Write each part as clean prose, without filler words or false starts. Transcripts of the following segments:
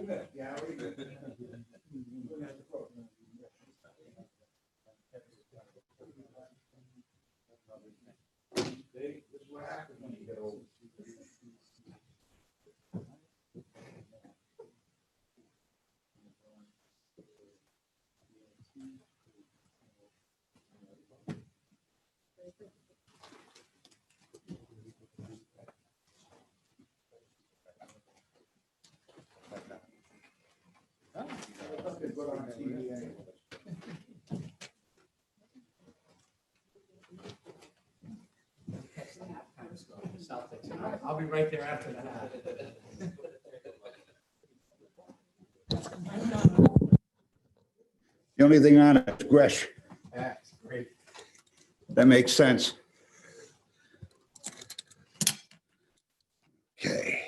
bit, yeah. This is what happens when you get old. I'll be right there after that. The only thing on it is Gresh. That's great. That makes sense. Okay.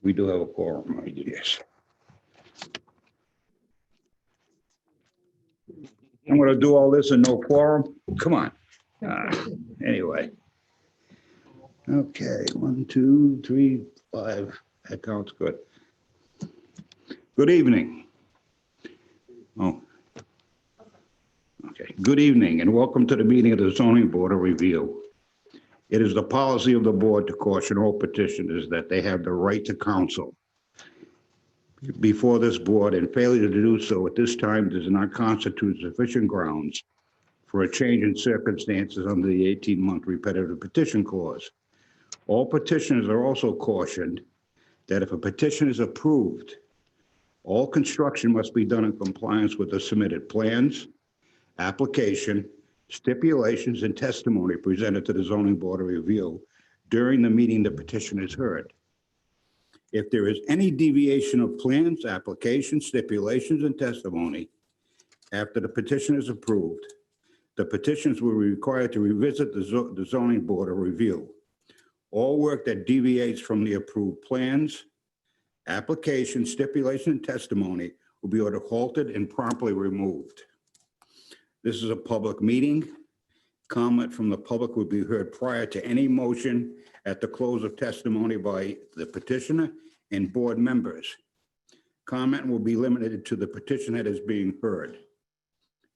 We do have a quorum, right? Yes. I'm gonna do all this and no quorum? Come on. Anyway. Okay, 1, 2, 3, 5. That counts good. Good evening. Oh. Okay, good evening and welcome to the meeting of the Zoning Board of Review. It is the policy of the board to caution all petitioners that they have the right to counsel before this board, and failure to do so at this time does not constitute sufficient grounds for a change in circumstances under the 18-month repetitive petition clause. All petitioners are also cautioned that if a petition is approved, all construction must be done in compliance with the submitted plans, application, stipulations, and testimony presented to the Zoning Board of Review during the meeting the petition is heard. If there is any deviation of plans, applications, stipulations, and testimony after the petition is approved, the petitions will be required to revisit the Zoning Board of Review. All work that deviates from the approved plans, application, stipulation, and testimony will be ordered halted and promptly removed. This is a public meeting. Comment from the public will be heard prior to any motion at the close of testimony by the petitioner and board members. Comment will be limited to the petition that is being heard.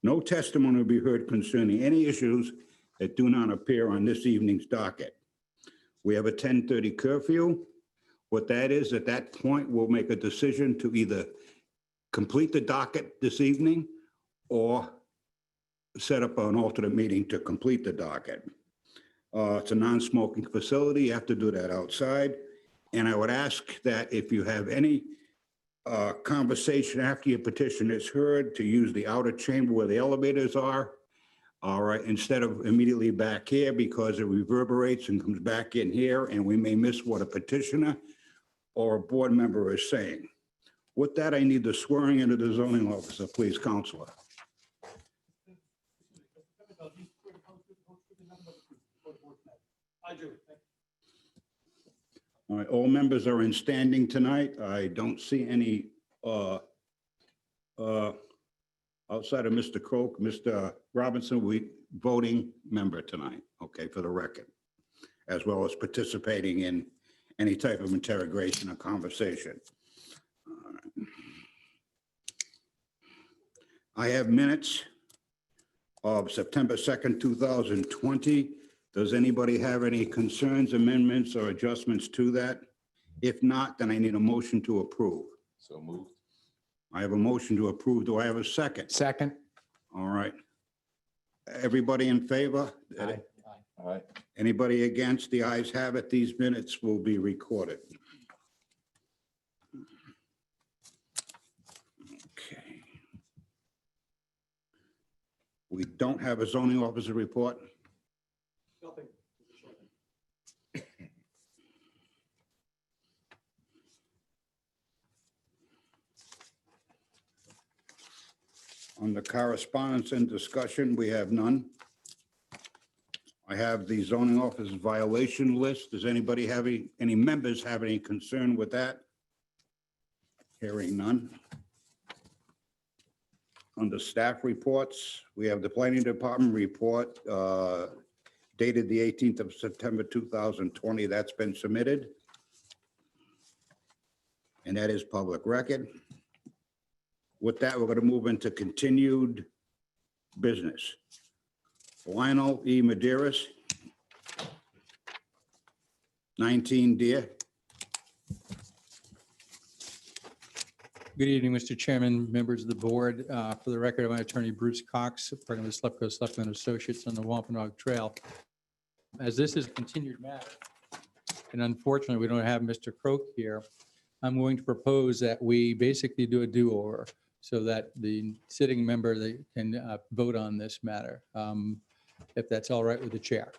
No testimony will be heard concerning any issues that do not appear on this evening's docket. We have a 10:30 curfew. What that is, at that point, we'll make a decision to either complete the docket this evening or set up an alternate meeting to complete the docket. It's a non-smoking facility. You have to do that outside. And I would ask that if you have any conversation after your petition is heard, to use the outer chamber where the elevators are. All right, instead of immediately back here, because it reverberates and comes back in here and we may miss what a petitioner or a board member is saying. With that, I need the swearing into the zoning officer, please, Counselor. I do. All right, all members are in standing tonight. I don't see any outside of Mr. Croak. Mr. Robinson, we voting member tonight, okay, for the record, as well as participating in any type of interrogation or conversation. All right. I have minutes of September 2nd, 2020. Does anybody have any concerns, amendments, or adjustments to that? If not, then I need a motion to approve. So moved. I have a motion to approve. Do I have a second? Second. All right. Everybody in favor? Aye. All right. Anybody against? The ayes have it. These minutes will be recorded. Okay. We don't have a zoning officer report. Nothing. On the correspondence and discussion, we have none. I have the zoning office violation list. Does anybody have any members have any concern with that? Hearing none. Under staff reports, we have the planning department report dated the 18th of September 2020. That's been submitted. And that is public record. With that, we're going to move into continued business. Lionel E. Maderas, 19 Deer. Good evening, Mr. Chairman, members of the board. For the record, I'm attorney Bruce Cox, partner with Slepko Associates on the Wampanoag Trail. As this is a continued matter, and unfortunately, we don't have Mr. Croak here, I'm going to propose that we basically do a do-over so that the sitting member they can vote on this matter, if that's all right with the chair.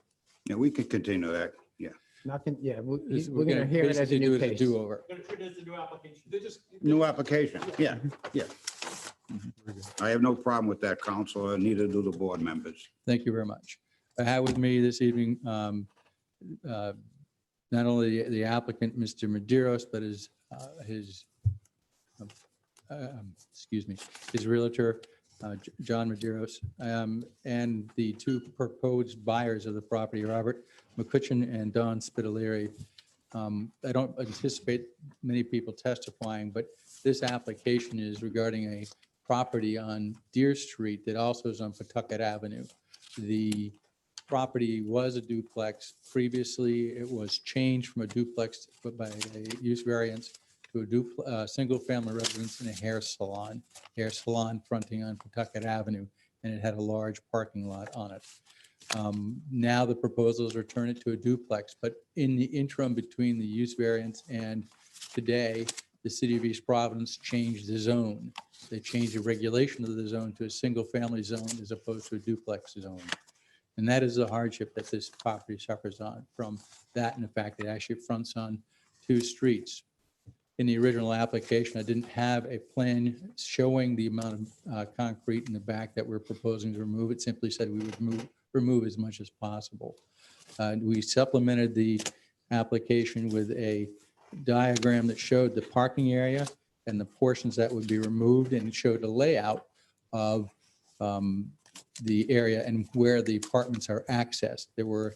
Yeah, we can continue that. Yeah. Nothing, yeah, we're We're gonna hear it as a basically new do a case. do-over. New application. Yeah, yeah. I have no problem with that, Counselor. Neither do the board members. Thank you very much. I have with me this evening not only the applicant, Mr. Maderos, but his realtor, John Maderos, and the two proposed buyers of the property, Robert McCutcheon and Don Spitaleri. I don't anticipate many people testifying, but this application is regarding a property on Deer Street that also is on Pawtucket Avenue. The property was a duplex. Previously, it was changed from a duplex by a use variance to a single-family residence and a hair salon fronting on Pawtucket Avenue, and it had a large parking lot on it. Now the proposals are turn it to a duplex, but in the interim between the use variance and today, the city of East Providence changed the zone. They changed the regulation of the zone to a single-family zone as opposed to a duplex zone. And that is the hardship that this property suffers on from that, and the fact it actually fronts on two streets. In the original application, I didn't have a plan showing the amount of concrete in the back that we're proposing to remove. It simply said we would remove as much as possible. We supplemented the application with a diagram that showed the parking area and the portions that would be removed, and it showed a layout of the area and where the apartments are accessed. There were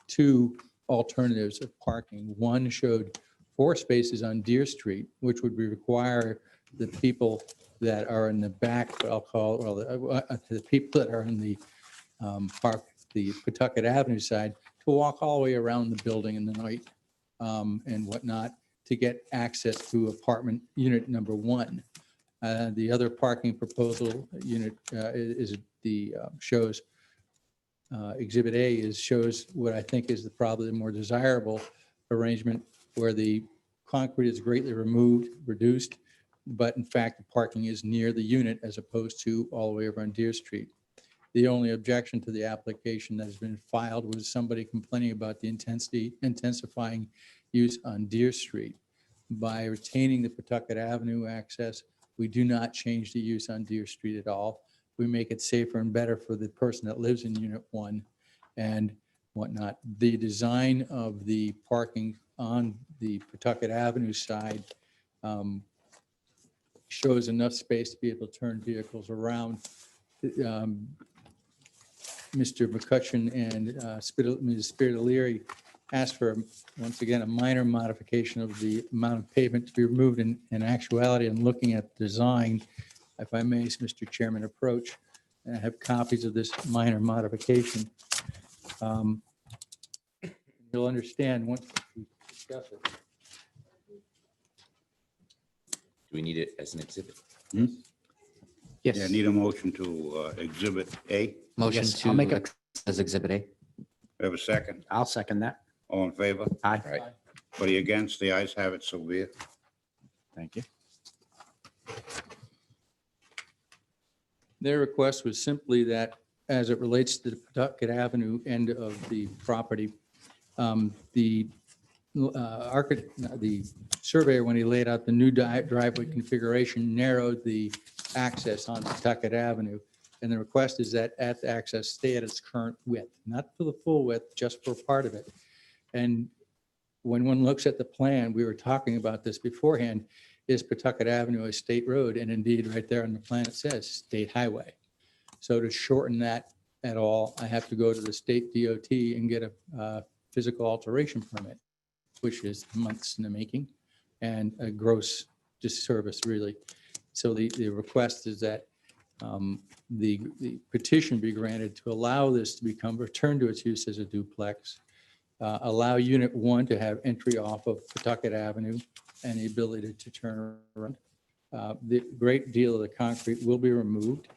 two alternatives of parking. One showed 4 spaces on Deer Street, which would require the people that are in the back, what I'll call, well, the people that are in the the Pawtucket Avenue side, to walk all the way around the building in the night and whatnot to get access to apartment unit number 1. The other parking proposal unit is the shows Exhibit A shows what I think is probably the more desirable arrangement, where the concrete is greatly reduced, but in fact the parking is near the unit as opposed to all the way over on Deer Street. The only objection to the application that has been filed was somebody complaining about the intensifying use on Deer Street. By retaining the Pawtucket Avenue access, we do not change the use on Deer Street at all. We make it safer and better for the person that lives in Unit 1 and whatnot. The design of the parking on the Pawtucket Avenue side shows enough space to be able to turn vehicles around. Mr. McCutcheon and Ms. Spitaleri asked for, once again, a minor modification of the amount of pavement to be removed. In actuality, and looking at design, if I may, Mr. Chairman, approach, and I have copies of this minor modification. You'll understand once we discuss it. Do we need it as an exhibit? Yes. Yeah, need a motion to Exhibit A. Motion Yes, I'll make to a- accept as Exhibit A. Have a second? I'll second that. All in favor? Aye. Right. Anybody against? The ayes have it, so be it. Thank you. Their request was simply that, as it relates to the Pawtucket Avenue end of the property, the surveyor, when he laid out the new driveway configuration, narrowed the access on Pawtucket Avenue And the request is that at the access stay at its current width, not for the full width, just for part of it. And when one looks at the plan, we were talking about this beforehand, is Pawtucket Avenue a state road? And indeed, right there on the plan, it says state highway. So to shorten that at all, I have to go to the state DOT and get a physical alteration permit, which is months in the making and a gross disservice, really. So the request is that the petition be granted to allow this to become, return to its use as a duplex, allow Unit 1 to have entry off of Pawtucket Avenue and the ability to turn around. The great deal of the concrete will be removed,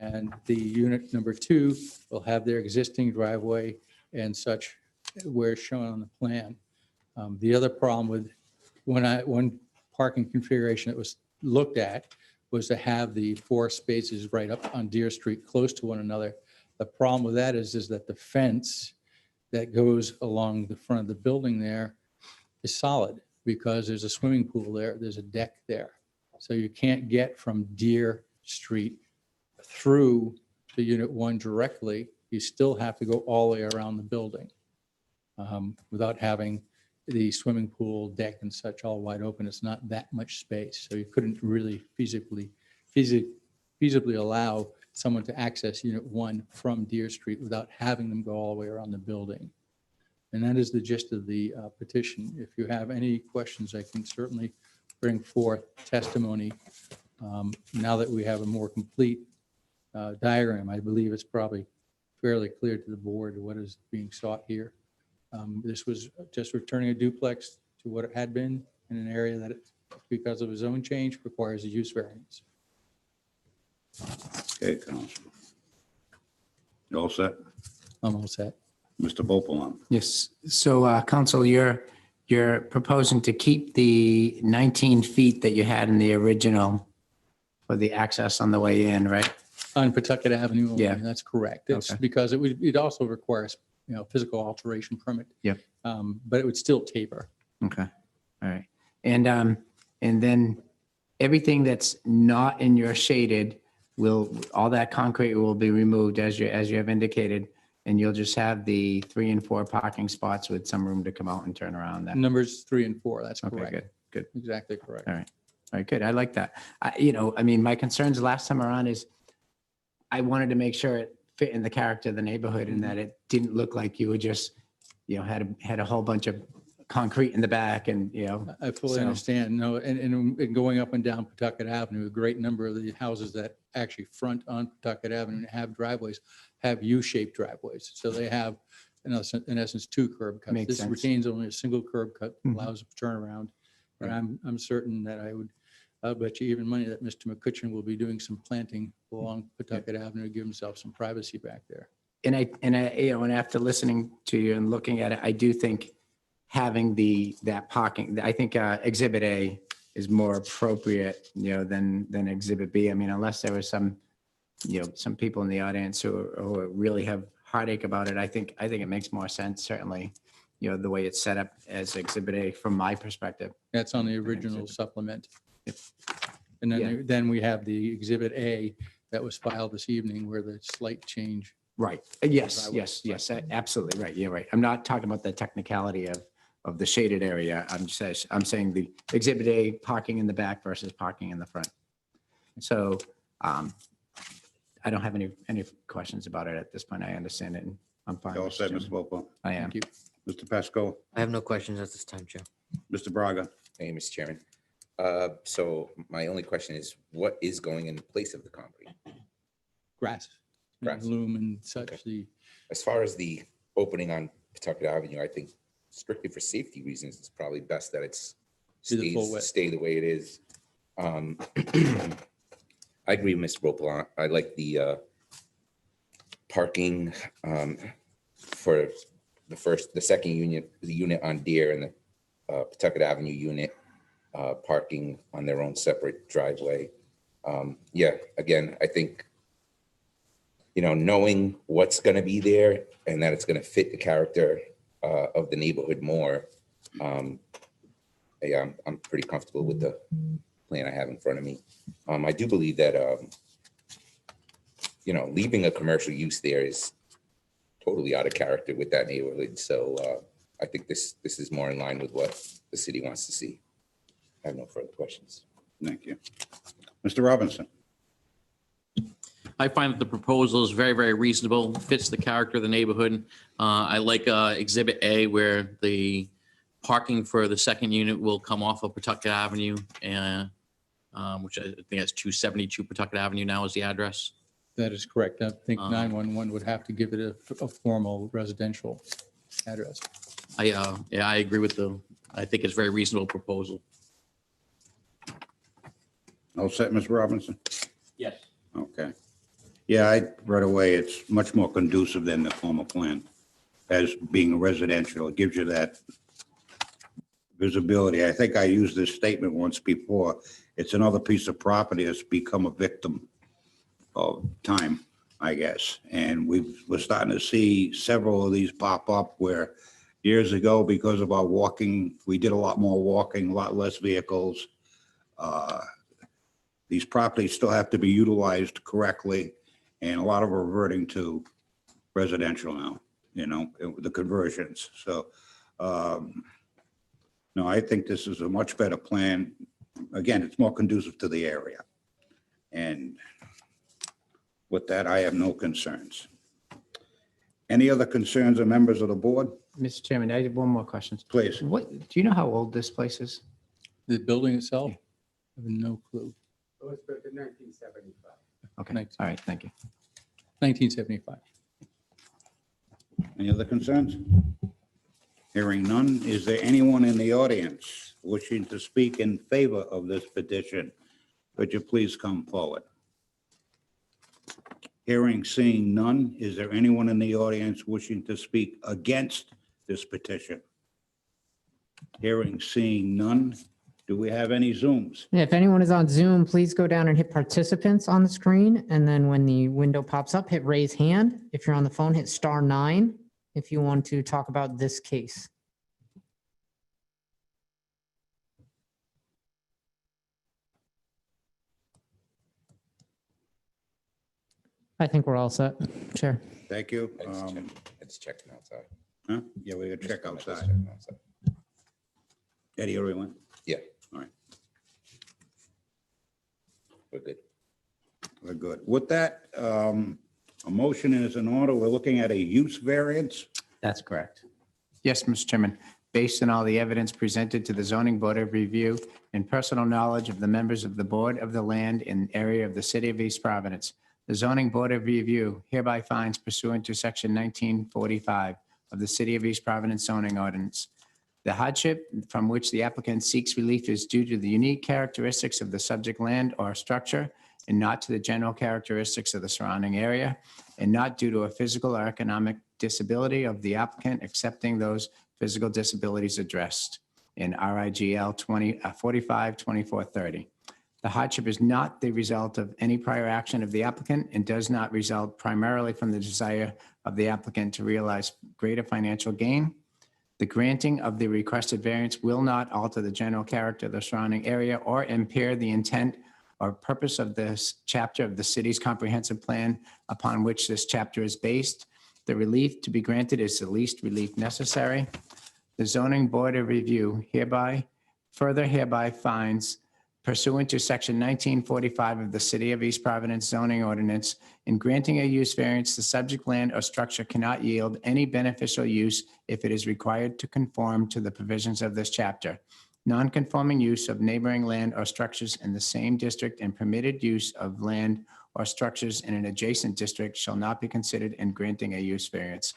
and the unit number 2 will have their existing driveway and such where shown on the plan. The other problem with one parking configuration that was looked at was to have the 4 spaces right up on Deer Street close to one another. The problem with that is that the fence that goes along the front of the building there is solid because there's a swimming pool there, there's a deck there. So you can't get from Deer Street through to Unit 1 directly. You still have to go all the way around the building without having the swimming pool, deck and such all wide open. It's not that much space. So you couldn't really feasibly allow someone to access Unit 1 from Deer Street without having them go all the way around the building. And that is the gist of the petition. If you have any questions, I can certainly bring forth testimony. Now that we have a more complete diagram, I believe it's probably fairly clear to the board what is being sought here. This was just returning a duplex to what it had been in an area that, because of a zone change, requires a use variance. Okay, Council. You all set? I'm all set. Mr. Vogelbach. Yes. So, Council, you're proposing to keep the 19 feet that you had in the original for the access on the way in, right? On Pawtucket Avenue, only, Yeah. that's correct. It's Okay. because it also requires, physical alteration permit. Yep. But it would still taper. Okay. All right. And then everything that's not in your shaded all that concrete will be removed as you have indicated, and you'll just have the 3 and 4 parking spots with some room to come out and turn around there. Numbers 3 and 4, that's Okay, correct. good. Exactly correct. All right. All right, good. I like that. My concerns last time around is I wanted to make sure it fit in the character of the neighborhood and that it didn't look like you were just, had a whole bunch of concrete in the back and, I fully So- understand. No, and going up and down Pawtucket Avenue, a great number of the houses that actually front on Pawtucket Avenue and have driveways have U-shaped driveways. So they have, in essence, 2 curb cuts. Makes This sense. retains only a single curb cut, Mhm. allows a turnaround. And Right. I'm certain that I'll bet you even money that Mr. McCutcheon will be doing some planting along Pawtucket Avenue to give himself some privacy back there. And and after listening to you and looking at it, I do think having that parking, I think Exhibit A is more appropriate, than Exhibit B. I mean, unless there was some people in the audience who really have heartache about it, I think it makes more sense, certainly, the way it's set up as Exhibit A from my perspective. That's on the original supplement. Yep. And Yeah. then we have the Exhibit A that was filed this evening where the slight change. Right. Yes, Driveway. yes, absolutely. Right. You're right. I'm not talking about the technicality of the shaded area. I'm saying the Exhibit A parking in the back versus parking in the front. So I don't have any questions about it at this point. I understand it and I'm fine. You all Mr. set, Mr. Chairman. Vogelbach? I am. Thank you. Mr. Pasco? I have no questions at this time, Chair. Mr. Braga? Thank you, Mr. Chairman. So my only question is, what is going in place of the concrete? Grass. Grass. Loom and such. Okay. The As far as the opening on Pawtucket Avenue, I think strictly for safety reasons, it's probably best that it's Be the full width. stay the way it is. I agree with Mr. Vogelbach. I like the parking for the second unit, the unit on Deer and the Pawtucket Avenue unit parking on their own separate driveway. Again, I think, knowing what's going to be there and that it's going to fit the character of the neighborhood more. I'm pretty comfortable with the plan I have in front of me. I do believe that leaving a commercial use there is totally out of character with that neighborhood. So I think this is more in line with what the city wants to see. I have no further questions. Thank you. Mr. Robinson? I find that the proposal is very, very reasonable, fits the character of the neighborhood. I like Exhibit A where the parking for the second unit will come off of Pawtucket Avenue, and which I think that's 272 Pawtucket Avenue now is the address. That is correct. I think 911 would have to give it a formal residential address. Yeah, I agree with I think it's a very reasonable proposal. All set, Mr. Robinson? Yes. Okay. Yeah, right away, it's much more conducive than the former plan as being residential. It gives you that visibility. I think I used this statement once before. It's another piece of property that's become a victim of time, I guess. And we're starting to see several of these pop up where years ago, because of our walking, we did a lot more walking, a lot less vehicles. These properties still have to be utilized correctly, and a lot of reverting to residential now, the conversions. So, no, I think this is a much better plan. Again, it's more conducive to the area. And with that, I have no concerns. Any other concerns or members of the board? Mr. Chairman, I have one more question. Please. What, do you know how old this place is? The building itself, I have no clue. It was built in 1975. Okay, 19. all right, thank you. 1975. Any other concerns? Hearing none, is there anyone in the audience wishing to speak in favor of this petition? Could you please come forward? Hearing, seeing none, is there anyone in the audience wishing to speak against this petition? Hearing, seeing none, do we have any Zooms? If anyone is on Zoom, please go down and hit participants on the screen. And then when the window pops up, hit raise hand. If you're on the phone, hit *9 if you want to talk about this case. I think we're all set, Chair. Thank you. It's checking outside. Huh? Yeah, we gotta check It's outside. checking outside. Eddie, everyone? Yeah. All right. We're good. We're good. With that, a motion is in order. We're looking at a use variance. That's correct. Yes, Mr. Chairman. Based on all the evidence presented to the Zoning Board of Review and personal knowledge of the members of the Board of the Land and Area of the City of East Providence, the Zoning Board of Review hereby finds pursuant to Section 1945 of the City of East Providence zoning ordinance, the hardship from which the applicant seeks relief is due to the unique characteristics of the subject land or structure and not to the general characteristics of the surrounding area, and not due to a physical or economic disability of the applicant, excepting those physical disabilities addressed in RIGL 45-2430. The hardship is not the result of any prior action of the applicant and does not result primarily from the desire of the applicant to realize greater financial gain. The granting of the requested variance will not alter the general character of the surrounding area or impair the intent or purpose of this chapter of the city's comprehensive plan upon which this chapter is based. The relief to be granted is the least relief necessary. The Zoning Board of Review hereby finds pursuant to Section 1945 of the City of East Providence zoning ordinance, in granting a use variance, the subject land or structure cannot yield any beneficial use if it is required to conform to the provisions of this chapter. Non-conforming use of neighboring land or structures in the same district and permitted use of land or structures in an adjacent district shall not be considered in granting a use variance.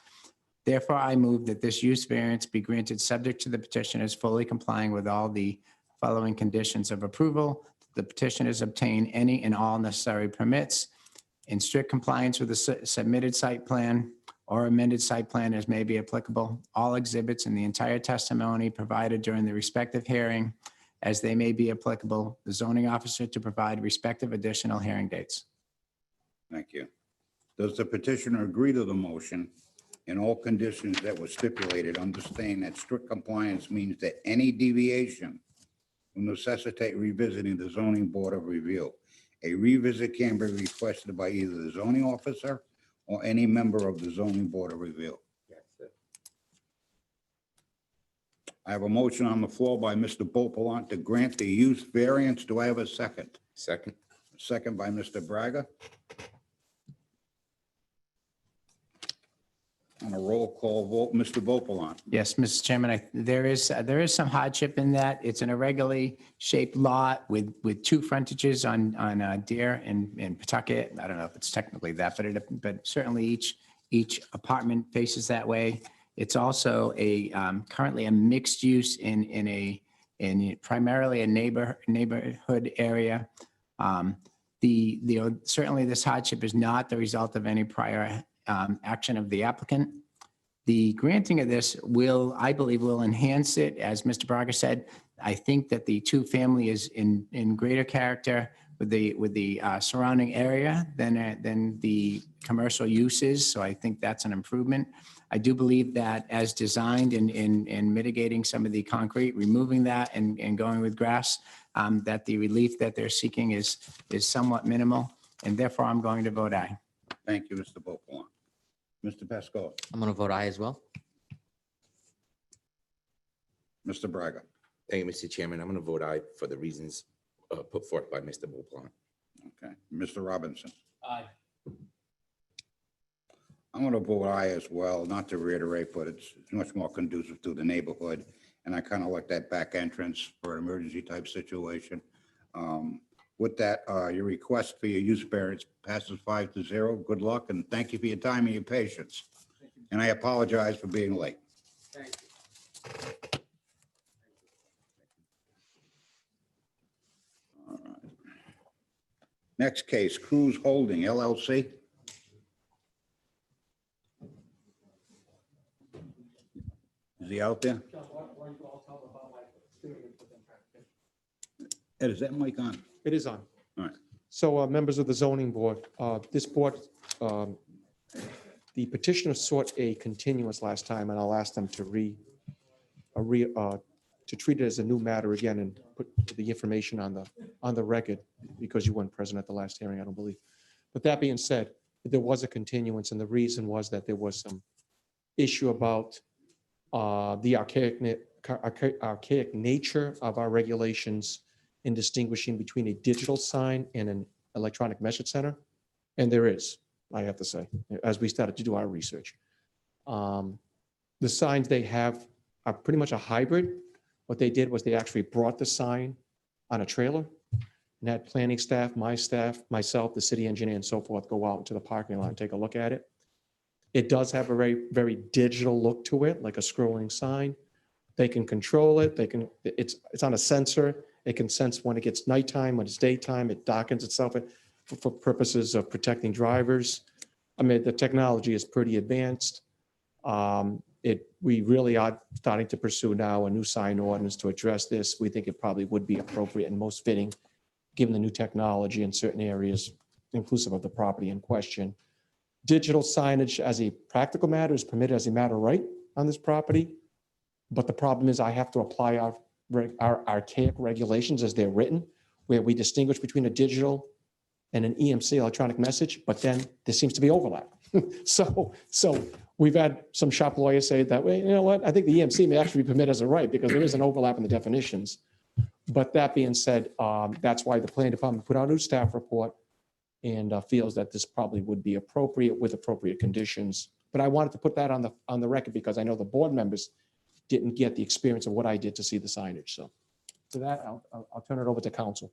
Therefore, I move that this use variance be granted subject to the petitioners fully complying with all the following conditions of approval. The petitioners obtain any and all necessary permits in strict compliance with the submitted site plan or amended site plan as may be applicable. All exhibits and the entire testimony provided during the respective hearing as they may be applicable. The zoning officer to provide respective additional hearing dates. Thank you. Does the petitioner agree to the motion in all conditions that were stipulated, understanding that strict compliance means that any deviation will necessitate revisiting the Zoning Board of Review? A revisit can be requested by either the zoning officer or any member of the zoning board of review. Yes, sir. I have a motion on the floor by Mr. Popelant to grant the use variance. Do I have a second? Second. Second by Mr. Braga. On a roll call vote, Mr. Popelant. Yes, Mr. Chairman, there is some hardship in that. It's an irregularly shaped lot with two frontages on Deer and Pawtucket. I don't know if it's technically that, but certainly each apartment faces that way. It's also currently a mixed use in primarily a neighborhood area. Certainly this hardship is not the result of any prior action of the applicant. The granting of this I believe, will enhance it. As Mr. Braga said, I think that the two-family is in greater character with the surrounding area than the commercial uses. So I think that's an improvement. I do believe that as designed in mitigating some of the concrete, removing that and going with grass, that the relief that they're seeking is somewhat minimal. And therefore, I'm going to vote aye. Thank you, Mr. Popelant. Mr. Pascal, I'm going to vote aye as well. Mr. Braga. Thank you, Mr. Chairman. I'm going to vote aye for the reasons put forth by Mr. Beauplan. Okay, Mr. Robinson. Aye. I'm going to vote aye as well, not to reiterate, but it's much more conducive to the neighborhood. And I kind of like that back entrance for an emergency type situation. With that, your request for your use variance passes 5-0. Good luck and thank you for your time and your patience. And I apologize for being late. Thank you. All right. Next case, Cruz Holding LLC. Is he out there? Ed, is that mic on? It is on. All right. So, members of the zoning board, this board, the petitioner sought a continuance last time, and I'll ask them to treat it as a new matter again and put the information on the record, because you weren't present at the last hearing, I don't believe. But that being said, there was a continuance, and the reason was that there was some issue about the archaic nature of our regulations in distinguishing between a digital sign and an electronic message center. And there is, I have to say, as we started to do our research. The signs they have are pretty much a hybrid. What they did was they actually brought the sign on a trailer and had planning staff, myself, the city engineer and so forth, go out into the parking lot and take a look at it. It does have a very, very digital look to it, like a scrolling sign. They can control it. It's on a sensor. It can sense when it gets nighttime, when it's daytime. It darkens itself for purposes of protecting drivers. I mean, the technology is pretty advanced. We really are starting to pursue now a new sign ordinance to address this. We think it probably would be appropriate and most fitting, given the new technology in certain areas, inclusive of the property in question. Digital signage as a practical matter is permitted as a matter of right on this property. But the problem is I have to apply our archaic regulations as they're written, where we distinguish between a digital and an EMC, electronic message, but then there seems to be overlap. So we've had some shop lawyers say that, well, you know what, I think the EMC may actually be permitted as a right because there is an overlap in the definitions. But that being said, that's why the planning department put out a new staff report and feels that this probably would be appropriate with appropriate conditions. But I wanted to put that on the record because I know the board members didn't get the experience of what I did to see the signage. So for that, I'll turn it over to council.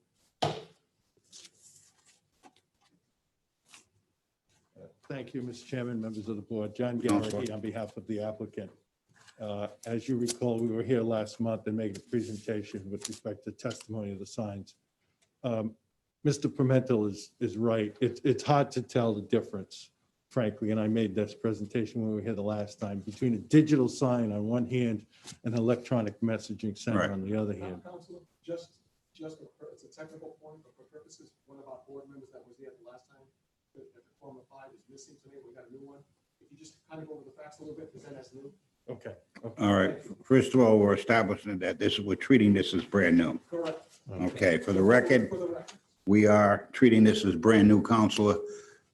Thank you, Mr. Chairman, members of the board. John Counselor. Garrity on behalf of the applicant. As you recall, we were here last month and made a presentation with respect to testimony of the signs. Mr. Pimentel is right. It's hard to tell the difference, frankly, and I made this presentation when we were here the last time, between a digital sign on one hand and an electronic messaging center Right. on the other hand. Councilor, just, it's a technical point, but for purposes, one of our board members that was there the last time, that the former 5 is missing today, we got a new one. If you just kind of go over the facts a little bit, present as new. Okay. All right. First of all, we're establishing that we're treating this as brand new. Correct. Okay, for the record, For the record. We are treating this as brand-new counselor,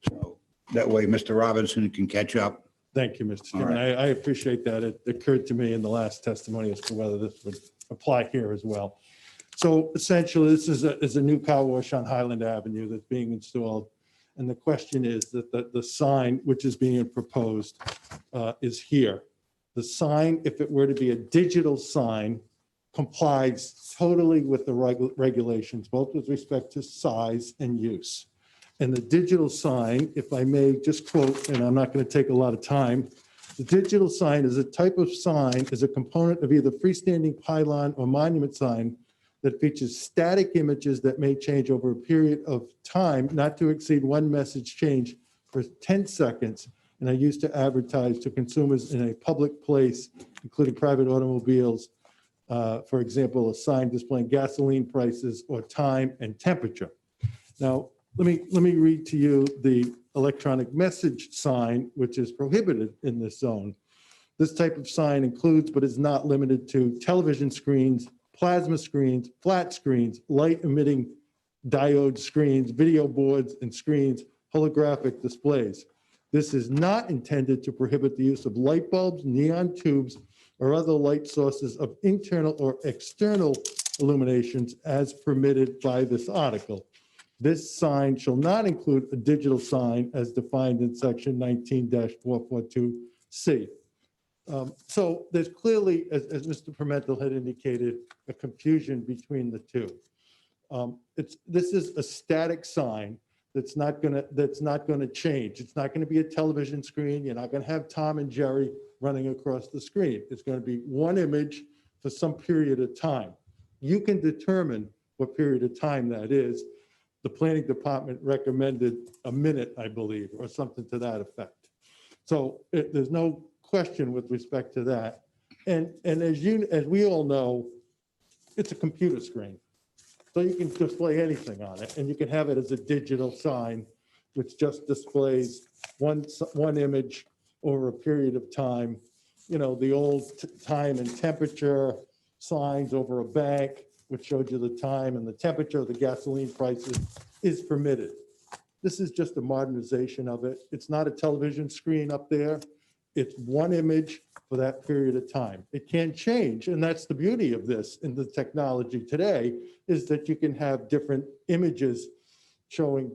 so that way Mr. Robinson can catch up. Thank you, Mr. All Chairman. I appreciate that. It occurred to me in the last testimony as to whether this would apply here as well. So essentially, this is a new car wash on Highland Avenue that's being installed. And the question is that the sign which is being proposed is here. The sign, if it were to be a digital sign, complies totally with the regulations, both with respect to size and use. And the digital sign, if I may just quote, and I'm not going to take a lot of time, the digital sign is a type of sign, is a component of either freestanding pylon or monument sign that features static images that may change over a period of time, not to exceed one message change for 10 seconds, and are used to advertise to consumers in a public place, including private automobiles. For example, a sign displaying gasoline prices or time and temperature. Now, let me read to you the electronic message sign, which is prohibited in this zone. This type of sign includes, but is not limited to, television screens, plasma screens, flat screens, light emitting diode screens, video boards and screens, holographic displays. This is not intended to prohibit the use of light bulbs, neon tubes, or other light sources of internal or external illuminations as permitted by this article. This sign shall not include a digital sign as defined in section 19-442C. So there's clearly, as Mr. Pimentel had indicated, a confusion between the two. This is a static sign that's not gonna change. It's not gonna be a television screen. You're not gonna have Tom and Jerry running across the screen. It's gonna be one image for some period of time. You can determine what period of time that is. The planning department recommended a minute, I believe, or something to that effect. So there's no question with respect to that. And as we all know, it's a computer screen. So you can display anything on it, and you can have it as a digital sign, which just displays one image over a period of time. You know, the old time and temperature signs over a bank, which showed you the time and the temperature of the gasoline prices, is permitted. This is just a modernization of it. It's not a television screen up there. It's one image for that period of time. It can change, and that's the beauty of this in the technology today, is that you can have different images showing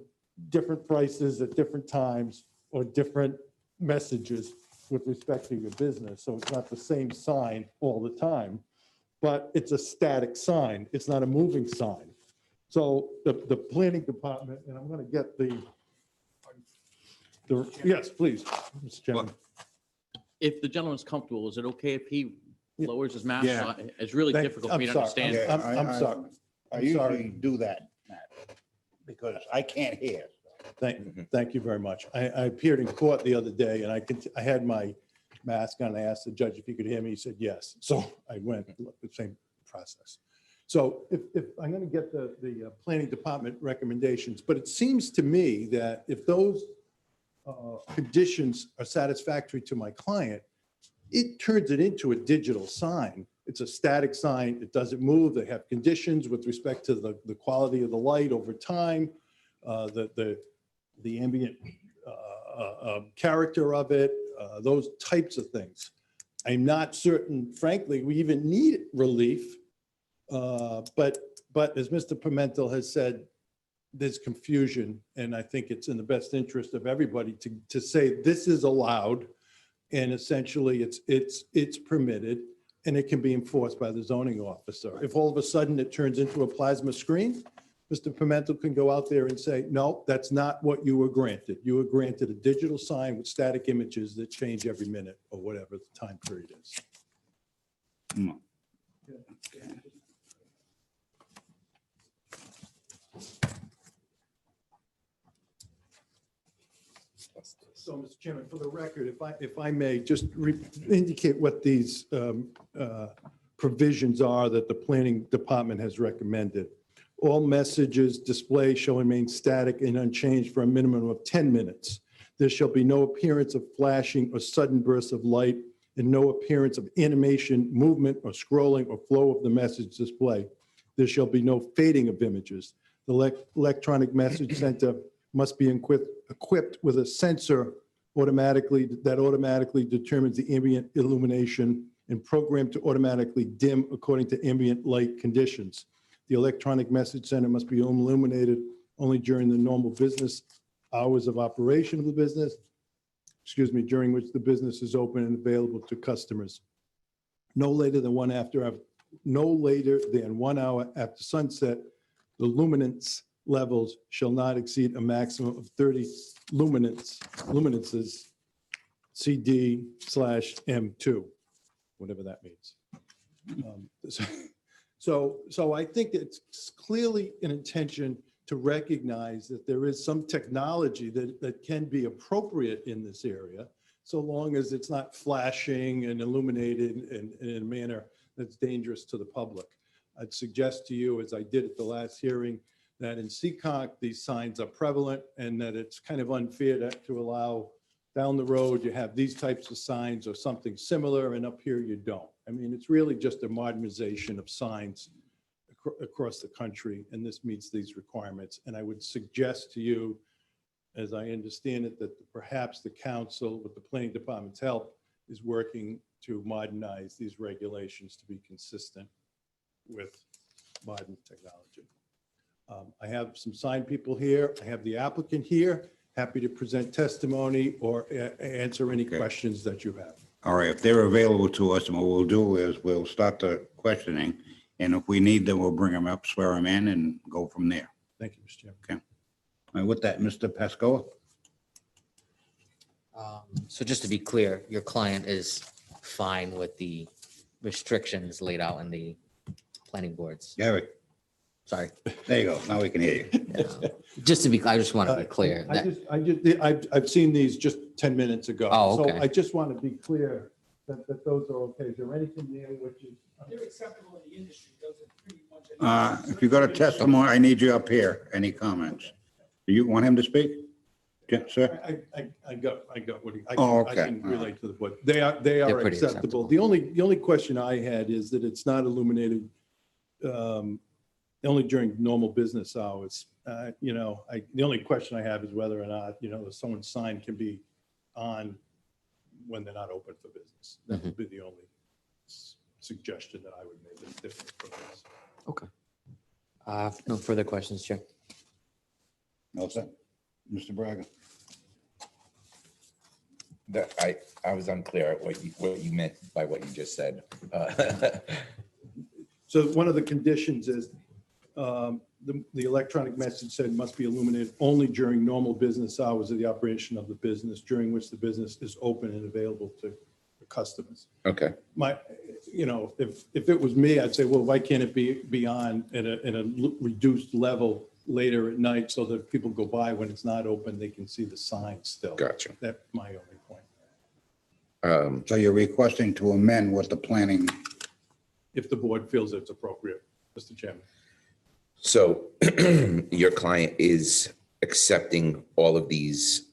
different prices at different times or different messages with respect to your business. So it's not the same sign all the time, but it's a static sign. It's not a moving sign. So the planning department, and I'm going to get the yes, please, Mr. Chairman. If the gentleman's comfortable, is it okay if he lowers his mask? Yeah. It's really Thank- difficult for I'm me to sorry. understand. Yeah, I'm sorry. I I'm sorry. usually do that, Matt, because I can't hear. Thank you very much. I appeared in court the other day, and I had my mask on. I asked the judge if he could hear me. He said yes. So I went the same process. So if I'm going to get the planning department recommendations, but it seems to me that if those conditions are satisfactory to my client, it turns it into a digital sign. It's a static sign. It doesn't move. They have conditions with respect to the quality of the light over time, the ambient character of it, those types of things. I'm not certain, frankly, we even need relief. But as Mr. Pimentel has said, there's confusion, and I think it's in the best interest of everybody to say this is allowed, and essentially it's permitted, and it can be enforced by the zoning officer. If all of a sudden it turns into a plasma screen, Mr. Pimentel can go out there and say, no, that's not what you were granted. You were granted a digital sign with static images that change every minute or whatever the time period is. Mm. So, Mr. Chairman, for the record, if I may, just indicate what these provisions are that the planning department has recommended. All messages displayed shall remain static and unchanged for a minimum of 10 minutes. There shall be no appearance of flashing or sudden bursts of light, and no appearance of animation, movement, or scrolling or flow of the message display. There shall be no fading of images. electronic message center must be equipped with a sensor that automatically determines the ambient illumination and programmed to automatically dim according to ambient light conditions. The electronic message center must be illuminated only during the normal business hours of operation of the business, during which the business is open and available to customers. No later than 1 hour after sunset, the luminance levels shall not exceed a maximum of 30 luminances CD/M2, whatever that means. So I think it's clearly an intention to recognize that there is some technology that can be appropriate in this area, so long as it's not flashing and illuminated in a manner that's dangerous to the public. I'd suggest to you, as I did at the last hearing, that in Seekonk, these signs are prevalent and that it's kind of unfair to allow down the road, you have these types of signs or something similar, and up here you don't. I mean, it's really just a modernization of signs across the country, and this meets these requirements. And I would suggest to you, as I understand it, that perhaps the council, with the planning department's help, is working to modernize these regulations to be consistent with modern technology. I have some sign people here. I have the applicant here. Happy to present testimony or answer any questions that you have. All right, if they're available to us, and what we'll do is we'll start the questioning, and if we need them, we'll bring them up, swear them in, and go from there. Thank you, Mr. Chairman. Okay. And with that, Mr. Pascoe? So just to be clear, your client is fine with the restrictions laid out in the planning boards? Gary, Sorry. there you go. Now we can hear you. Just to be, I just want to be clear. I've seen these just 10 minutes ago. Oh, okay. So I just want to be clear that those are okay. Is there anything there which is? They're acceptable in the industry. Those are pretty much. If you got a testimony, I need you up here. Any comments? Do you want him to speak? Yeah, sir? I got what he, Oh, I okay. can relate to the board. They are They're pretty acceptable. acceptable. The only question I had is that it's not illuminated only during normal business hours. The only question I have is whether or not, someone's sign can be on when they're not open for business. That would be the only suggestion that I would make that's different from this. Okay. No further questions, Chair. No, sir. Mr. Braga? That I was unclear at what you meant by what you just said. So one of the conditions is the electronic message said must be illuminated only during normal business hours of the operation of the business, during which the business is open and available to the customers. Okay. If it was me, I'd say, well, why can't it be on in a reduced level later at night so that if people go by when it's not open, they can see the sign still. Gotcha. That's my only point. So you're requesting to amend what the planning, If the board feels it's appropriate, Mr. Chairman. So your client is accepting all of these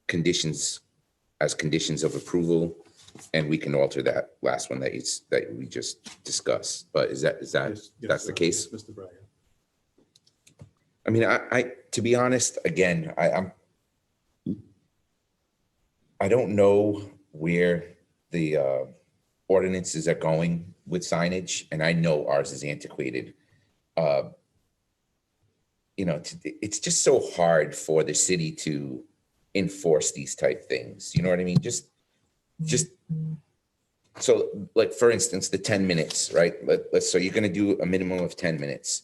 conditions as conditions of approval, and we can alter that last one that we just discussed. But is that Yes, that's the sir. case? Mr. Braga. I mean, I to be honest, again, I don't know where the ordinances are going with signage, and I know ours is antiquated. It's just so hard for the city to enforce these type things. You know what I mean? Just so, like, for instance, the 10 minutes, right? So you're going to do a minimum of 10 minutes,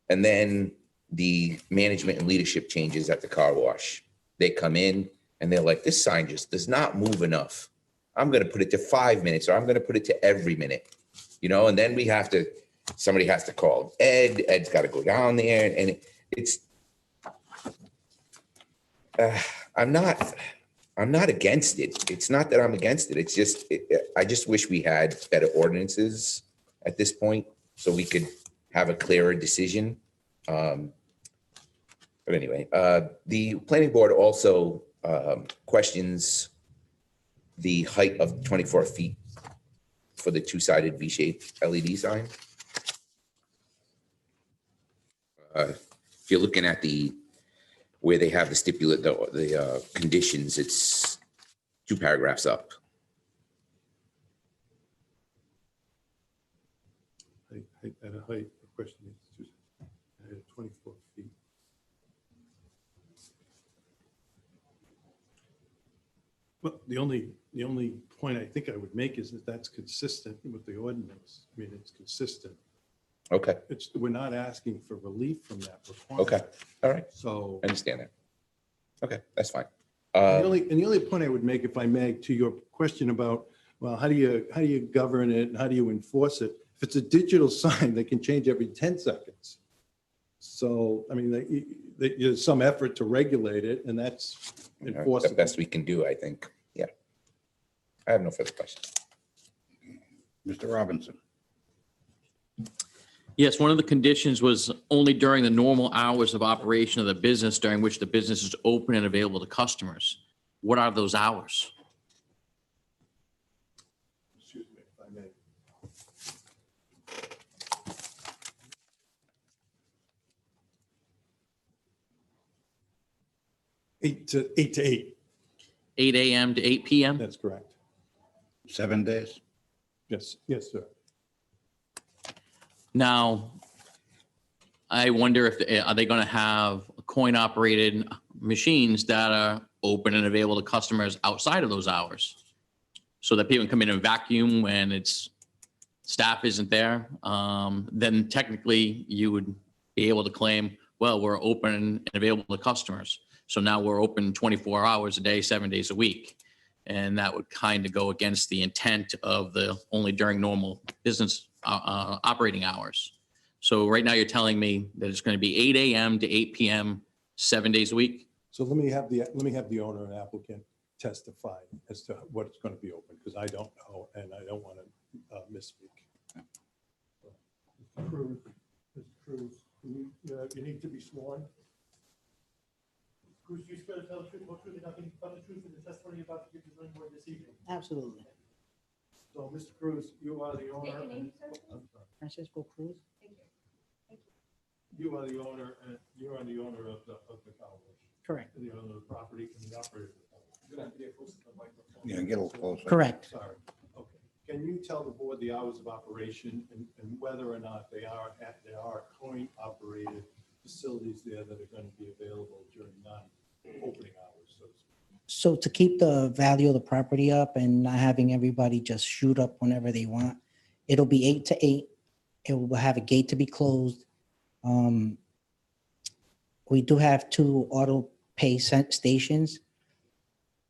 and then the management and leadership changes at the car wash. They come in and they're like, this sign just does not move enough. I'm going to put it to 5 minutes, or I'm going to put it to every minute, and then somebody has to call Ed. Ed's got to go down there, and it's, I'm not against it. It's not that I'm against it. It's just, I just wish we had better ordinances at this point so we could have a clearer decision. But anyway, the planning board also questions the height of 24 feet for the two-sided V-shaped LED sign. if you're looking at where they have the conditions, it's 2 paragraphs up. At a height, the question is 24 feet. Well, the only point I think I would make is that that's consistent with the ordinance. I mean, it's consistent. Okay, We're not asking for relief from that requirement. okay, all right, So I understand that. Okay, that's fine. the only point I would make, if I may, to your question about, well, how do you govern it and how do you enforce it? If it's a digital sign, they can change every 10 seconds. So, I mean, there's some effort to regulate it, and that's The enforceable. best we can do, I think. Yeah. I have no further questions. Mr. Robinson. Yes, one of the conditions was only during the normal hours of operation of the business during which the business is open and available to customers. What are those hours? Excuse me, if I may. 8 to 8. 8 a.m. to 8 p.m.? That's correct. 7 days? Yes, sir. Now, I wonder if, are they going to have coin-operated machines that are open and available to customers outside of those hours? So that people can come in and vacuum when staff isn't there? Then technically you would be able to claim, well, we're open and available to customers. So now we're open 24 hours a day, 7 days a week. And that would kind of go against the intent of the only during normal business operating hours. So right now you're telling me that it's going to be 8 a.m. to 8 p.m., 7 days a week? So let me have the owner and applicant testify as to what it's going to be open, because I don't know, and I don't want to misspeak. Mr. Cruz, you need to be sworn. Cruz, you swear to tell the truth, whole truth, and nothing but the truth in the testimony you're about to give the zoning board this evening? Absolutely. So, Mr. Cruz, you are the owner. Francisco Cruz? You are the owner, and you are the owner of the car wash. Correct. The owner of the property and the operator of the car wash. You're gonna have to get closer to the microphone. Yeah, get a little closer. Correct. Sorry. Okay. Can you tell the board the hours of operation and whether or not there are coin-operated facilities there that are going to be available during non-opening hours, so to speak? So to keep the value of the property up and not having everybody just shoot up whenever they want, it'll be 8 to 8. It will have a gate to be closed. We do have 2 auto pay stations,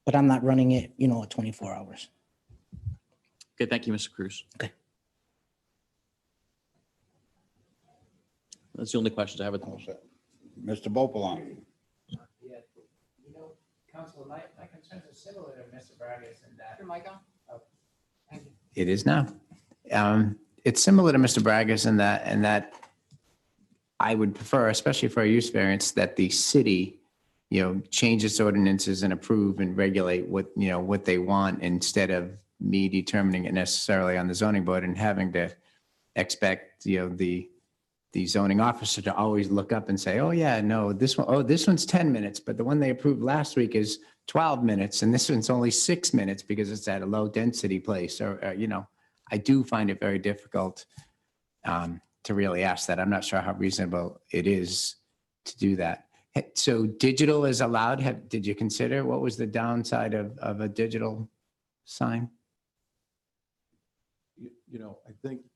but I'm not running it, at 24 hours. Okay, thank you, Mr. Cruz. Okay. That's the only questions I have at the All moment. set. Mr. Bopalon. Yeah, Council, my concerns are similar to Mr. Braga's in that. Your mic on? It is now. It's similar to Mr. Braga's in that I would prefer, especially for a use variance, that the city, change its ordinances and approve and regulate what they want instead of me determining it necessarily on the zoning board and having to expect, the zoning officer to always look up and say, oh yeah, no, this one's 10 minutes, but the one they approved last week is 12 minutes. And this one's only 6 minutes because it's at a low density place. Or, I do find it very difficult to really ask that. I'm not sure how reasonable it is to do that. So digital is allowed. Did you consider what was the downside of a digital sign?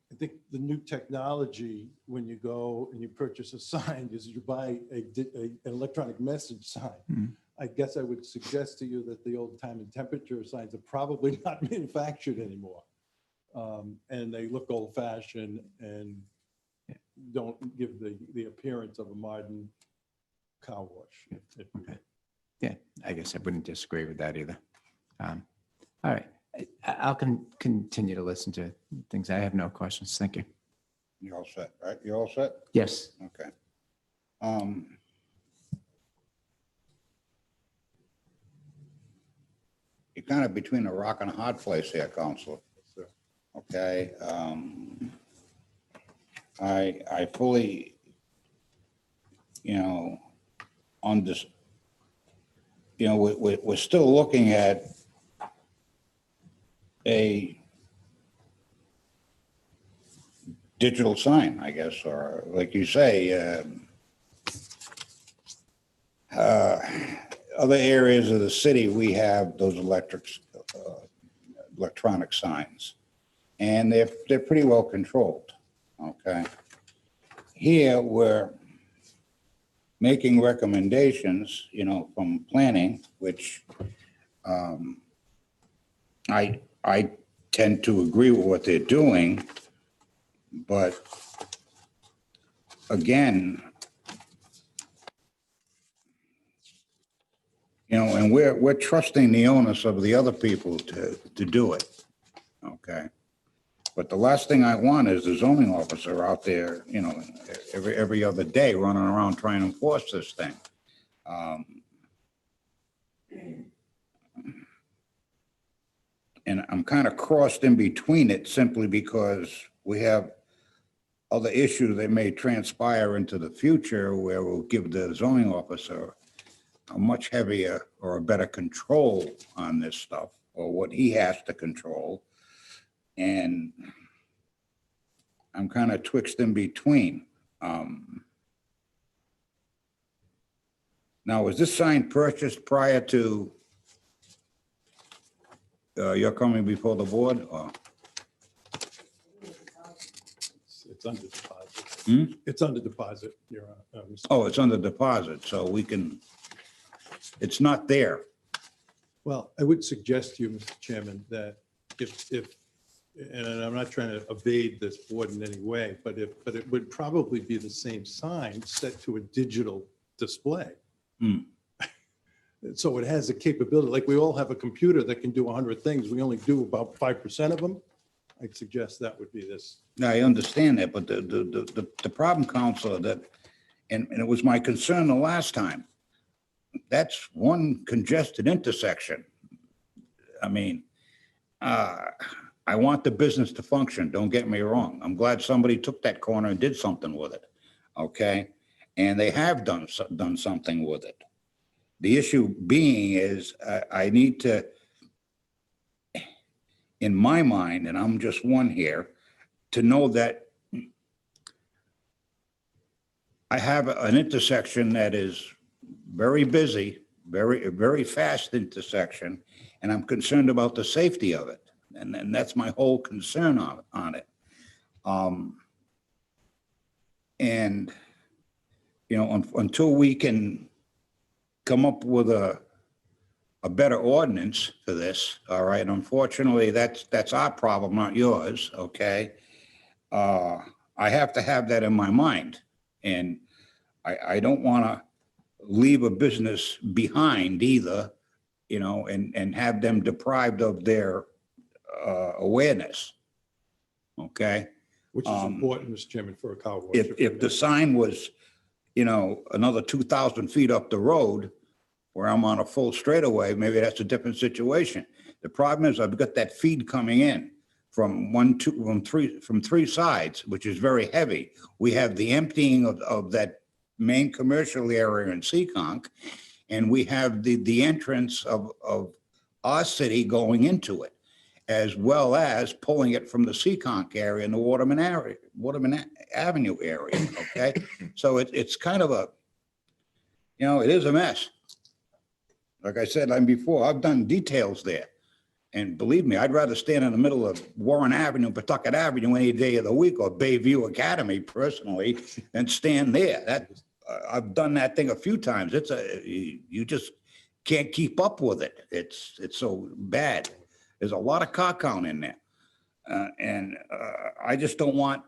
I think the new technology, when you go and you purchase a sign, is you buy an electronic message sign. Mhm. I guess I would suggest to you that the old time and temperature signs are probably not manufactured anymore. And they look old fashioned and don't give the appearance of a modern car wash. if you will. Yeah, I guess I wouldn't disagree with that either. All right. I'll continue to listen to things. I have no questions. Thank you. You all set, right? You all set? Yes. Okay. You're kind of between a rock and a hard place here, Counselor. Sir. Okay. I fully, on this, we're still looking at a digital sign, I guess, or like you say, other areas of the city, we have those electronic signs, and they're pretty well controlled, okay? Here, we're making recommendations, from planning, which I tend to agree with what they're doing, but again, and we're trusting the onus of the other people to do it, okay? But the last thing I want is the zoning officer out there, every other day running around trying to enforce this thing. And I'm kind of crossed in between it simply because we have other issues that may transpire into the future where we'll give the zoning officer a much heavier or a better control on this stuff, or what he has to control. And I'm kind of twixt in between. Now, was this sign purchased prior to your coming before the board, or? It's under deposit. Hmm? It's under deposit, Your Honor. Oh, it's under deposit, so we can, it's not there. Well, I would suggest to you, Mr. Chairman, that if, and I'm not trying to evade this board in any way, but it would probably be the same sign set to a digital display. Hmm. So it has a capability, like we all have a computer that can do 100 things. We only do about 5% of them. I'd suggest that would be this. Now, I understand that, but the problem, Counselor, that, and it was my concern the last time, that's one congested intersection. I mean, I want the business to function, don't get me wrong. I'm glad somebody took that corner and did something with it, okay? And they have done something with it. The issue being is I need to, in my mind, and I'm just one here, to know that I have an intersection that is very busy, very fast intersection, and I'm concerned about the safety of it. And that's my whole concern on it. And, until we can come up with a better ordinance for this, all right? Unfortunately, that's our problem, not yours, okay? I have to have that in my mind. And I don't want to leave a business behind either, and have them deprived of their awareness, okay? Which is important, Mr. Chairman, for a car wash. If the sign was, another 2,000 feet up the road where I'm on a full straightaway, maybe that's a different situation. The problem is I've got that feed coming in from three sides, which is very heavy. We have the emptying of that main commercial area in Seekonk, and we have the entrance of our city going into it, as well as pulling it from the Seekonk area and the Waterman Avenue area, okay? So it's kind of a, it is a mess. Like I said before, I've done details there. And believe me, I'd rather stand in the middle of Warren Avenue, Pawtucket Avenue any day of the week, or Bayview Academy personally, than stand there. I've done that thing a few times. You just can't keep up with it. It's so bad. There's a lot of car count in there. And I just don't want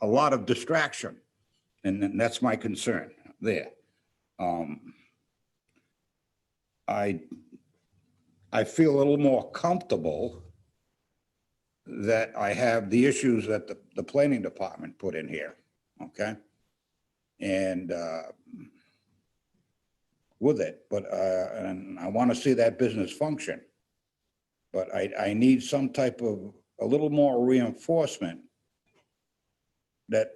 a lot of distraction. And that's my concern there. I feel a little more comfortable that I have the issues that the planning department put in here, okay? And with it, but and I want to see that business function. But I need some type of a little more reinforcement that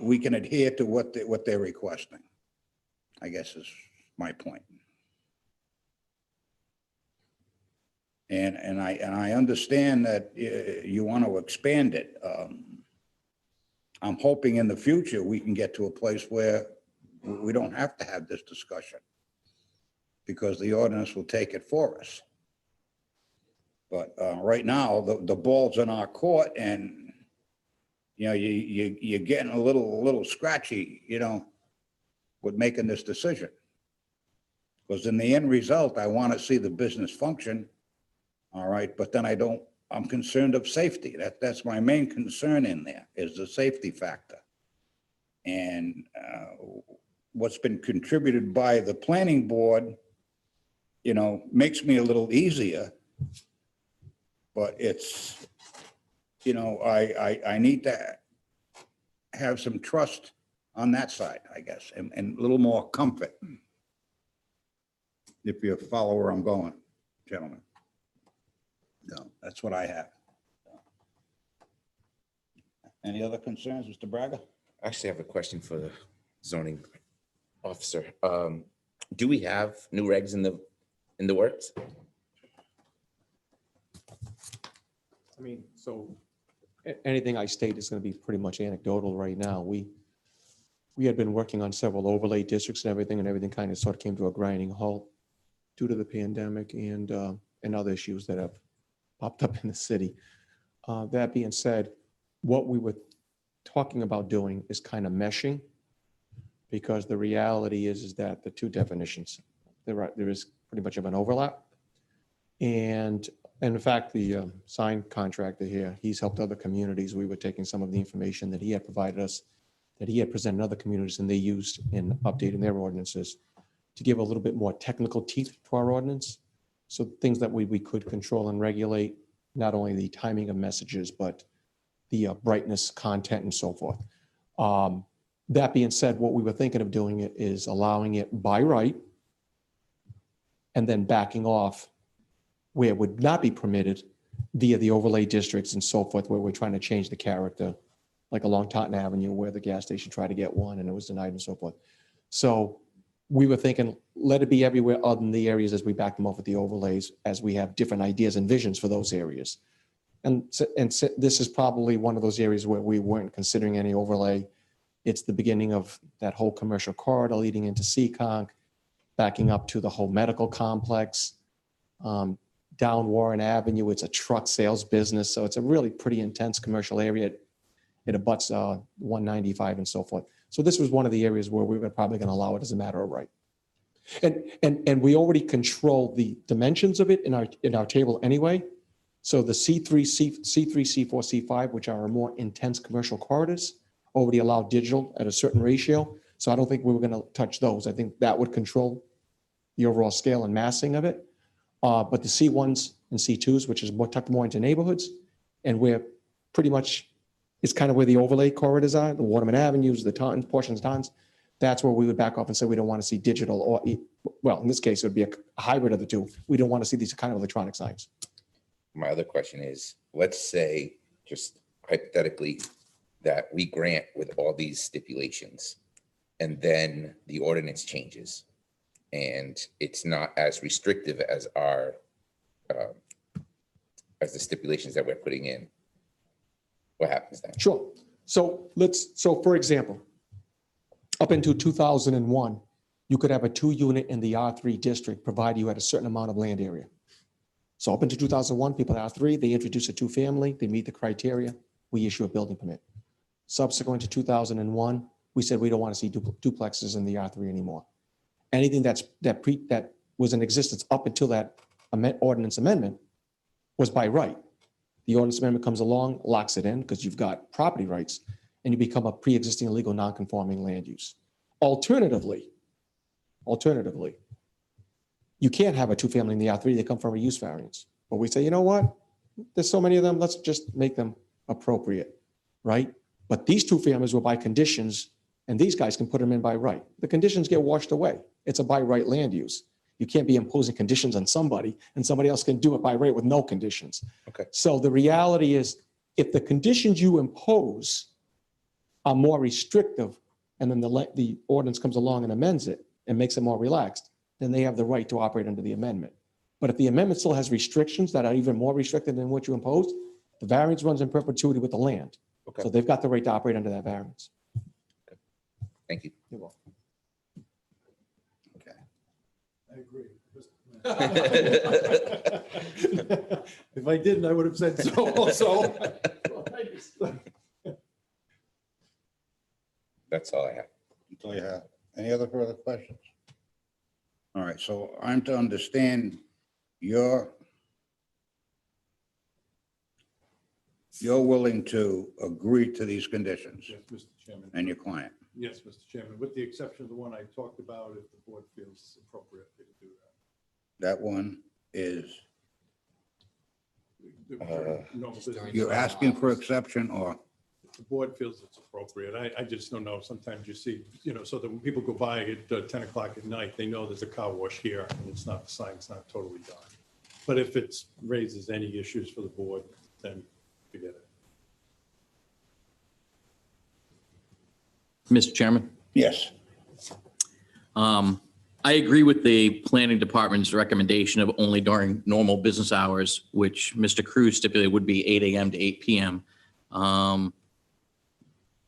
we can adhere to what they're requesting. I guess is my point. And I understand that you want to expand it. I'm hoping in the future we can get to a place where we don't have to have this discussion because the ordinance will take it for us. But right now, the ball's in our court, and you're getting a little scratchy, with making this decision. Because in the end result, I want to see the business function, all right, but then I'm concerned of safety. That's my main concern in there, is the safety factor. And what's been contributed by the planning board, makes me a little easier. But it's, I need to have some trust on that side, I guess, and a little more comfort. If you follow where I'm going, gentlemen. No, that's what I have. Any other concerns, Mr. Braga? I actually have a question for the zoning officer. Do we have new regs in the works? I mean, so anything I state is going to be pretty much anecdotal right now. We had been working on several overlay districts and everything kind of sort of came to a grinding halt due to the pandemic and other issues that have popped up in the city. That being said, what we were talking about doing is kind of meshing, because the reality is that the two definitions, there is pretty much of an overlap. And in fact, the sign contractor here, he's helped other communities. We were taking some of the information that he had provided us, that he had presented other communities, and they used in updating their ordinances to give a little bit more technical teeth to our ordinance. So things that we could control and regulate, not only the timing of messages, but the brightness, content, and so forth. That being said, what we were thinking of doing it is allowing it by right and then backing off where it would not be permitted via the overlay districts and so forth, where we're trying to change the character, like along Taunton Avenue, where the gas station tried to get one and it was denied and so forth. So we were thinking, let it be everywhere other than the areas as we back them off with the overlays, as we have different ideas and visions for those areas. And this is probably one of those areas where we weren't considering any overlay. It's the beginning of that whole commercial corridor leading into Seekonk, backing up to the whole medical complex. Down Warren Avenue, it's a truck sales business. So it's a really pretty intense commercial area. It abuts 195 and so forth. So this was one of the areas where we were probably going to allow it as a matter of right. And we already control the dimensions of it in our table anyway. So the C3, C4, C5, which are our more intense commercial corridors, already allow digital at a certain ratio. So I don't think we were going to touch those. I think that would control the overall scale and massing of it. But the C1s and C2s, which is tucked more into neighborhoods, and where pretty much it's kind of where the overlay corridors are, the Waterman Avenues, the Taunton portions, Taunton's, that's where we would back off and say we don't want to see digital, or, well, in this case, it would be a hybrid of the two. We don't want to see these kind of electronic signs. My other question is, let's say, just hypothetically, that we grant with all these stipulations, and then the ordinance changes, and it's not as restrictive as our, as the stipulations that we're putting in. What happens then? Sure. So for example, up until 2001, you could have a 2-unit in the R3 district, provided you had a certain amount of land area. So up until 2001, people at R3, they introduce a 2-family, they meet the criteria, we issue a building permit. Subsequent to 2001, we said we don't want to see duplexes in the R3 anymore. Anything that was in existence up until that ordinance amendment was by right. The ordinance amendment comes along, locks it in because you've got property rights, and you become a pre-existing illegal non-conforming land use. Alternatively, you can't have a 2-family in the R3, they come from a use variance. But we say, you know what? There's so many of them, let's just make them appropriate, right? But these 2 families were by conditions, and these guys can put them in by right. The conditions get washed away. It's a by right land use. You can't be imposing conditions on somebody, and somebody else can do it by right with no conditions. Okay. So the reality is, if the conditions you impose are more restrictive, and then the ordinance comes along and amends it, and makes it more relaxed, then they have the right to operate under the amendment. But if the amendment still has restrictions that are even more restricted than what you imposed, the variance runs in perpetuity with the land. Okay. So they've got the right to operate under that variance. Thank you. You're welcome. Okay. I agree. If I didn't, I would have said so also. That's all I have. That's all you have. Any other further questions? All right, so I'm to understand you're willing to agree to these conditions Yes, Mr. Chairman. and your client. Yes, Mr. Chairman, with the exception of the one I talked about, if the board feels appropriate to do that. That one is, No, you're asking for exception or? the board feels it's appropriate. I just don't know. Sometimes you see, so that when people go by at 10 o'clock at night, they know there's a car wash here and it's not, the sign's not totally dark. But if it raises any issues for the board, then forget it. Mr. Chairman, Yes. I agree with the planning department's recommendation of only during normal business hours, which Mr. Cruz stipulated would be 8 a.m. to 8 p.m.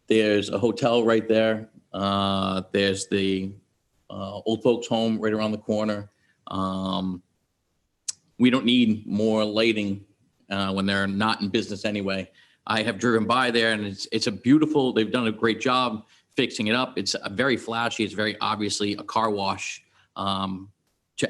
There's a hotel right there. There's the old folks home right around the corner. We don't need more lighting when they're not in business anyway. I have driven by there and it's a beautiful, they've done a great job fixing it up. It's very flashy. It's very obviously a car wash. To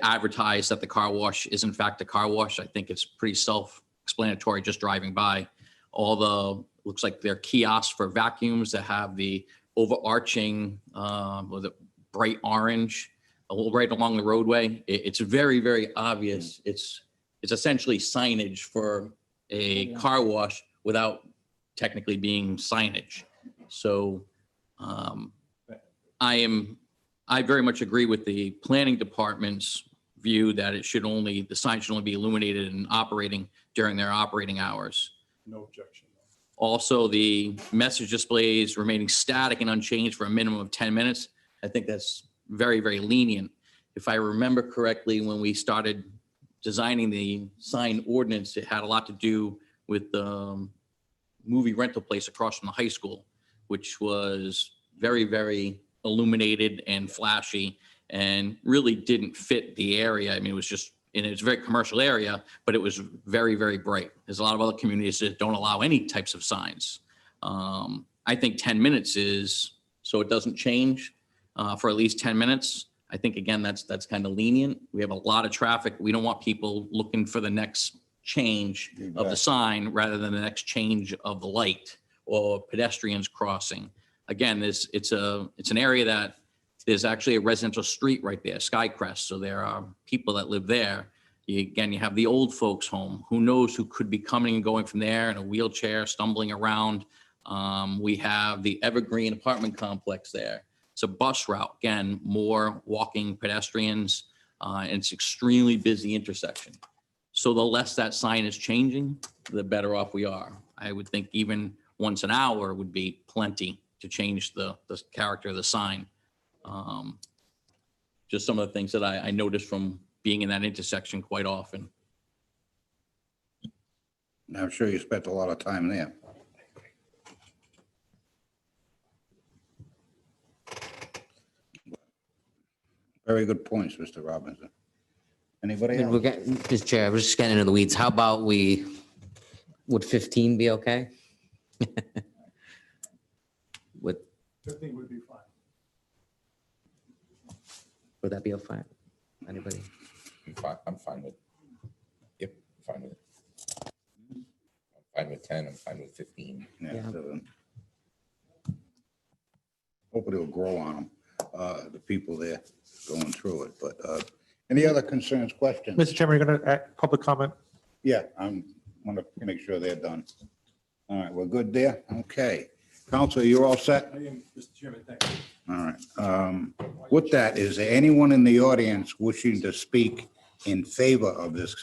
advertise that the car wash is in fact a car wash, I think it's pretty self-explanatory just driving by. All the, looks like they're kiosks for vacuums that have the overarching, with a bright orange, right along the roadway. It's very, very obvious. It's essentially signage for a car wash without technically being signage. So I very much agree with the planning department's view that the sign should only be illuminated and operating during their operating hours. No objection. Also, the message displays remaining static and unchanged for a minimum of 10 minutes. I think that's very, very lenient. If I remember correctly, when we started designing the sign ordinance, it had a lot to do with the movie rental place across from the high school, which was very, very illuminated and flashy and really didn't fit the area. I mean, it was just, and it's a very commercial area, but it was very, very bright. There's a lot of other communities that don't allow any types of signs. I think 10 minutes is, so it doesn't change for at least 10 minutes. I think, again, that's kind of lenient. We have a lot of traffic. We don't want people looking for the next change of the sign rather than the next change of the light or pedestrians crossing. Again, it's an area that there's actually a residential street right there, Skycrest. So there are people that live there. You have the old folks home. Who knows who could be coming and going from there in a wheelchair, stumbling around. We have the Evergreen apartment complex there. It's a bus route. Again, more walking pedestrians. And it's extremely busy intersection. So the less that sign is changing, the better off we are. I would think even once an hour would be plenty to change the character of the sign. Just some of the things that I noticed from being in that intersection quite often. I'm sure you spent a lot of time there. Very good points, Mr. Robinson. Anybody We're else? getting, Mr. Chair, we're just getting into the weeds. How about would 15 be okay? Would 15 would be fine. that be fine? Anybody? I'm fine with, yep, fine with it. I'm fine with 10, I'm fine with 15. Yeah. Hopefully it'll grow on them, the people there going through it, but any other concerns, questions? Mr. Chairman, you're going to add public comment? Yeah, I'm want to make sure they're done. All right, we're good there? Okay. Council, you're all set? I am, Mr. Chairman, thank you. All right. With that, is there anyone in the audience wishing to speak in favor of this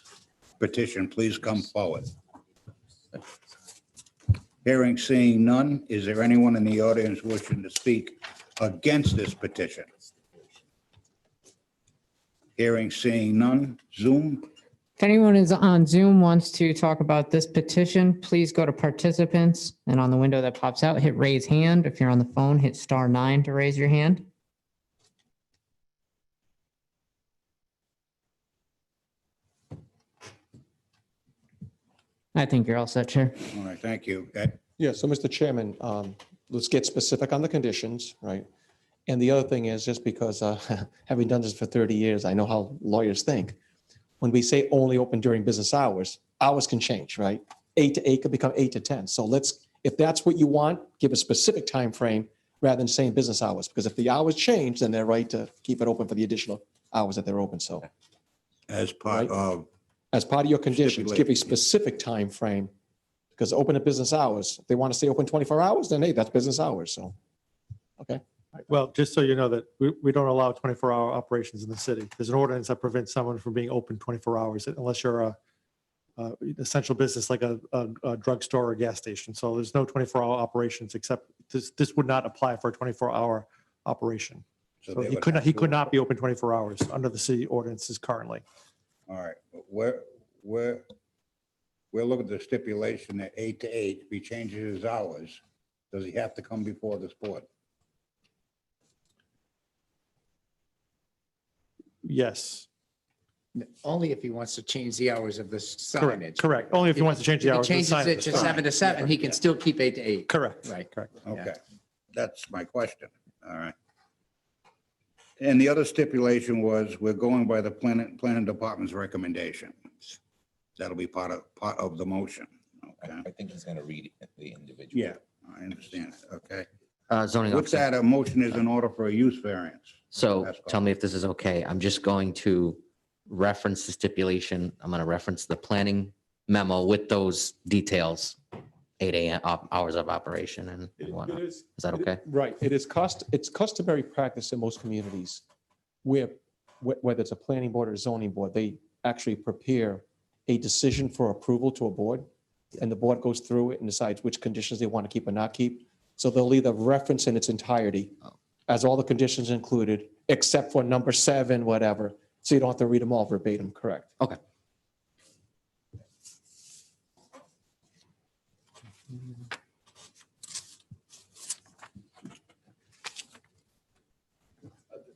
petition? Please come forward. Hearing, seeing none, is there anyone in the audience wishing to speak against this petition? Hearing, seeing none. Zoom. If anyone is on Zoom wants to talk about this petition, please go to participants and on the window that pops out, hit raise hand. If you're on the phone, hit *9 to raise your hand. I think you're all set, Chair. All right, thank you. Ed? Yeah, so Mr. Chairman, let's get specific on the conditions, right? And the other thing is, just because having done this for 30 years, I know how lawyers think. When we say only open during business hours, hours can change, right? 8 to 8 could become 8 to 10. So if that's what you want, give a specific time frame rather than saying business hours. Because if the hours change, then they're right to keep it open for the additional hours that they're open. So As part Right. of, as part of your conditions, give a Stipulate. specific time frame. Because open at business hours, if they want to stay open 24 hours, then hey, that's business hours. So, okay. Well, just so you know that we don't allow 24-hour operations in the city. There's an ordinance that prevents someone from being open 24 hours unless you're a essential business like a drugstore or a gas station. So there's no 24-hour operations except this would not apply for a 24-hour operation. So they he would could not, have he to- could not be open 24 hours under the city ordinances currently. all right, but we're looking at the stipulation that 8 to 8, if he changes his hours, does he have to come before this board? Yes, Only if he wants to change the hours of the signage. correct. Only if he wants to change the If he hours. of the changes signage. it to 7 to 7, he can still keep 8 to 8. Correct. Right. Correct. Okay, that's my question. All right. And the other stipulation was we're going by the planning department's recommendation. That'll be part of the motion. Okay. I think he's gonna read the individual. Yeah, I understand. Okay. Zoning With officer. that, a motion is in order for a use variance. So That's tell me if this is okay. I'm just going to reference the stipulation. I'm going to reference the planning memo with those details, 8 a.m. hours of operation and whatnot. Is that okay? Right. It's customary practice in most communities where, whether it's a planning board or a zoning board, they actually prepare a decision for approval to a board. And the board goes through it and decides which conditions they want to keep or not keep. So they'll either reference in its entirety as all the conditions included, except for number 7, whatever. So you don't have to read them all verbatim, correct? Okay.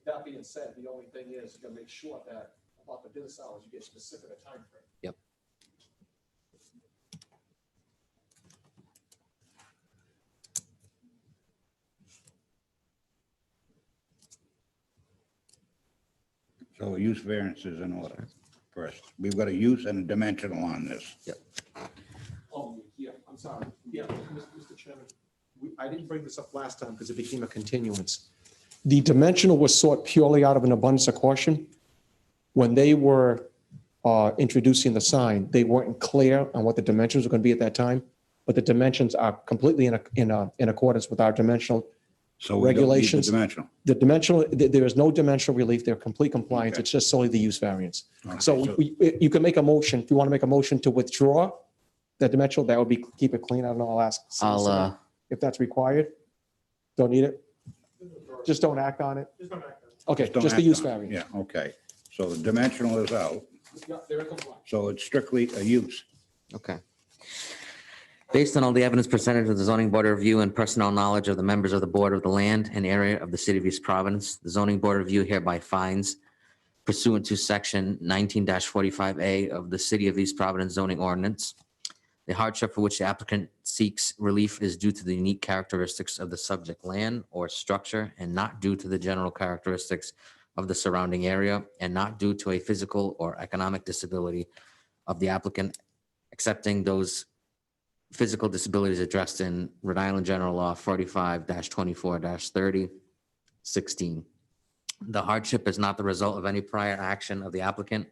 That being said, the only thing is you gotta make sure that about the business hours, you get specific a time frame. Yep. So a use variance is in order first. We've got a use and a dimensional on this. Oh, yeah, I'm sorry. Yeah, Mr. Chairman, I didn't bring this up last time because it became a continuance. The dimensional was sought purely out of an abundance of caution. When they were introducing the sign, they weren't clear on what the dimensions were going to be at that time, but the dimensions are completely in accordance with our dimensional. So we don't need the Regulations. dimensional. The dimensional, there is no dimensional relief. They're complete compliance. Okay. It's just solely the use variance. Okay, So you can make a motion, if you want to make a motion to withdraw the dimensional, that would be, keep it clean. I don't know, I'll ask. I'll, If that's required. Don't need it? Just don't act on it? Okay, don't just the act use on it. variance. Yeah, okay. So the dimensional is out. Yeah, they're in compliance. So it's strictly a use. Okay. Based on all the evidence presented to the zoning board of review and personal knowledge of the members of the board of the land and area of the city of East Providence, the zoning board of review hereby finds pursuant to section 19-45A of the city of East Providence zoning ordinance, the hardship for which the applicant seeks relief is due to the unique characteristics of the subject land or structure and not due to the general characteristics of the surrounding area and not due to a physical or economic disability of the applicant, accepting those physical disabilities addressed in Rhode Island General Law 45-24-30, 16. The hardship is not the result of any prior action of the applicant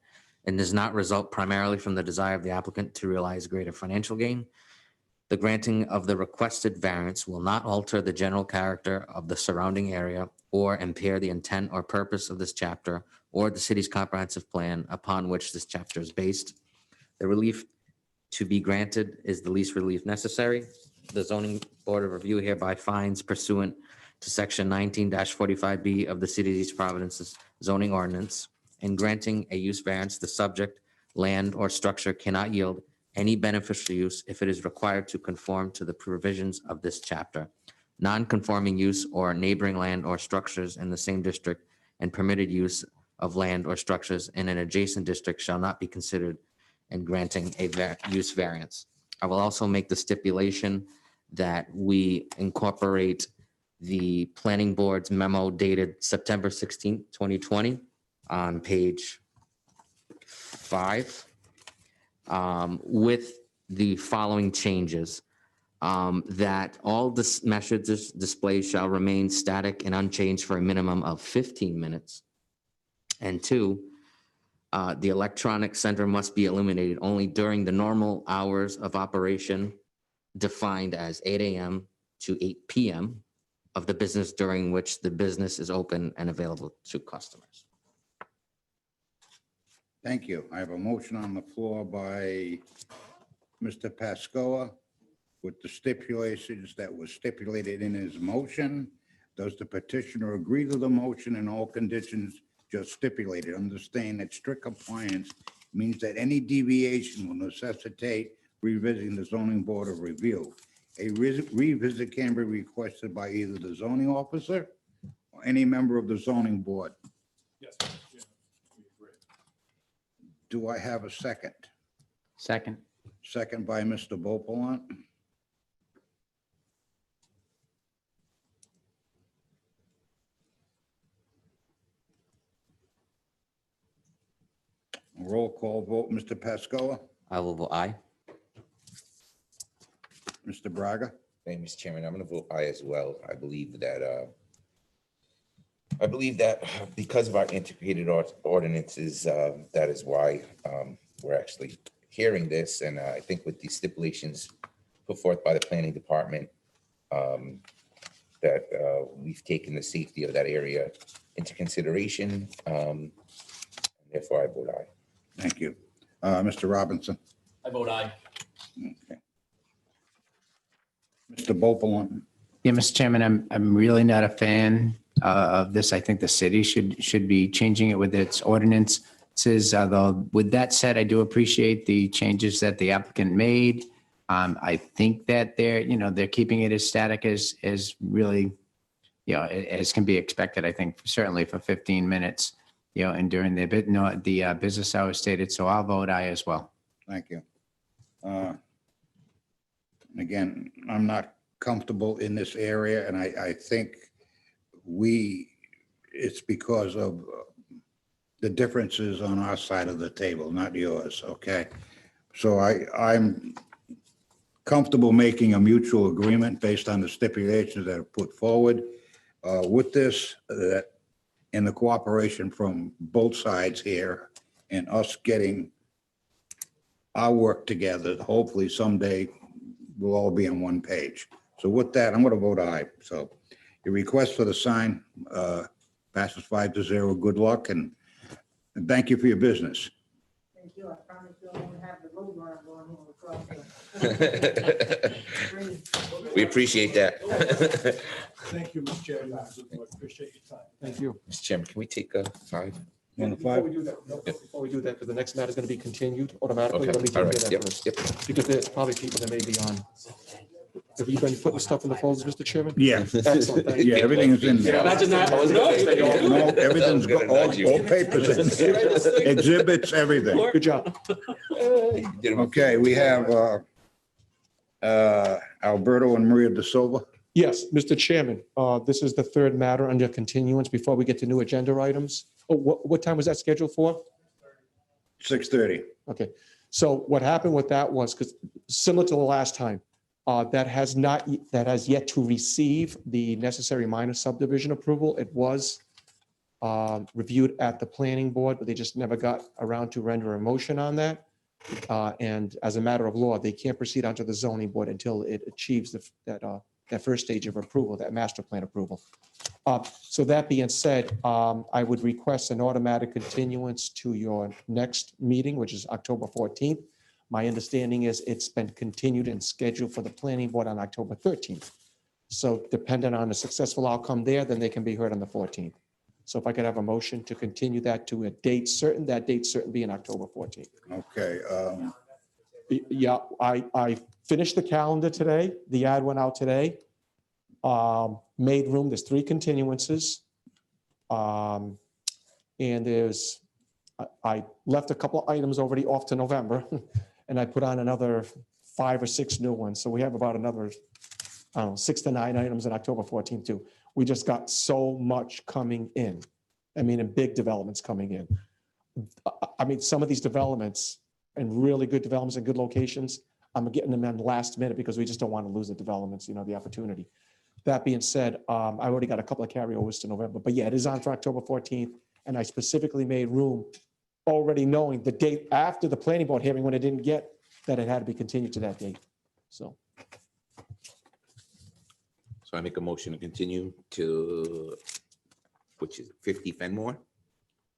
and does not result primarily from the desire of the applicant to realize greater financial gain. The granting of the requested variance will not alter the general character of the surrounding area or impair the intent or purpose of this chapter or the city's comprehensive plan upon which this chapter is based. The relief to be granted is the least relief necessary. The zoning board of review hereby finds pursuant to section 19-45B of the city of East Providence's zoning ordinance In granting a use variance, the subject land or structure cannot yield any beneficial use if it is required to conform to the provisions of this chapter. Non-conforming use or neighboring land or structures in the same district and permitted use of land or structures in an adjacent district shall not be considered in granting a use variance. I will also make the stipulation that we incorporate the planning board's memo dated September 16th, 2020 on page 5 with the following changes. That all this message displays shall remain static and unchanged for a minimum of 15 minutes. And 2, the electronic center must be illuminated only during the normal hours of operation defined as 8 a.m. to 8 p.m. of the business during which the business is open and available to customers. Thank you. I have a motion on the floor by Mr. Pascoa with the stipulations that was stipulated in his motion. Does the petitioner agree to the motion and all conditions just stipulated? Understand that strict compliance means that any deviation will necessitate revisiting the zoning board of review. A revisit can be requested by either the zoning officer or any member of the zoning board. Yes. Yeah, we agree. Do I have a second? Second. Second by Mr. Bopolant. Roll call vote, Mr. Pascoa, I will vote aye. Mr. Braga, Thank you, Mr. Chairman. I'm going to vote aye as well. I believe that because of our integrated ordinances, that is why we're actually hearing this. And I think with the stipulations put forth by the planning department, that we've taken the safety of that area into consideration. Therefore, I vote aye. thank you. Mr. Robinson. I vote aye. Okay. Mr. Bopolant, Yeah, Mr. Chairman, I'm really not a fan of this. I think the city should be changing it with its ordinances. Although with that said, I do appreciate the changes that the applicant made. I think that they're keeping it as static as really, as can be expected. I think certainly for 15 minutes, and during the business hours stated. So I'll vote aye as well. thank you. Again, I'm not comfortable in this area, and I think it's because of the differences on our side of the table, not yours, okay? So I'm comfortable making a mutual agreement based on the stipulations that are put forward with this, that in the cooperation from both sides here and us getting our work together, hopefully someday we'll all be on one page. So with that, I'm going to vote aye. So your request for the sign passes 5-0. Good luck and thank you for your business. Thank you. I promise you I won't have the road runner going home across. We appreciate that. Thank you, Mr. Chairman. I appreciate your time. Thank you. Mr. Chairman, can we take a 5? On the Before five? we do that, before we do that, because the next matter is going to be continued automatically. Okay, Let me all take right, care of that yep, first. Because there's probably people that may be on. Have you been putting stuff in the folders, Mr. Chairman? Yeah, Excellent. Thank you. yeah, everything is in there. Imagine that. No, everything's, all papers, in. Exhibits, everything. Good job. Okay, we have Alberto and Maria De Silva. Yes, Mr. Chairman, this is the third matter under continuance before we get to new agenda items. Oh, what time was that scheduled for? 6:30. Okay, so what happened with that was, because similar to the last time, that has yet to receive the necessary minor subdivision approval. It was reviewed at the planning board, but they just never got around to render a motion on that. And as a matter of law, they can't proceed onto the zoning board until it achieves that first stage of approval, that master plan approval. So that being said, I would request an automatic continuance to your next meeting, which is October 14th. My understanding is it's been continued and scheduled for the planning board on October 13th. So depending on a successful outcome there, then they can be heard on the 14th. So if I could have a motion to continue that to a date certain, that date certain being October 14th. Okay, Yeah, I finished the calendar today. The ad went out today. Made room, there's 3 continuances. And I left a couple of items already off to November, and I put on another 5 or 6 new ones. So we have about another, I don't know, 6 to 9 items in October 14th too. We just got so much coming in. I mean, and big developments coming in. I mean, some of these developments and really good developments and good locations, I'm getting them in last minute because we just don't want to lose the developments, the opportunity. That being said, I already got a couple of carryovers to November, but yeah, it is on for October 14th. And I specifically made room, already knowing the date after the planning board hearing when it didn't get, that it had to be continued to that date. So, So I make a motion to continue to, which is 50 Fenmore?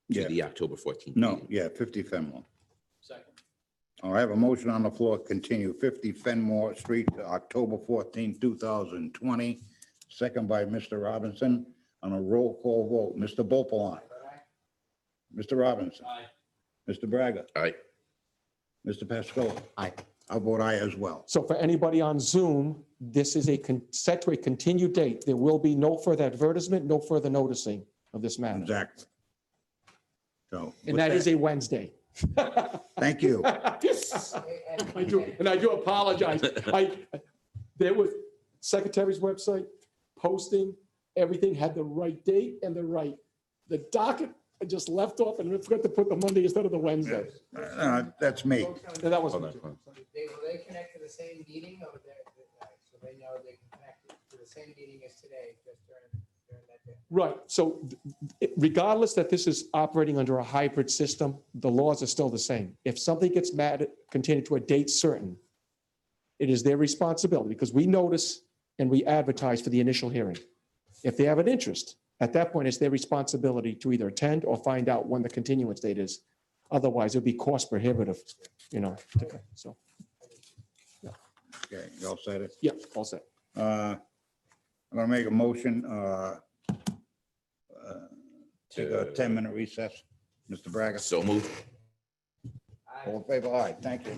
Yeah. To the October 14th. no, meeting. yeah, 50 Fenmore. Second. All right, I have a motion on the floor, continue 50 Fenmore Street to October 14, 2020. Second by Mr. Robinson on a roll call vote. Mr. Bopalan. Mr. Robinson. Aye. Mr. Braga. Aye. Mr. Pascoe. Aye. I'll vote aye as well. so for anybody on Zoom, this is set to a continued date. There will be no further advertisement, no further noticing of this matter. Exactly. So. And that is a Wednesday. Thank you. I do apologize. There was secretary's website, posting, everything had the right date and the docket, I just left off and forgot to put the Monday instead of the Wednesday. That's me. And that was, Hold on, hold on. They connect to the same meeting or so they know they can connect to the same meeting as today, just during that day? right. So regardless that this is operating under a hybrid system, the laws are still the same. If something gets continued to a date certain, it is their responsibility because we notice and we advertise for the initial hearing. If they have an interest, at that point, it's their responsibility to either attend or find out when the continuance date is. Otherwise, it'd be cost prohibitive, so, Okay, you all said it. yeah, all set. I'm gonna make a motion, take a 10-minute recess. Mr. Braga, So moved. all in favor? Aye, thank you.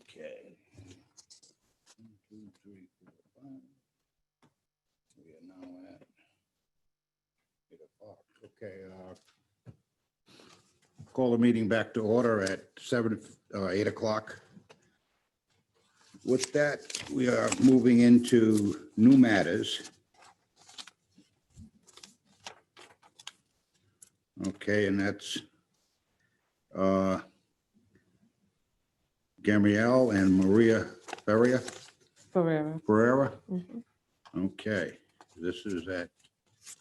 Okay. 1, 2, 3, 4, 5. We are now at 8 o'clock. Okay. Call the meeting back to order at 8 o'clock. With that, we are moving into new matters. Okay, and that's Gamriel and Maria Ferrier. Ferreira. Okay, this is at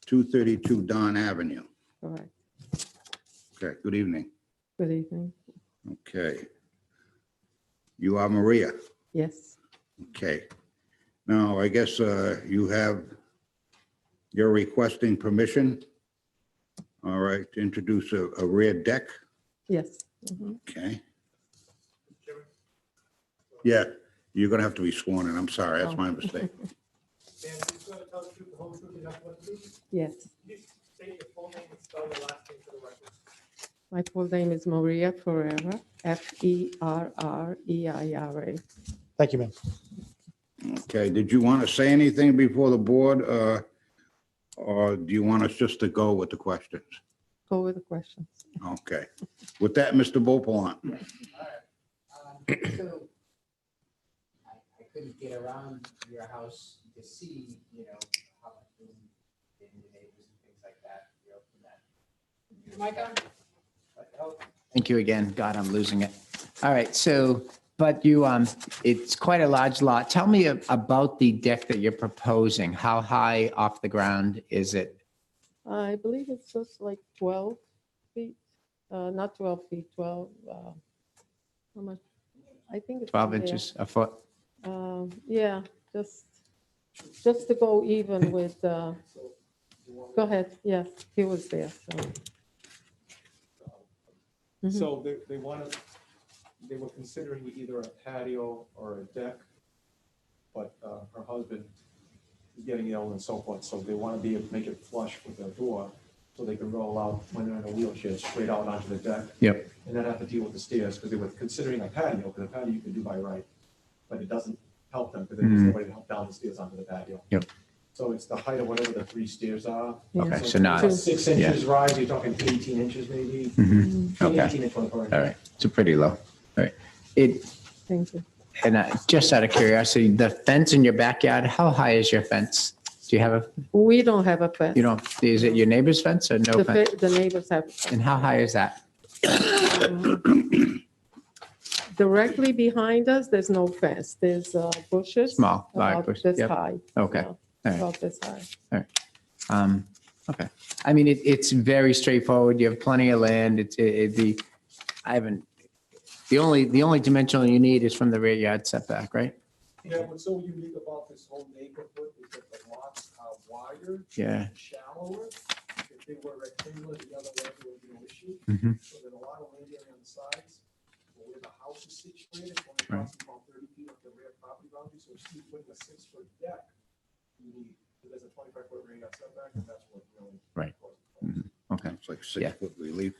232 Don Avenue. Correct. Okay, good evening. Good evening. Okay. You are Maria. Yes, Okay. Now, I guess you're requesting permission, all right, to introduce a rear deck. yes. Mhm. Okay. Yeah, you're gonna have to be sworn in. I'm sorry, that's my mistake. Yes. My full name is Maria Ferreira, Ferreira. Thank you, ma'am. Okay, did you want to say anything before the board, or do you want us just to go with the questions? Go with the questions. Okay. With that, Mr. Beauplan. So I couldn't get around your house to see, how much room in the neighbors and things like that, from that. Thank you again. God, I'm losing it. All right, so, but you, it's quite a large lot. Tell me about the deck that you're proposing. How high off the ground is it? I believe it's just like 12 feet, not 12 feet, 12, how much? I think it's. 12 there. inches, a foot? Yeah, just to go even with, go ahead, yes, he was there, so. Mhm. So they wanted, they were considering either a patio or a deck, but her husband is getting ill and so forth, so they want to be able to make it flush with their door, so they can roll out when they're in a wheelchair straight out onto the deck. Yep. And not have to deal with the stairs, because they were considering a patio, because a patio you can do by right, but it doesn't help them, because there's nobody to help down the stairs onto the patio. Yep. So it's the height of whatever the 3 stairs are. Okay, So so not- about 6 yeah. inches rise, you're talking 18 inches maybe. Mhm. Okay, 18 inch one per. all right, so pretty low. All right. It, Thank you. and just out of curiosity, the fence in your backyard, how high is your fence? Do you have a, We don't have a fence. you don't, is it your neighbor's fence or no fence? The neighbors have. a fence. And how high is that? Directly behind us, there's no fence. There's bushes. Small, large About bush, this yep. high. Okay, yeah, all right. About this high. Okay. I mean, it's very straightforward. You have plenty of land. The only dimensional you need is from the rear yard setback, right? Yeah, what's so unique about this whole neighborhood is that the lots are wider, Yeah. shallower. If they were rectangular, the other way, there would be no issue. Mhm. So there's a lot of land area on the sides. But where the house is situated, it's only Right. crossing about 30 feet of the rear property boundary. So if you put a 6-foot deck, you need, there's a 25-foot rear yard setback, and that's what really. Right. Okay. It's like Yeah. 6 foot relief.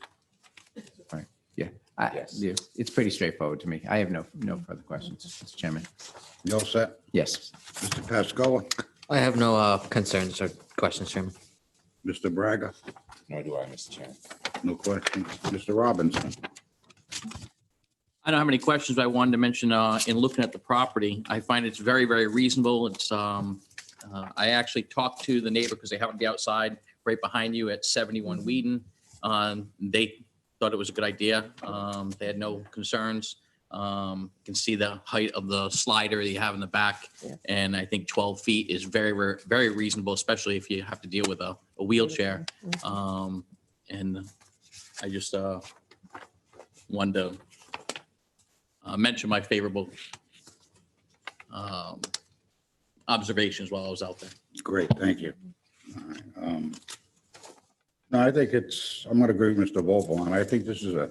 Yes. Yeah, it's pretty straightforward to me. I have no further questions, Mr. Chairman. You all set? Yes. Mr. Pascoe, I have no concerns or questions, Chairman. Mr. Braga, Nor do I, Mr. Chairman. no questions. Mr. Robinson. I don't have any questions, but I wanted to mention, in looking at the property, I find it's very, very reasonable. It's, I actually talked to the neighbor because they happen to be outside right behind you at 71 Whedon. They thought it was a good idea. They had no concerns. You can see the height of the slider that you have in the back. Yeah. And I think 12 feet is very, very, very reasonable, especially if you have to deal with a wheelchair. And I just wanted to mention my favorable observations while I was out there. Great, thank you. All right, no, I think I'm going to agree with Mr. Vogel, and I think this is a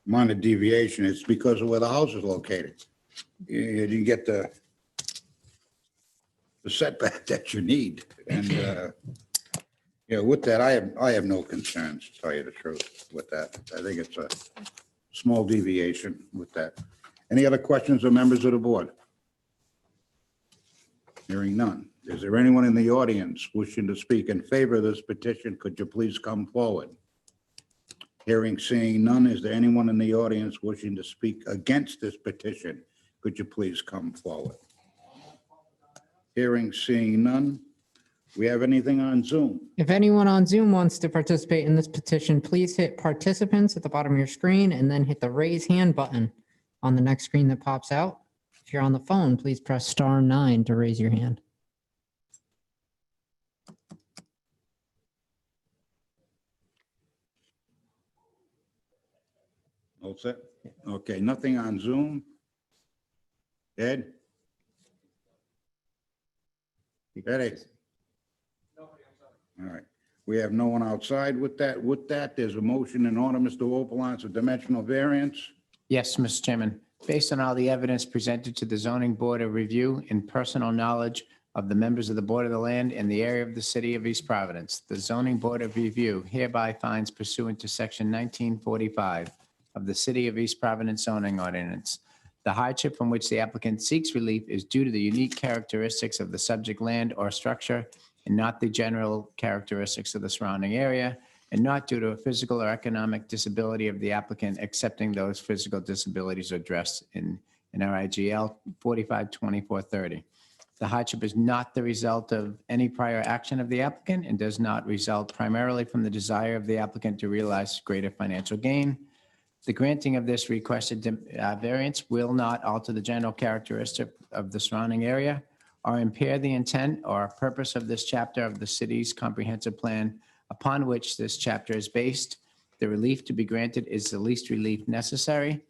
minor deviation, it's because of where the house is located. You didn't get the setback that you need. And, with that, I have no concerns, to tell you the truth, with that. I think it's a small deviation with that. Any other questions or members of the board? Hearing none. Is there anyone in the audience wishing to speak in favor of this petition? Could you please come forward? Hearing, seeing none, is there anyone in the audience wishing to speak against this petition? Could you please come forward? Hearing, seeing none. We have anything on Zoom? If anyone on Zoom wants to participate in this petition, please hit participants at the bottom of your screen and then hit the raise hand button on the next screen that pops out. If you're on the phone, please press star 9 to raise your hand. All set? Okay, nothing on Zoom? Ed? Eddie? All right. We have no one outside with that. With that, there's a motion in order, Mr. Opalance, a dimensional variance. Yes, Mr. Chairman. Based on all the evidence presented to the zoning board of review and personal knowledge of the members of the Board of the Land and the area of the city of East Providence, the zoning board of review hereby finds pursuant to section 1945 of the city of East Providence zoning ordinance, the hardship from which the applicant seeks relief is due to the unique characteristics of the subject land or structure and not the general characteristics of the surrounding area, and not due to a physical or economic disability of the applicant, excepting those physical disabilities addressed in RIGL 452430. The hardship is not the result of any prior action of the applicant and does not result primarily from the desire of the applicant to realize greater financial gain. The granting of this requested variance will not alter the general characteristic of the surrounding area or impair the intent or purpose of this chapter of the city's comprehensive plan upon which this chapter is based. The relief to be granted is the least relief necessary.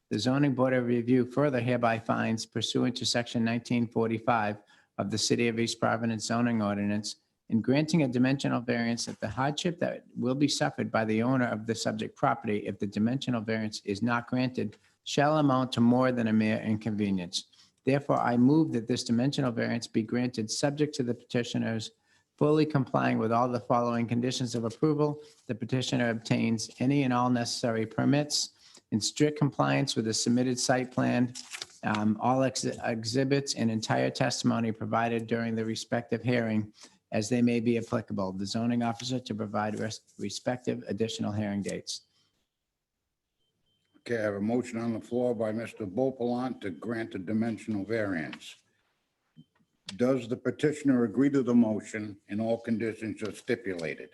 The zoning board of review further hereby finds pursuant to section 1945 of the city of East Providence zoning ordinance, in granting a dimensional variance, that the hardship that will be suffered by the owner of the subject property if the dimensional variance is not granted shall amount to more than a mere inconvenience. Therefore, I move that this dimensional variance be granted subject to the petitioners fully complying with all the following conditions of approval. The petitioner obtains any and all necessary permits in strict compliance with the submitted site plan, all exhibits and entire testimony provided during the respective hearing as they may be applicable. The zoning officer to provide respective additional hearing dates. Okay, I have a motion on the floor by Mr. Beauplan to grant a dimensional variance. Does the petitioner agree to the motion and all conditions are stipulated?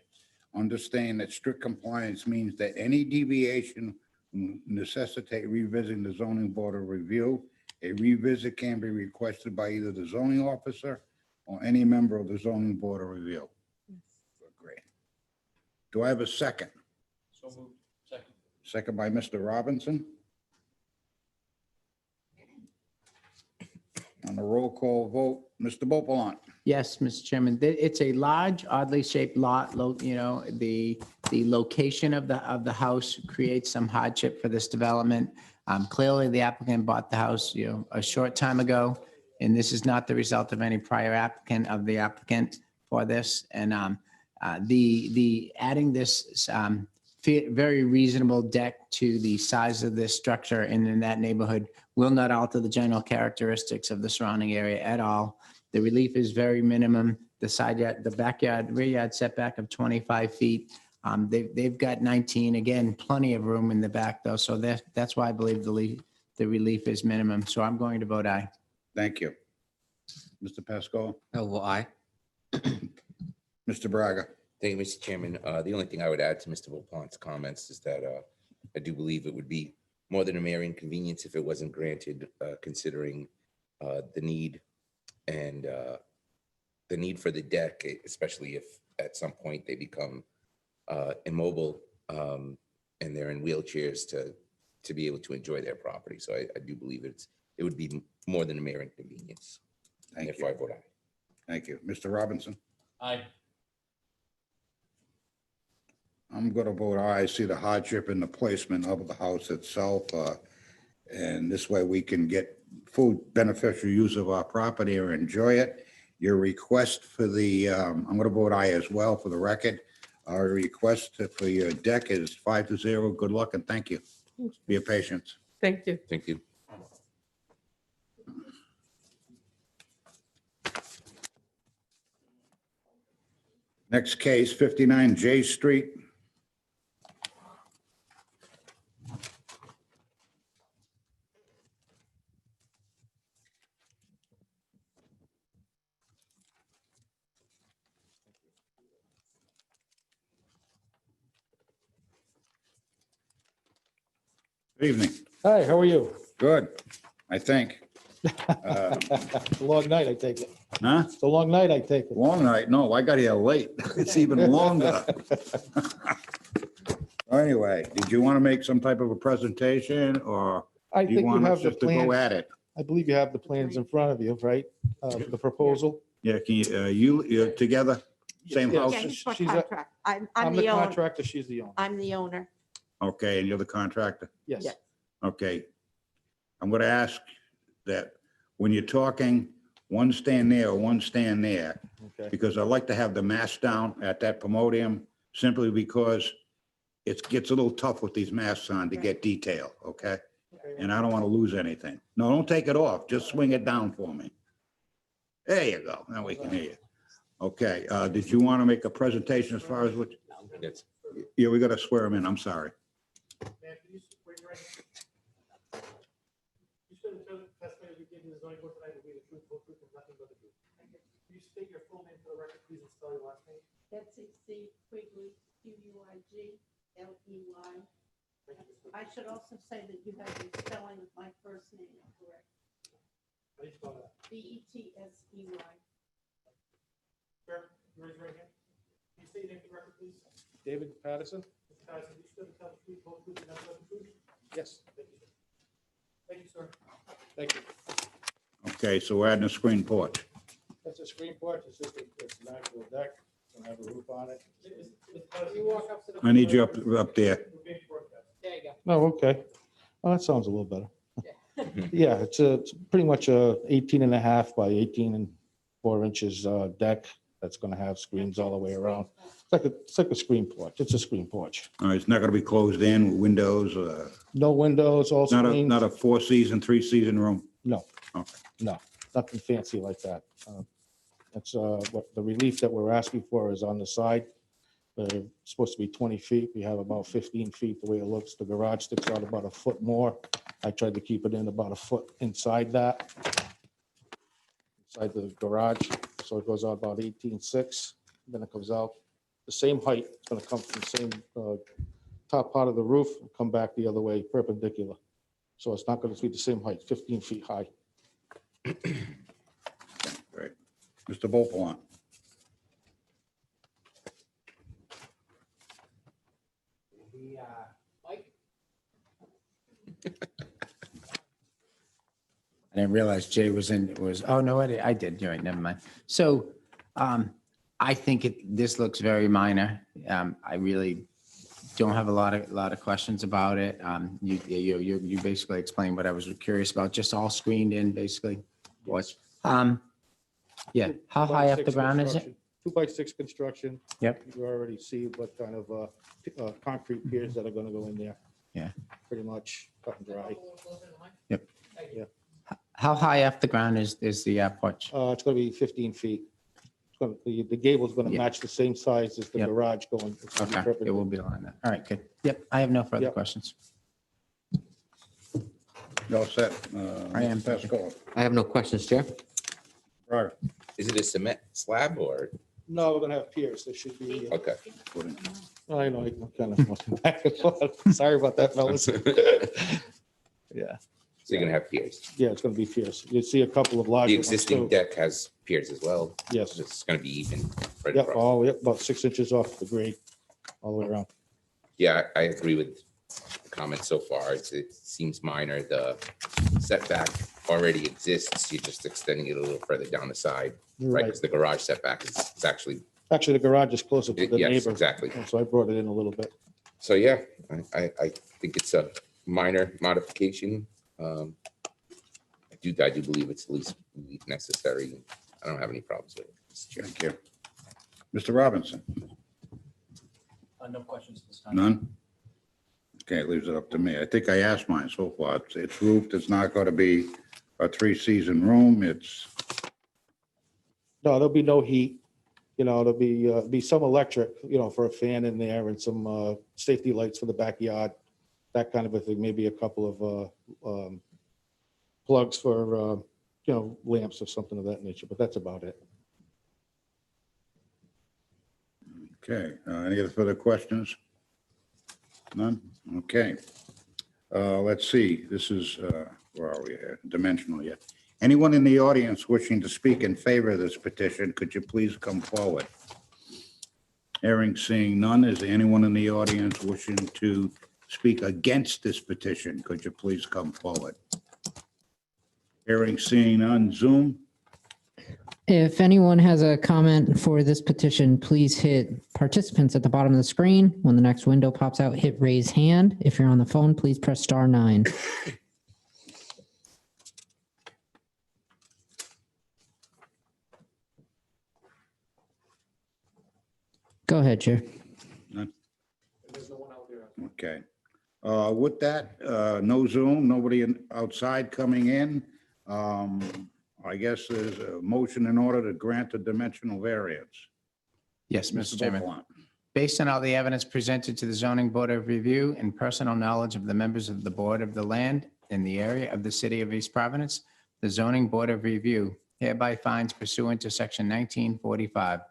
Understand that strict compliance means that any deviation will necessitate revisiting the zoning board of review. A revisit can be requested by either the zoning officer or any member of the zoning board of review. Great. Do I have a second? So moved. Second. Second by Mr. Robinson. On a roll call vote, Mr. Beauplan. Yes, Mr. Chairman, it's a large, oddly shaped lot. The location of the house creates some hardship for this development. Clearly, the applicant bought the house, a short time ago, and this is not the result of any prior applicant for this. And the adding this very reasonable deck to the size of this structure and in that neighborhood will not alter the general characteristics of the surrounding area at all. The relief is very minimum. The side yard, the backyard, rear yard setback of 25 feet. They've got 19, again, plenty of room in the back though. So that's why I believe the relief is minimum. So I'm going to vote aye. Thank you. Mr. Pascal. Oh, well, aye. Mr. Braga. Thank you, Mr. Chairman. The only thing I would add to Mr. Beauplan's comments is that I do believe it would be more than a mere inconvenience if it wasn't granted, considering the need and the need for the deck, especially if at some point they become immobile and they're in wheelchairs to be able to enjoy their property. So I do believe it would be more than a mere inconvenience. Thank Therefore, you. I vote aye. Thank you. Mr. Robinson. Aye. I'm gonna vote aye. I see the hardship in the placement of the house itself. And this way we can get full beneficial use of our property or enjoy it. Your request for the, I'm gonna vote aye as well for the record. Our request for your deck is 5-0. Good luck and thank you for your patience. Thank you. Thank you. Next case, 59 J Street. Good evening. Hi, how are you? Good, I think. It's a long night, I take it. Huh? It's a long night, I take it. Long night? No, I got here late. It's even longer. Anyway, did you want to make some type of a presentation or I do you think you want us have the just to go plans. at it? I believe you have the plans in front of you, right? The proposal. Yeah, can you're together, same Yes. house? Yeah, he's for She's a- contract. I'm I'm the the owner. contractor, she's the owner. I'm the owner. Okay, and you're the contractor? Yes. Yeah. Okay. I'm gonna ask that when you're talking, one stand there or one stand there, Okay. because I like to have the mask down at that podium simply because it gets a little tough with these masks on to get detail, okay? And I don't want to lose anything. No, don't take it off. Just swing it down for me. There you go. Now we can hear you. Okay, did you want to make a presentation as far as what? Yes. Yeah, we got to swear him in. I'm sorry. Betsy C. Quigley, Q-U-I-G-L-E-Y. I should also say that you have the spelling of my first name correct. B-E-T-S-E-Y. David Patterson? Yes. Thank you, sir. Thank you. Okay, so we're adding a screen porch. That's a screen porch, it's just, it's an actual deck, it's gonna have a roof on it. I need you up there. There you go. Oh, okay. Oh, that sounds a little better. Yeah, it's pretty much a 18 and a half by 18 and 4 inches deck that's gonna have screens all the way around. It's like a screen porch. It's a screen porch. All right, it's not going to be closed in with windows, No windows, all not a, screens. not a 4-season, 3-season room? No. Okay. No, nothing fancy like that. That's what the relief that we're asking for is on the side. It's supposed to be 20 feet. We have about 15 feet the way it looks. The garage sticks out about a foot more. I tried to keep it in about a foot inside that. Inside the garage, so it goes out about 18.6. Then it comes out the same height. It's going to come from the same top part of the roof, and come back the other way perpendicular. So it's not going to be the same height, 15 feet high. Great. Mr. Beauplan. I didn't realize Jay was oh, no, I did. You're right, never mind. So I think this looks very minor. I really don't have a lot of questions about it. You basically explained what I was curious about, just all screened in, basically. What? Yeah, how high off the ground is it? 2x6 construction. Yep. You already see what kind of concrete piers that are going to go in there. Yeah. Pretty much cut and dry. Yep. Yeah. How high off the ground is the porch? It's going to be 15 feet. The gable's going to Yeah. match the same size as the Yep. garage going. It's gonna be Okay, it will perpendicular. be aligned then. All right, good. Yep, I have no further Yep. questions. You all set? I am. Pascal. I have no questions, Chair. Right. Is it a cement slab or, No, we're going to have piers. There should be. okay. I know, I'm kind of back and forth. Sorry about that, fellas. Yeah, So you're gonna have piers. yeah, it's going to be piers. You'll see a couple of larger The ones existing too. deck has piers as well. Yes. It's gonna be even right Yep, across. all, yep, about 6 inches off the grade, all the way around. Yeah, I agree with the comments so far. It seems minor. The setback already exists. You're just extending it a little further down the side, right? Right, Because the garage setback is actually Actually, the garage is closer to the Yes, neighbor. exactly. and So I brought it in a little bit. So yeah, I think it's a minor modification. I do believe it's least necessary. I don't have any problems with it, Mr. Chair. Thank you. Mr. Robinson? No questions this time. None? Okay, it leaves it up to me. I think I asked mine so far. It's roofed. It's not going to be a three-season room. It's, No, there'll be no heat. There'll be some electric, for a fan in there and some safety lights for the backyard, that kind of a thing. Maybe a couple of plugs for, lamps or something of that nature, but that's about it. okay. Any other further questions? None? Okay. Let's see. This is, where are we at? Dimensional yet. Anyone in the audience wishing to speak in favor of this petition, could you please come forward? Hearing, seeing none. Is there anyone in the audience wishing to speak against this petition? Could you please come forward? Hearing, seeing none. Zoom? If anyone has a comment for this petition, please hit participants at the bottom of the screen. When the next window pops out, hit raise hand. If you're on the phone, please press *9. Go ahead, Chair. None? There's no one out there. Okay. With that, no Zoom, nobody outside coming in. I guess there's a motion in order to grant a dimensional variance. Yes, Mr. Chairman. Beaumont. Based on all the evidence presented to the zoning board of review and personal knowledge of the members of the board of the land in the area of the city of East Providence, the zoning board of review hereby finds pursuant to section 1945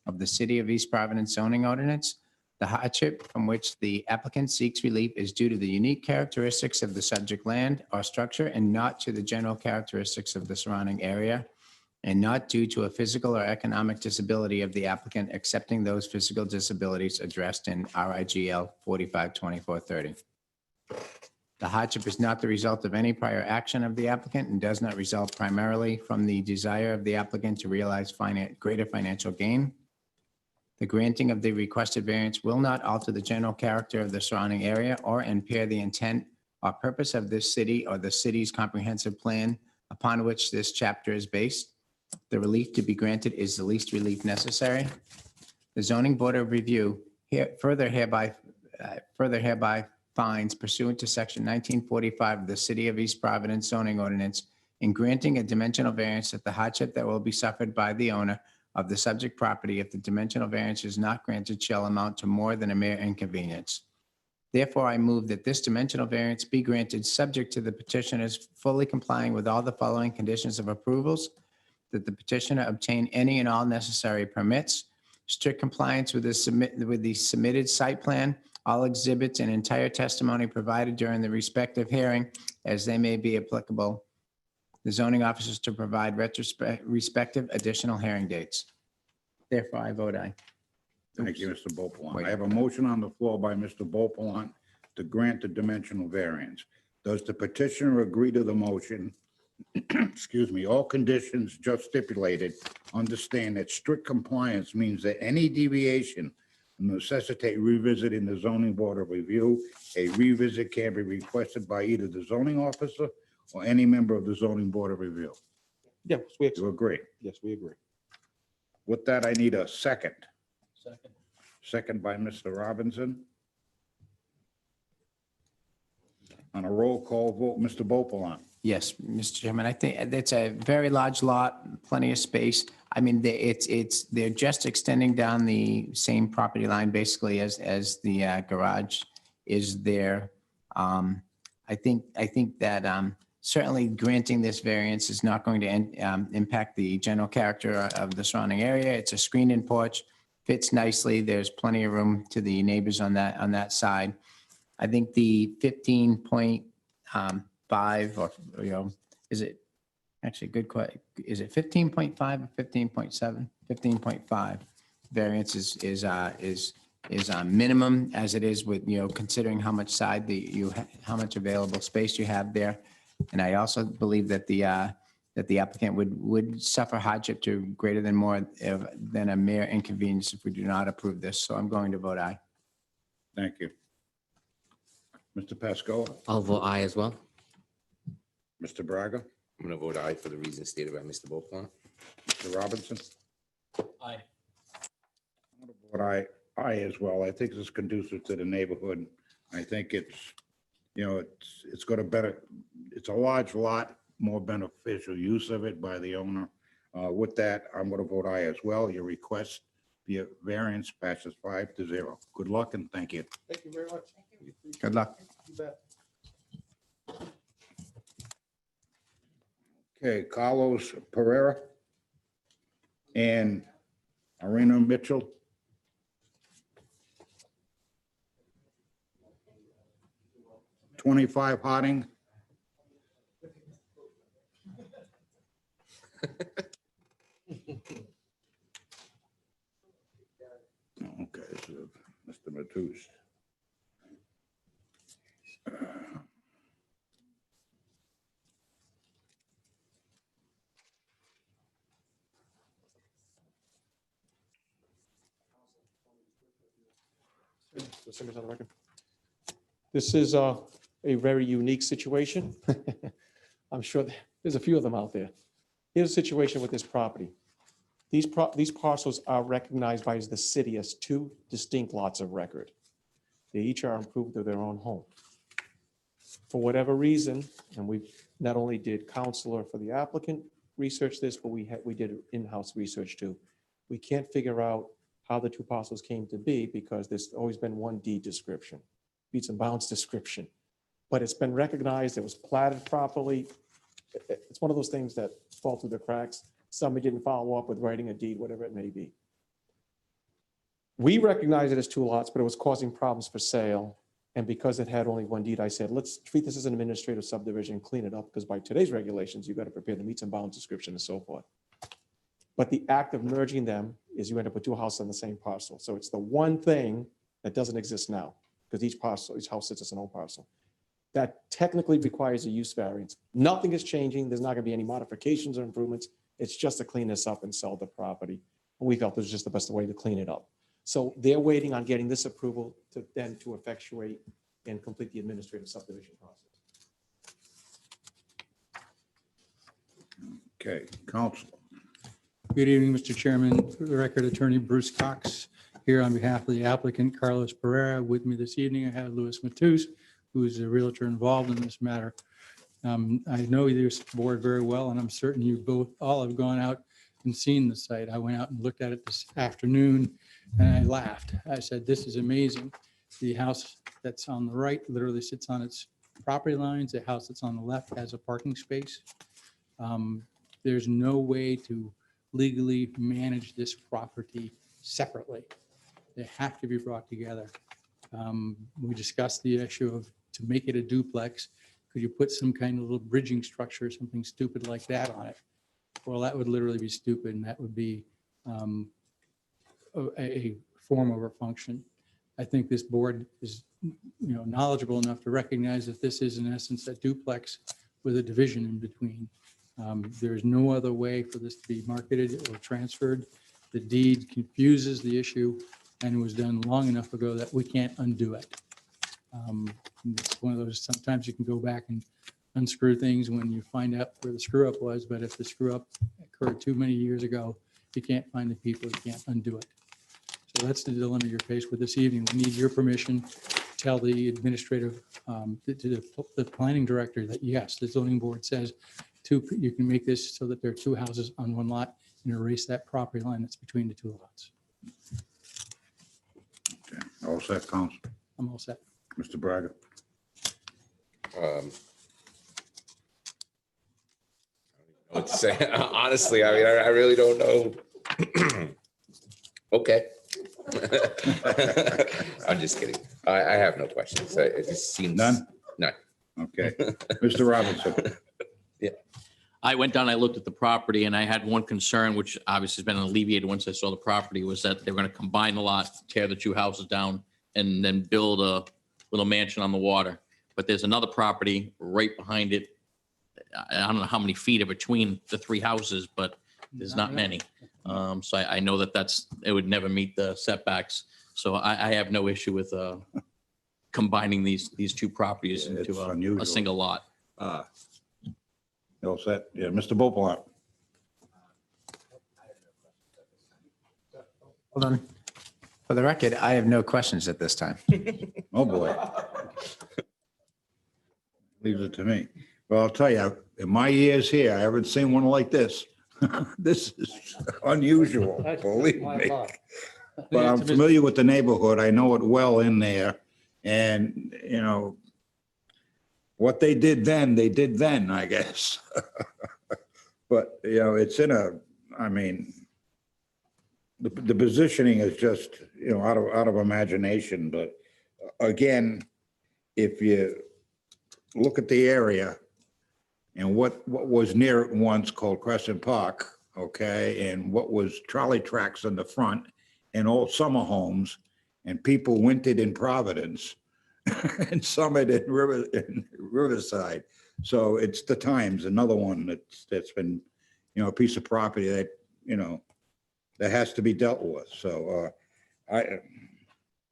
of the city of East Providence zoning ordinance, the hardship from which the applicant seeks relief is due to the unique characteristics of the subject land or structure and not to the general characteristics of the surrounding area, and not due to a physical or economic disability of the applicant, accepting those physical disabilities addressed in RIGL 452430. The hardship is not the result of any prior action of the applicant and does not result primarily from the desire of the applicant to realize greater financial gain. The granting of the requested variance will not alter the general character of the surrounding area or impair the intent or purpose of this city or the city's comprehensive plan upon which this chapter is based. The relief to be granted is the least relief necessary. The zoning board of review further hereby finds pursuant to section 1945 of the city of East Providence zoning ordinance in granting a dimensional variance that the hardship that will be suffered by the owner of the subject property if the dimensional variance is not granted shall amount to more than a mere inconvenience. Therefore, I move that this dimensional variance be granted subject to the petitioners fully complying with all the following conditions of approvals, that the petitioner obtain any and all necessary permits, strict compliance with the submitted site plan, all exhibits and entire testimony provided during the respective hearing as they may be applicable, the zoning officers to provide respective additional hearing dates. Therefore, I vote aye. Thank you, Mr. Beaumont. I have a motion on the floor by Mr. Beaumont to grant the dimensional variance. Does the petitioner agree to the motion? Excuse me, all conditions just stipulated, understand that strict compliance means that any deviation will necessitate revisiting the zoning board of review. A revisit can be requested by either the zoning officer or any member of the zoning board of review. Yes, we, You agree? yes, we agree. With that, I need a second. Second. Second by Mr. Robinson. On a roll call vote, Mr. Beaumont. Yes, Mr. Chairman, I think it's a very large lot, plenty of space. I mean, they're just extending down the same property line basically as the garage is there. I think that certainly granting this variance is not going to impact the general character of the surrounding area. It's a screened-in porch, fits nicely. There's plenty of room to the neighbors on that side. I think the 15.5 or, is it actually good question? Is it 15.5 or 15.7? 15.5 variance is minimum as it is with, considering how much how much available space you have there. And I also believe that the that the applicant would suffer hardship to greater than more than a mere inconvenience if we do not approve this. So I'm going to vote aye. Thank you. Mr. Pascoe, I'll vote aye as well. Mr. Braga, I'm going to vote aye for the reasons stated by Mr. Beauclerk. Mr. Robinson. Aye. I'm gonna vote aye as well. I think it's conducive to the neighborhood. I think it's, it's going to better, it's a large lot, more beneficial use of it by the owner. With that, I'm going to vote aye as well. Your request via variance passes 5-0. Good luck and thank you. Thank you very much. Good luck. You bet. Okay, Carlos Pereira and Irina Mitchell. "25 Harding." Okay, so Mr. Matus. This is a very unique situation. I'm sure there's a few of them out there. Here's the situation with this property. These parcels are recognized by the city as two distinct lots of record. They each are improved of their own home. For whatever reason, and we not only did counselor for the applicant research this, but we did in-house research too. We can't figure out how the two parcels came to be because there's always been one deed description, meets and bounds description. But it's been recognized, it was platted properly. It's one of those things that fall through the cracks. Somebody didn't follow up with writing a deed, whatever it may be. We recognize it as two lots, but it was causing problems for sale. And because it had only one deed, I said, let's treat this as an administrative subdivision, clean it up, because by today's regulations, you've got to prepare the meets and bounds description and so forth. But the act of merging them is you end up with two houses on the same parcel. So it's the one thing that doesn't exist now, because each house sits as an own parcel. That technically requires a use variance. Nothing is changing. There's not going to be any modifications or improvements. It's just to clean this up and sell the property. And we felt this was just the best way to clean it up. So they're waiting on getting this approval to then to effectuate and complete the administrative subdivision process. Okay, counsel. Good evening, Mr. Chairman. For the record, Attorney Bruce Cox here on behalf of the applicant, Carlos Pereira. With me this evening, I have Louis Matus, who is a realtor involved in this matter. I know this board very well, and I'm certain you all have gone out and seen the site. I went out and looked at it this afternoon, and I laughed. I said, this is amazing. The house that's on the right literally sits on its property lines. The house that's on the left has a parking space. There's no way to legally manage this property separately. They have to be brought together. We discussed the issue of, to make it a duplex, could you put some kind of little bridging structure, something stupid like that on it? Well, that would literally be stupid, and that would be a form over function. I think this board is, knowledgeable enough to recognize that this is in essence a duplex with a division in between. There is no other way for this to be marketed or transferred. The deed confuses the issue, and it was done long enough ago that we can't undo it. It's one of those, sometimes you can go back and unscrew things when you find out where the screw up was, but if the screw up occurred too many years ago, you can't find the people, you can't undo it. So that's the dilemma you're faced with this evening. We need your permission to tell the administrative, to the planning director that yes, the zoning board says you can make this so that there are two houses on one lot and erase that property line that's between the two lots. Okay, all set, counsel. I'm all set. Mr. Braga. What to say? Honestly, I mean, I really don't know. Okay. I'm just kidding. I have no questions. It just seems. None? None. Okay, Mr. Robinson. I went down, I looked at the property, and I had one concern, which obviously has been alleviated once I saw the property, was that they were going to combine the lot, tear the two houses down, and then build a little mansion on the water. But there's another property right behind it I don't know how many feet are between the three houses, but there's not many. So I know that it would never meet the setbacks. So I have no issue with combining these two properties Yeah, it's into a unusual. single lot. You all set? Yeah, Mr. Beaupont. Hold on. For the record, I have no questions at this time. Oh, boy. Leaves it to me. Well, I'll tell you, in my years here, I haven't seen one like this. This is unusual, believe me. But I'm familiar with the neighborhood. I know it well in there. And, you know, what they did then, I guess. But, you know, it's I mean, the positioning is just, you know, out of imagination. But again, if you look at the area and what was near it once called Crescent Park, okay, and what was trolley tracks in the front and old summer homes, and people wintered in Providence and summered in Riverside. So it's the Times, another one that's been, you know, a piece of property that, you know, that has to be dealt with. So I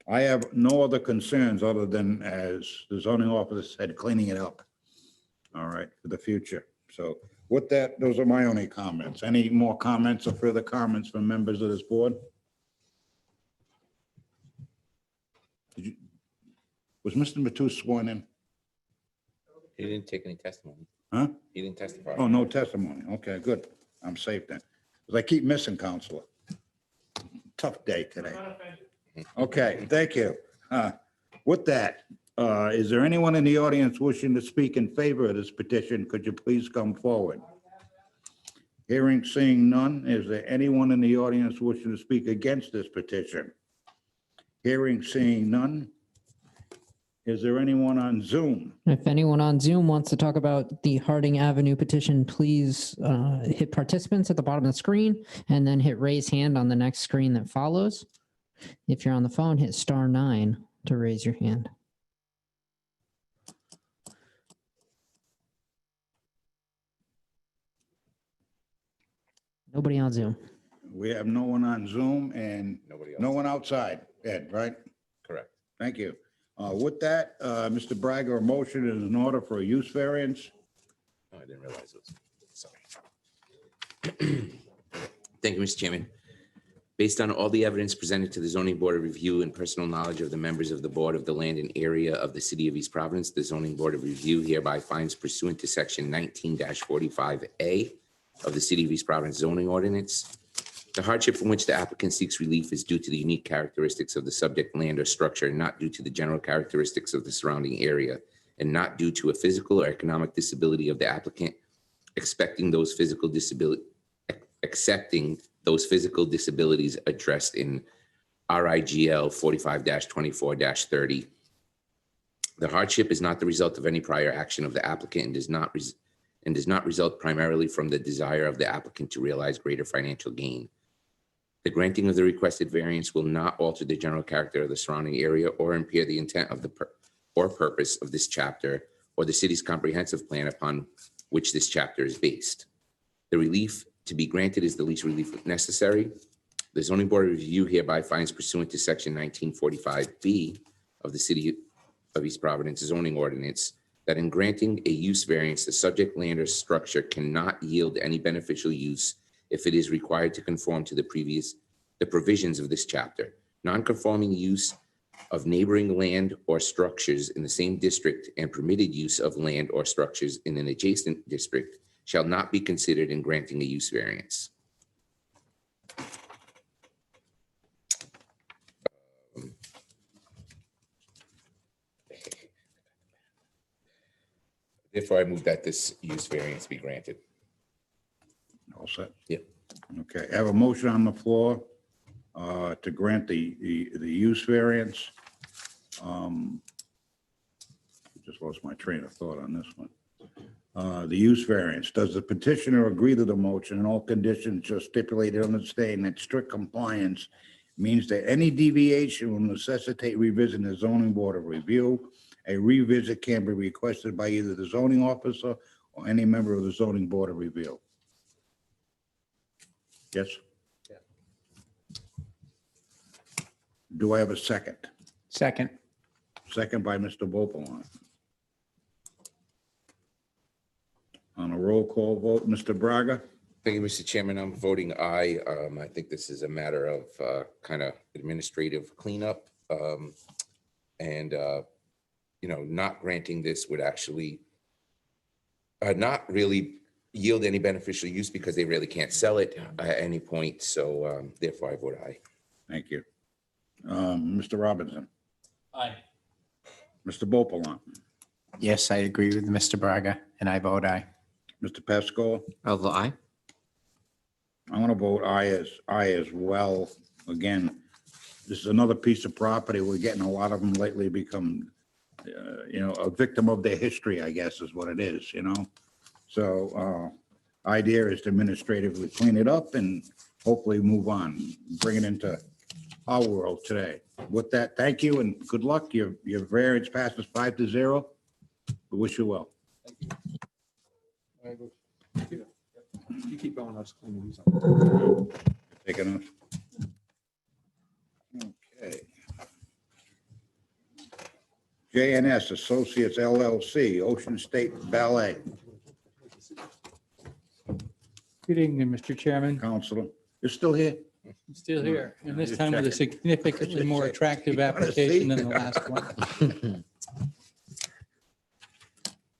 have no other concerns other than, as the zoning officer said, cleaning it up. All right, for the future. So with that, those are my only comments. Any more comments or further comments from members of this board? Was Mr. Matus sworn in? He didn't take any testimony. Huh? He didn't testify. Oh, no testimony. Okay, good. I'm safe then. Because I keep missing, Counselor. Tough day today. Okay, thank you. With that, is there anyone in the audience wishing to speak in favor of this petition? Could you please come forward? Hearing, seeing none, is there anyone in the audience wishing to speak against this petition? Hearing, seeing none. Is there anyone on Zoom? If anyone on Zoom wants to talk about the Harding Avenue petition, please hit participants at the bottom of the screen and then hit raise hand on the next screen that follows. If you're on the phone, hit *9 to raise your hand. Nobody on Zoom. We have no one on Zoom and Nobody else. no one outside, Ed, right? Correct. Thank you. With that, Mr. Braga, a motion is in order for a use variance. Oh, I didn't realize it was, sorry. Thank you, Mr. Chairman. Based on all the evidence presented to the zoning board of review and personal knowledge of the members of the board of the land and area of the city of East Providence, the zoning board of review hereby finds pursuant to section 19-45A of the city of East Providence zoning ordinance. The hardship from which the applicant seeks relief is due to the unique characteristics of the subject land or structure, not due to the general characteristics of the surrounding area, and not due to a physical or economic disability of the applicant, accepting those physical disabilities addressed in RIGL 45-24-30. The hardship is not the result of any prior action of the applicant and does not result primarily from the desire of the applicant to realize greater financial gain. The granting of the requested variance will not alter the general character of the surrounding area or impair the intent of the purpose of this chapter or the city's comprehensive plan upon which this chapter is based. The relief to be granted is the least relief necessary. The zoning board of review hereby finds pursuant to section 1945B of the city of East Providence zoning ordinance that in granting a use variance, the subject land or structure cannot yield any beneficial use if it is required to conform to the provisions of this chapter. Non-conforming use of neighboring land or structures in the same district and permitted use of land or structures in an adjacent district shall not be considered in granting a use variance. Therefore, I move that this use variance be granted. All set? Yep. Okay, I have a motion on the floor to grant the use variance. Just lost my train of thought on this one. The use variance. Does the petitioner agree to the motion and all conditions just stipulated on the statement that strict compliance means that any deviation will necessitate revisiting the zoning board of review? A revisit can be requested by either the zoning officer or any member of the zoning board of review? Yes? Do I have a second? Second. Second by Mr. Vopalon. On a roll call vote, Mr. Braga? Thank you, Mr. Chairman. I'm voting aye. I think this is a matter of kind of administrative cleanup. And, not granting this would actually not really yield any beneficial use because they really can't sell it at any point. So therefore I vote aye. Thank you. Mr. Robinson? Aye. Mr. Vopalon? Yes, I agree with Mr. Braga, and I vote aye. Mr. Pascal? I'll vote aye. I want to vote aye as well. Again, this is another piece of property. We're getting a lot of them lately become, a victim of their history, I guess is what it is, So idea is to administratively clean it up and hopefully move on, bring it into our world today. With that, thank you and good luck. Your variance passes 5-0. We wish you well. You keep going, I'll just clean these up. Take it off. Okay. JNS Associates LLC, Ocean State Ballet. Good evening, Mr. Chairman. Counselor, you're still here? I'm still here, and this Just time with a checking. significantly more attractive You wanna application see? than the last one.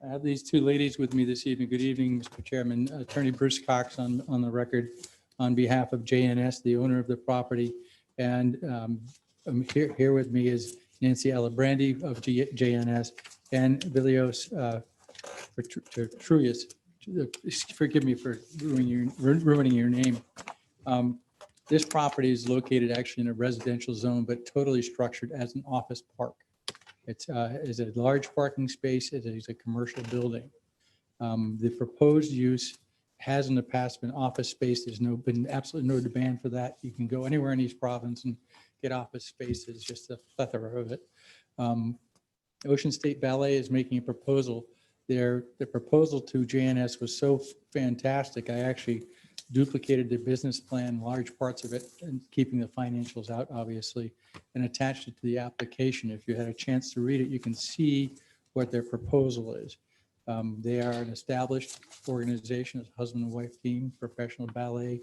I have these two ladies with me this evening. Good evening, Mr. Chairman. Attorney Bruce Cox on the record on behalf of JNS, the owner of the property. And here with me is Nancy Alabrandi of JNS and Vilios Truyas. Forgive me for ruining your name. This property is located actually in a residential zone, but totally structured as an office park. It's a large parking space. It is a commercial building. The proposed use has in the past been office space. There's been absolutely no demand for that. You can go anywhere in East Providence and get office space. There's just a plethora of it. Ocean State Ballet is making a proposal. The proposal to JNS was so fantastic. I actually duplicated the business plan, large parts of it, and keeping the financials out, obviously, and attached it to the application. If you had a chance to read it, you can see what their proposal is. They are an established organization, a husband and wife team, professional ballet,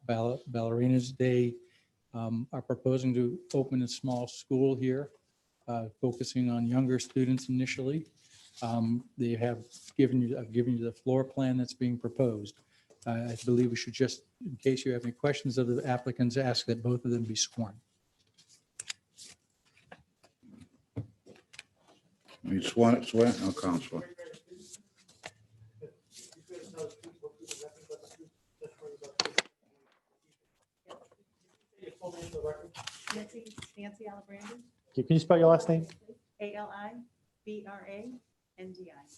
ballerinas. They are proposing to open a small school here, focusing on younger students initially. They have I've given you the floor plan that's being proposed. I believe we should just, in case you have any questions of the applicants, ask that both of them be sworn. You swear, no, Counselor. Nancy Alabrandi, Can you spell your last name? ALIBRANDI.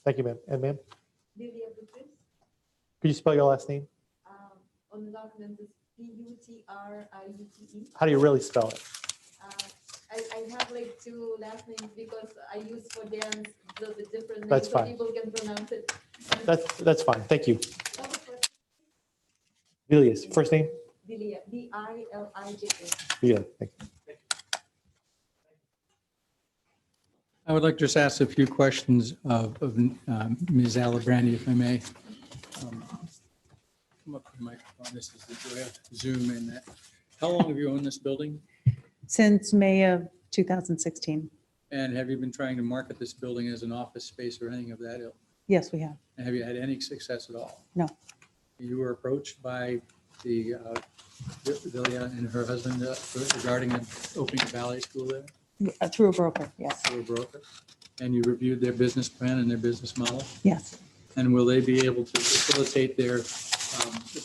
Thank you, ma'am. And ma'am, Lilia Butrus, could you spell your last name? on the document is BUTRIUTE. How do you really spell it? I have like two last names because I use for dance the different names. That's so fine. people can pronounce it. That's fine. Thank you. Vilius, first name? Lilia, VILIJA. Yeah, thank you. I would like to just ask a few questions of Ms. Alabrandi, if I may. Come up to the microphone. This is the joy of Zoom in that. How long have you owned this building? Since May of 2016. And have you been trying to market this building as an office space or anything of that ilk? Yes, we have. And have you had any success at all? No. You were approached by the Vilia and her husband regarding opening a ballet school there? Through a broker, yes. Through a broker? And you reviewed their business plan and their business model? Yes. And will they be able to facilitate their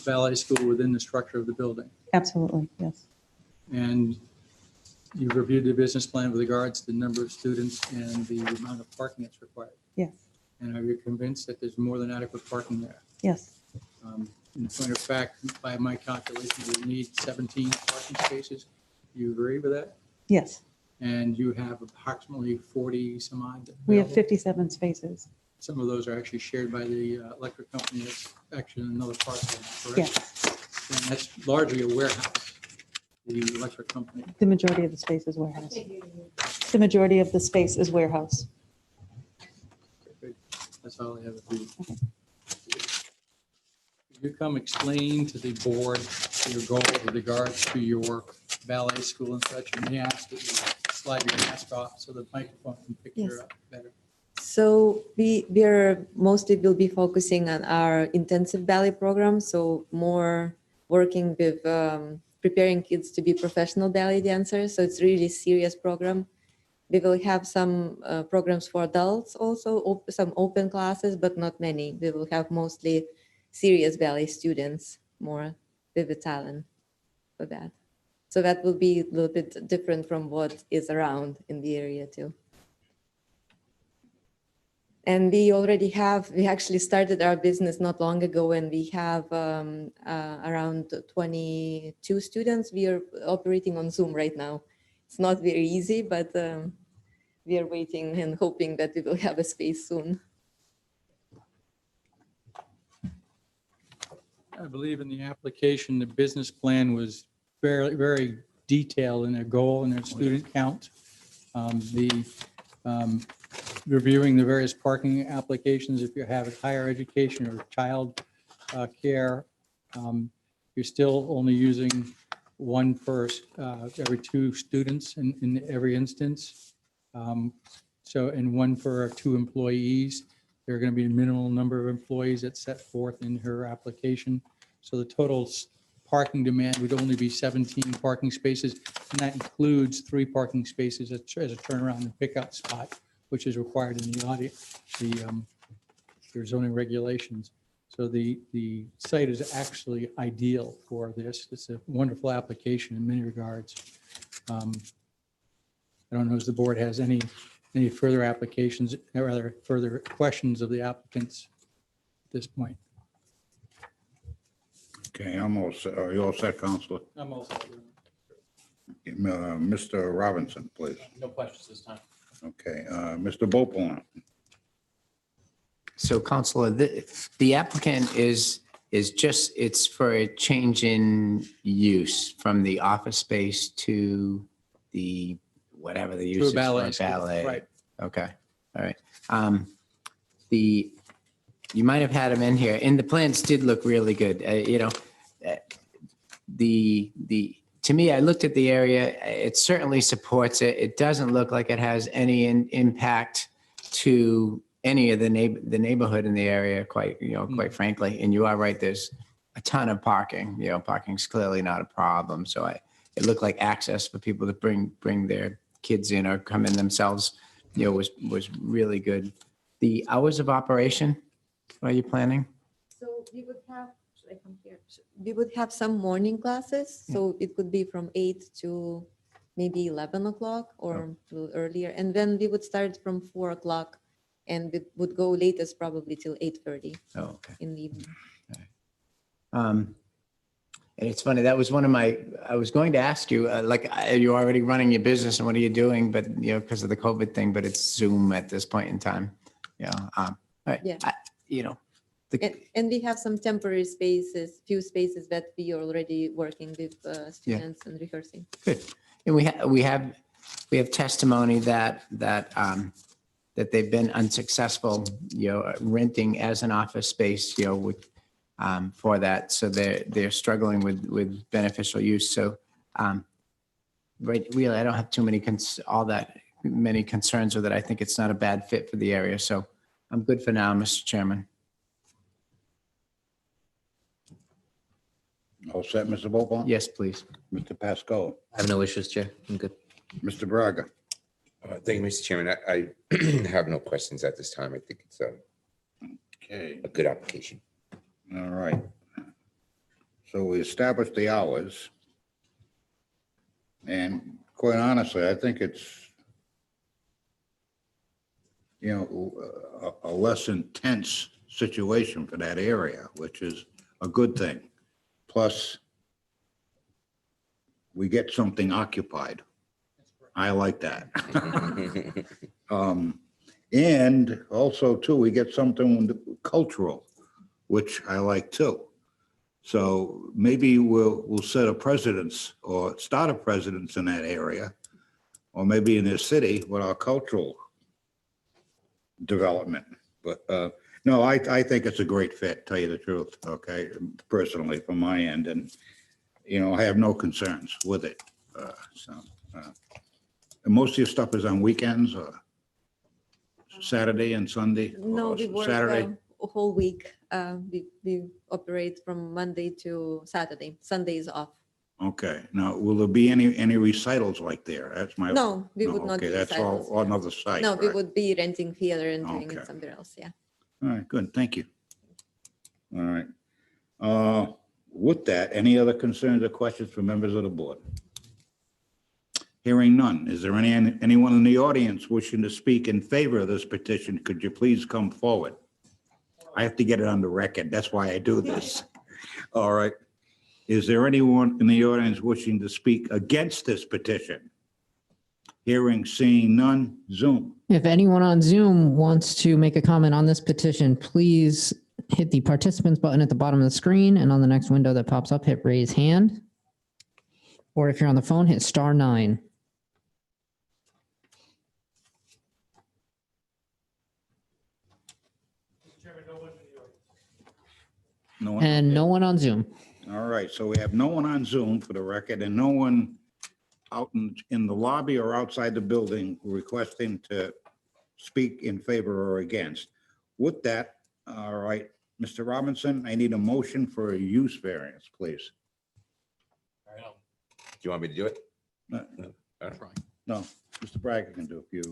ballet school within the structure of the building? Absolutely, yes. And you reviewed the business plan with regards to the number of students and the amount of parking that's required? Yes. And are you convinced that there's more than adequate parking there? Yes. In point of fact, by my calculations, we need 17 parking spaces. Do you agree with that? Yes. And you have approximately 40 some odd? We have available? 57 spaces. some of those are actually shared by the electric company. That's actually in another parcel, correct? Yes, And that's largely a warehouse, the electric company. the majority of the space is warehouse. The majority of the space is warehouse. That's all I have to do. You come explain to the board your goal with regards to your ballet school and such, and may I ask that you slide your mask off so the microphone can pick you Yes. up better. So we're mostly will be focusing on our intensive ballet program. So more working with preparing kids to be professional ballet dancers. So it's really serious program. We will have some programs for adults also, some open classes, but not many. We will have mostly serious ballet students, more with the talent for that. So that will be a little bit different from what is around in the area too. And we actually started our business not long ago, and we have around 22 students. We are operating on Zoom right now. It's not very easy, but we are waiting and hoping that we will have a space soon. I believe in the application, the business plan was very, very detailed in their goal and their student count. Reviewing the various parking applications, if you have higher education or child care, you're still only using one per every 2 students in every instance. So, and one for 2 employees. There are going to be a minimal number of employees that's set forth in her application. So the total parking demand would only be 17 parking spaces, and that includes 3 parking spaces as a turnaround and pickup spot, which is required in the audit, your zoning regulations. So the site is actually ideal for this. It's a wonderful application in many regards. I don't know if the board has any further applications, or rather further questions of the applicants at this point. Okay, are you all set, Counselor? I'm also. Mr. Robinson, please. No questions this time. Okay, Mr. Bopalon. So Counselor, the applicant is just, it's for a change in use from the office space to the, whatever the use is for ballet school, ballet. right. Okay, all right. You might have had them in here, and the plans did look really good. To me, I looked at the area, it certainly supports it. It doesn't look like it has any impact to any of the neighborhood in the area, quite frankly. And you are right, there's a ton of parking. Parking's clearly not a problem. So it looked like access for people to bring their kids in or come in themselves, was really good. The hours of operation, are you planning? So we would have, should I come here? We would have some morning classes. So it could be from 8 to maybe 11 o'clock or a little earlier. And then we would start from 4 o'clock and it would go latest probably till 8:30 Okay. in the evening. And it's funny, that was I was going to ask you, are you already running your business and what are you doing? But, because of the COVID thing, but it's Zoom at this point in time. All right. Yeah. And we have some temporary spaces, few spaces that we are already working with students and rehearsing. Good. And we have testimony that they've been unsuccessful, renting as an office space, for that. So they're struggling with beneficial use. So, really, I don't have too many many concerns with it. I think it's not a bad fit for the area. So I'm good for now, Mr. Chairman. All set, Mr. Bopalon? Yes, please. Mr. Pascal? I have no issues, Chair. I'm good. Mr. Braga? Thank you, Mr. Chairman. I have no questions at this time. I think it's Okay, a good application. all right. So we established the hours. And quite honestly, I think it's, a less intense situation for that area, which is a good thing. Plus, we get something occupied. I like that. And also too, we get something cultural, which I like too. So maybe we'll set a precedence or start a precedence in that area, or maybe in this city with our cultural development. But no, I think it's a great fit, tell you the truth, okay, personally from my end. And, you know, I have no concerns with it. And most of your stuff is on weekends or Saturday and Sunday? No, or we work Saturday? a whole week. We operate from Monday to Saturday. Sunday is off. Okay, now, will there be any recitals like there? That's my. No, we would not Okay, do that's recitals, all another site. No, we right? would be renting theater and doing Okay. it somewhere else. Yeah. All right, good, thank you. All right. With that, any other concerns or questions from members of the board? Hearing none, is there anyone in the audience wishing to speak in favor of this petition? Could you please come forward? I have to get it on the record, that's why I do this. All right. Is there anyone in the audience wishing to speak against this petition? Hearing, seeing none, Zoom. If anyone on Zoom wants to make a comment on this petition, please hit the participants button at the bottom of the screen, and on the next window that pops up, hit raise hand. Or if you're on the phone, hit *9. No one? And no one on Zoom. All right, so we have no one on Zoom for the record and no one out in the lobby or outside the building requesting to speak in favor or against. With that, all right, Mr. Robinson, I need a motion for a use variance, please. Do you want me to do it? No, Try. no, Mr. Bragg can do a few.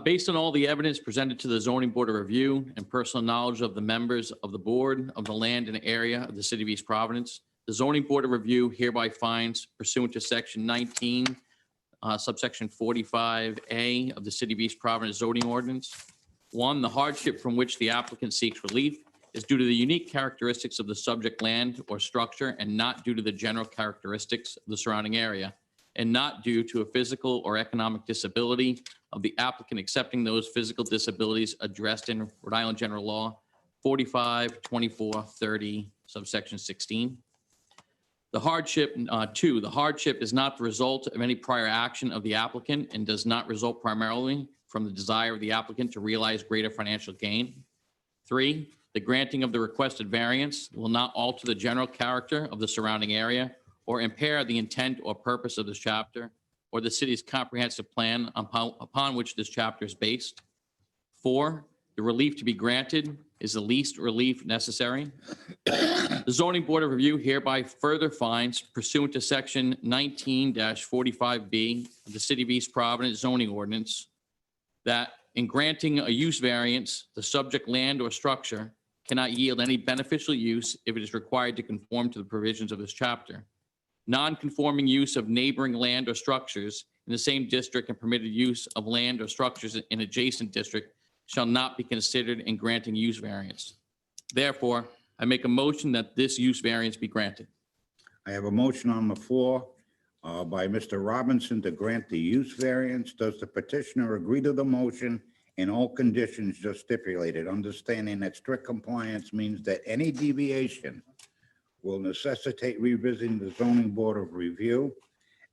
Based on all the evidence presented to the zoning board of review and personal knowledge of the members of the board of the land and area of the city of East Providence, the zoning board of review hereby finds pursuant to section 19, subsection 45A of the city of East Providence zoning ordinance. One, the hardship from which the applicant seeks relief is due to the unique characteristics of the subject land or structure and not due to the general characteristics of the surrounding area, and not due to a physical or economic disability of the applicant accepting those physical disabilities addressed in Rhode Island General Law 45-24-30, subsection 16. The hardship, two, the hardship is not the result of any prior action of the applicant and does not result primarily from the desire of the applicant to realize greater financial gain. Three, the granting of the requested variance will not alter the general character of the surrounding area or impair the intent or purpose of this chapter or the city's comprehensive plan upon which this chapter is based. Four, the relief to be granted is the least relief necessary. The zoning board of review hereby further finds pursuant to section 19-45B of the city of East Providence zoning ordinance that in granting a use variance, the subject land or structure cannot yield any beneficial use if it is required to conform to the provisions of this chapter. Non-conforming use of neighboring land or structures in the same district and permitted use of land or structures in adjacent district shall not be considered in granting use variance. Therefore, I make a motion that this use variance be granted. I have a motion on the floor by Mr. Robinson to grant the use variance. Does the petitioner agree to the motion in all conditions just stipulated, understanding that strict compliance means that any deviation will necessitate revisiting the zoning board of review.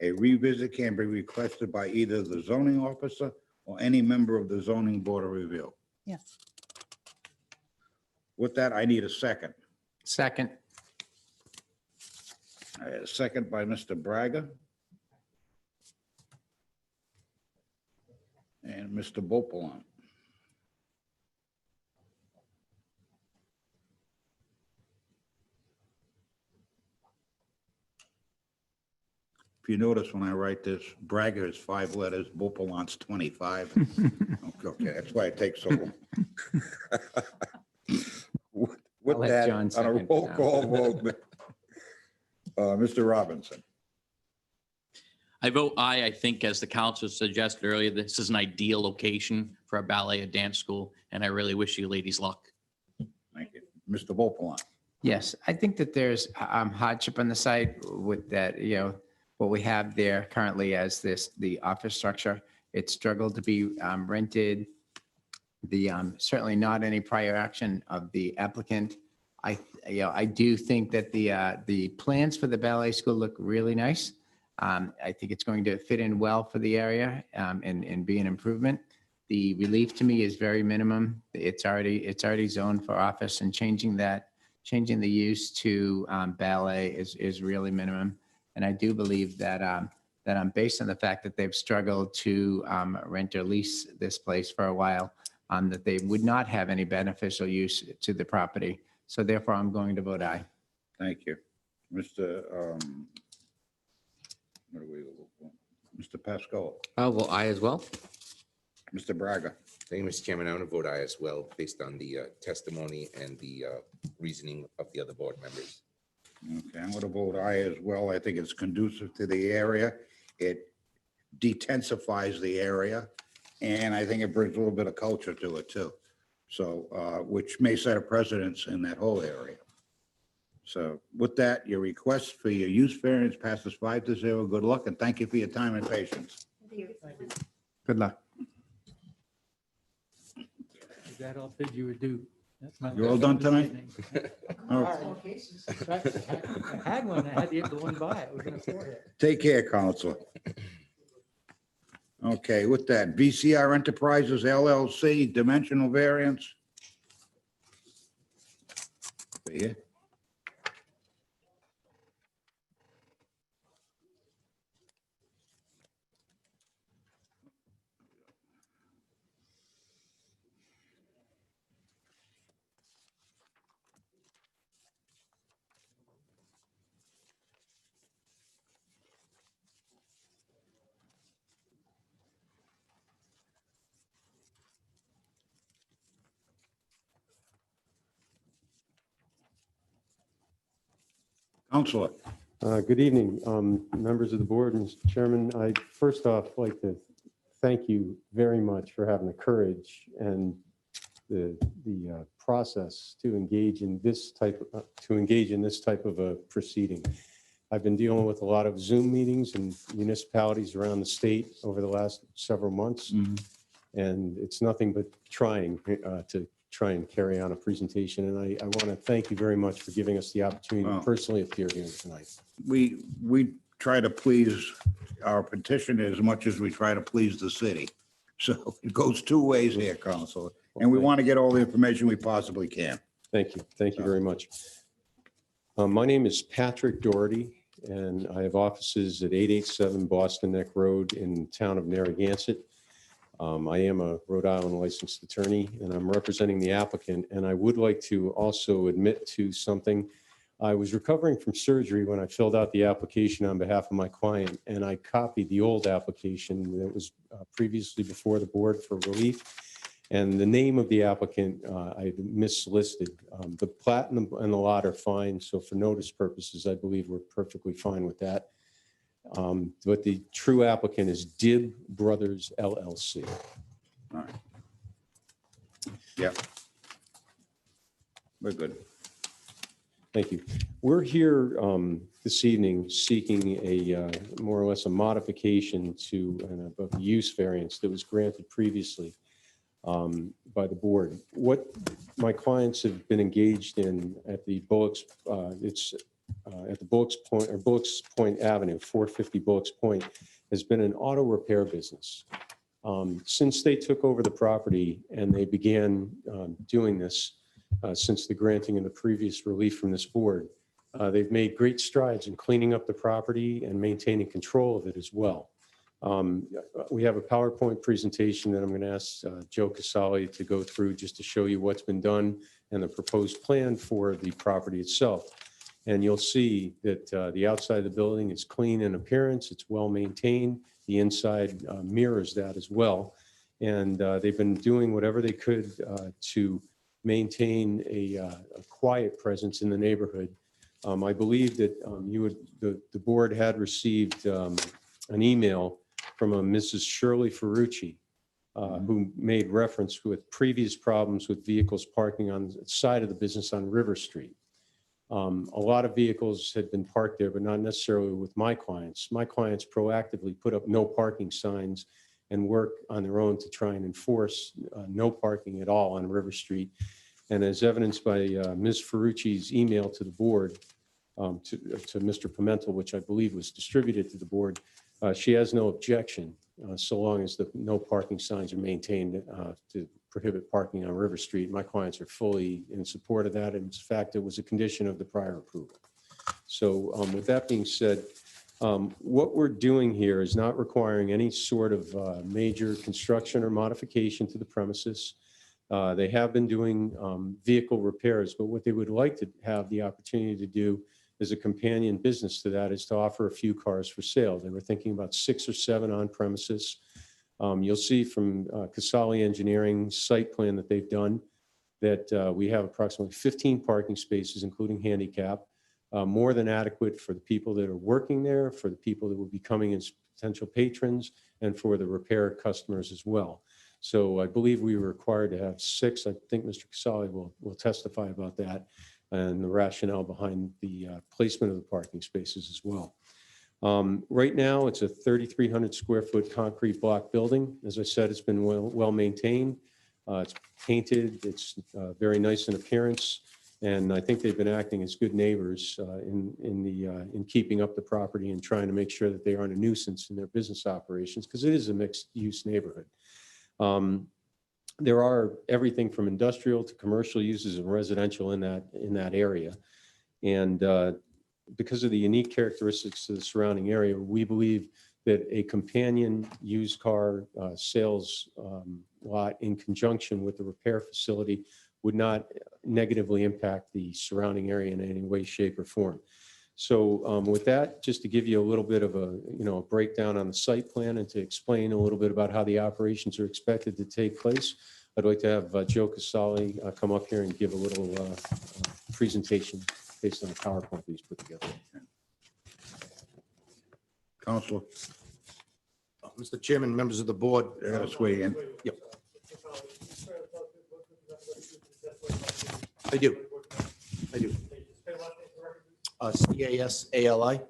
A revisit can be requested by either the zoning officer or any member of the zoning board of review. Yes. With that, I need a second. Second. A second by Mr. Braga. And Mr. Bopalan. If you notice when I write this, Braga is 5 letters, Bopalan's 25. Okay, that's why it takes so long. With let that, John on a second roll now. call vote, Mr. Robinson. I vote aye. I think, as the council suggested earlier, this is an ideal location for a ballet or dance school, and I really wish you ladies luck. Thank you. Mr. Bopalan. Yes, I think that there's hardship on the site with that, what we have there currently as the office structure It struggled to be rented. The certainly not any prior action of the applicant. I do think that the plans for the ballet school look really nice. I think it's going to fit in well for the area and be an improvement. The relief to me is very minimum. It's already zoned for office, and changing the use to ballet is really minimum. And I do believe that based on the fact that they've struggled to rent or lease this place for a while, that they would not have any beneficial use to the property. So therefore, I'm going to vote aye. Thank you. Mr. What do we, Mr. Pascal, Oh, well, I as well. Mr. Braga. Thank you, Mr. Chairman. I want to vote aye as well, based on the testimony and the reasoning of the other board members. Okay, I'm going to vote aye as well. I think it's conducive to the area. It detensifies the area, and I think it brings a little bit of culture to it too. So, which may set a precedence in that whole area. So with that, your request for your use variance passes 5-0. Good luck, and thank you for your time and patience. Good luck. Is that all that you would do? That's my- You're all done tonight? I had one, I had to go and buy it. We're gonna afford it. Take care, Counselor. Okay, with that, VCR Enterprises LLC, dimensional variance. Here. Counselor. Good evening, members of the board and Mr. Chairman. I'd first off like to thank you very much for having the courage and the process to engage in this type of a proceeding. I've been dealing with a lot of Zoom meetings in municipalities around the state over the last several months, and it's nothing but trying to try and carry on a presentation. And I want to thank you very much for giving us the opportunity to personally appear here tonight. We try to please our petitioner as much as we try to please the city. So it goes two ways here, Counselor. And we want to get all the information we possibly can. Thank you. Thank you very much. My name is Patrick Doherty, and I have offices at 887 Boston Neck Road in the town of Narragansett. I am a Rhode Island licensed attorney, and I'm representing the applicant. And I would like to also admit to something. I was recovering from surgery when I filled out the application on behalf of my client, and I copied the old application that was previously before the board for relief. And the name of the applicant I mislisted. The plat and the lot are fine, so for notice purposes, I believe we're perfectly fine with that. But the true applicant is Dib Brothers LLC. All right. Yep. We're good. Thank you. We're here this evening seeking a more or less a modification to a use variance that was granted previously by the board. What my clients have been engaged in at the Bullocks, at the Bullocks Point Avenue, 450 Bullocks Point, has been an auto repair business. Since they took over the property and they began doing this, since the granting of the previous relief from this board, they've made great strides in cleaning up the property and maintaining control of it as well. We have a PowerPoint presentation that I'm going to ask Joe Casali to go through just to show you what's been done and the proposed plan for the property itself. And you'll see that the outside of the building is clean in appearance. It's well maintained. The inside mirrors that as well. And they've been doing whatever they could to maintain a quiet presence in the neighborhood. I believe that the board had received an email from a Mrs. Shirley Ferrucci, who made reference with previous problems with vehicles parking on the side of the business on River Street. A lot of vehicles had been parked there, but not necessarily with my clients. My clients proactively put up no parking signs and work on their own to try and enforce no parking at all on River Street. And as evidenced by Ms. Ferrucci's email to the board, to Mr. Pimentel, which I believe was distributed to the board, she has no objection so long as the no parking signs are maintained to prohibit parking on River Street. My clients are fully in support of that. And in fact, it was a condition of the prior approval. So with that being said, what we're doing here is not requiring any sort of major construction or modification to the premises. They have been doing vehicle repairs, but what they would like to have the opportunity to do as a companion business to that is to offer a few cars for sale. They were thinking about 6 or 7 on premises. You'll see from Casali Engineering site plan that they've done that we have approximately 15 parking spaces, including handicap, more than adequate for the people that are working there, for the people that will be coming as potential patrons, and for the repair customers as well. So I believe we were required to have 6. I think Mr. Casali will testify about that and the rationale behind the placement of the parking spaces as well. Right now, it's a 3,300 square foot concrete block building. As I said, it's been well maintained. It's painted. It's very nice in appearance. And I think they've been acting as good neighbors in keeping up the property and trying to make sure that they aren't a nuisance in their business operations, because it is a mixed use neighborhood. There are everything from industrial to commercial uses and residential in that area. And because of the unique characteristics of the surrounding area, we believe that a companion used car sales lot in conjunction with the repair facility would not negatively impact the surrounding area in any way, shape, or form. So with that, just to give you a little bit of a breakdown on the site plan and to explain a little bit about how the operations are expected to take place, I'd like to have Joe Casali come up here and give a little presentation based on the PowerPoint he's put together. Counselor, Mr. Chairman, members of the board. let's weigh in. Yep. I do. CASALI.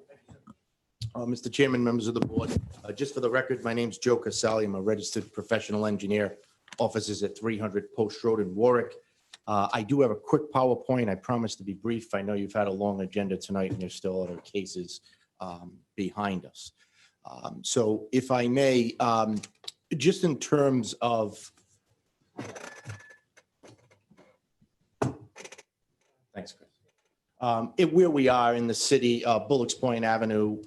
Mr. Chairman, members of the board, just for the record, my name's Joe Casali. I'm a registered professional engineer. Offices at 300 Post Road in Warwick. I do have a quick PowerPoint. I promise to be brief. I know you've had a long agenda tonight and there's still other cases behind us. So if I may, just in terms of thanks, Chris. Where we are in the city, Bullocks Point Avenue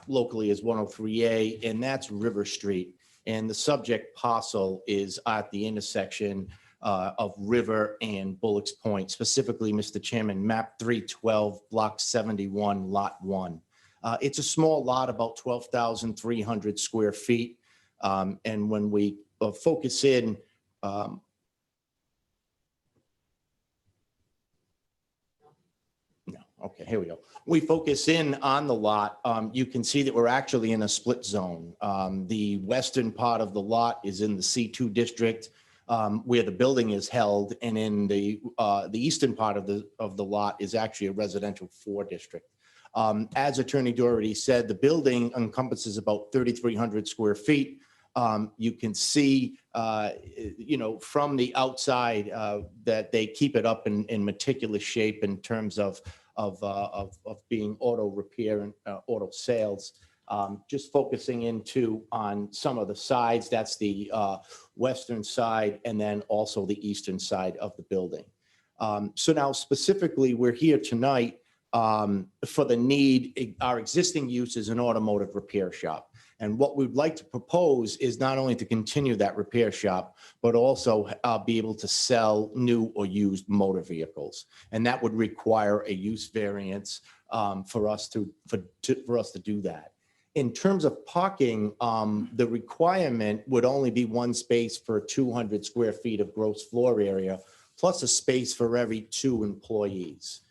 locally is 103A, and that's River Street. And the subject parcel is at the intersection of River and Bullocks Point, specifically, Mr. Chairman, map 312, block 71, lot 1. It's a small lot, about 12,300 square feet. And when we focus in, okay, here we go. We focus in on the lot. You can see that we're actually in a split zone. The western part of the lot is in the C2 district where the building is held, and in the eastern part of the lot is actually a residential 4 district. As Attorney Doherty said, the building encompasses about 3,300 square feet. You can see, from the outside that they keep it up in meticulous shape in terms of being auto repair and auto sales. Just focusing on some of the sides, that's the western side and then also the eastern side of the building. So now specifically, we're here tonight for the need. Our existing use is an automotive repair shop. And what we'd like to propose is not only to continue that repair shop, but also be able to sell new or used motor vehicles. And that would require a use variance for us to do that. In terms of parking, the requirement would only be 1 space per 200 square feet of gross floor area, plus a space for every 2 employees.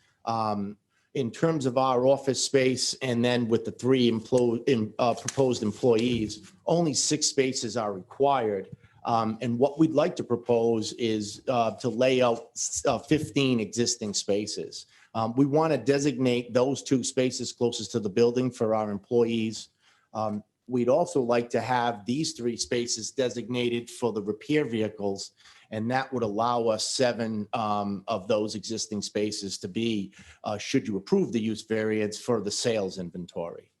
In terms of our office space, and then with the 3 proposed employees, only 6 spaces are required. And what we'd like to propose is to lay out 15 existing spaces. We want to designate those 2 spaces closest to the building for our employees. We'd also like to have these 3 spaces designated for the repair vehicles, and that would allow us 7 of those existing spaces to be, should you approve the use variance, for the sales inventory.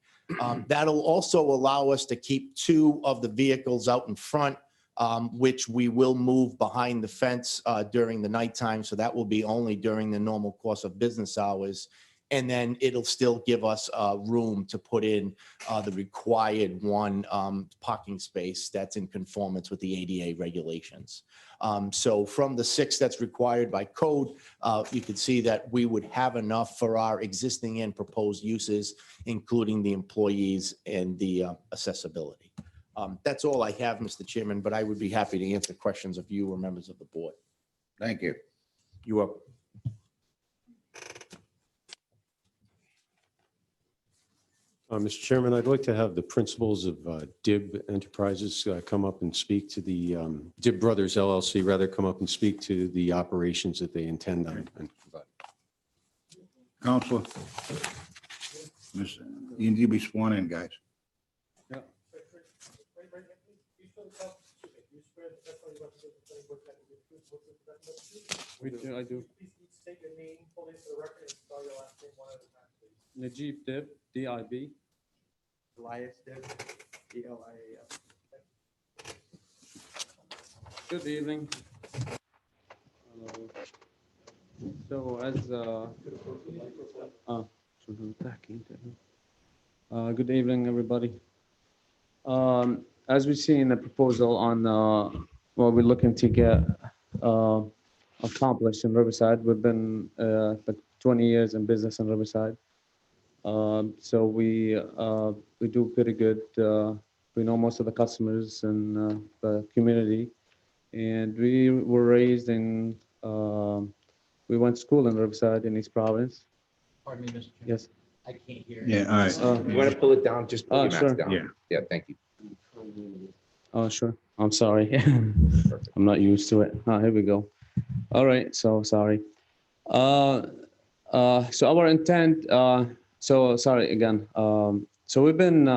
That'll also allow us to keep 2 of the vehicles out in front, which we will move behind the fence during the nighttime. So that will be only during the normal course of business hours. And then it'll still give us room to put in the required 1 parking space that's in conformance with the ADA regulations. So from the 6 that's required by code, you can see that we would have enough for our existing and proposed uses, including the employees and the accessibility. That's all I have, Mr. Chairman, but I would be happy to answer questions of you or members of the board. Thank you. You are. Mr. Chairman, I'd like to have the principals of DIB Enterprises come up and speak to the DIB Brothers LLC, rather come up and speak to the operations that they intend on. Counselor, you need to be sworn in, guys. I do. Please state your name, full name for the record, and spell your last name one at a time, please. Najib Dib, D-I-B. Elias Dib, D-L-I-A-S. Good evening. So as good evening, everybody. As we see in the proposal on what we're looking to get accomplished in Riverside, we've been like 20 years in business in Riverside. So we do pretty good. We know most of the customers in the community, and we were raised in. We went to school in Riverside in East Providence. Pardon me, Mr. Chairman. Yes. I can't hear. Yeah, all right. You want to pull it down? Just pull your sure. mask down. Yeah. Yeah, thank you. Oh, sure. I'm sorry. I'm not used to it. Here we go. All right. So sorry. So our intent. So sorry again. So we've been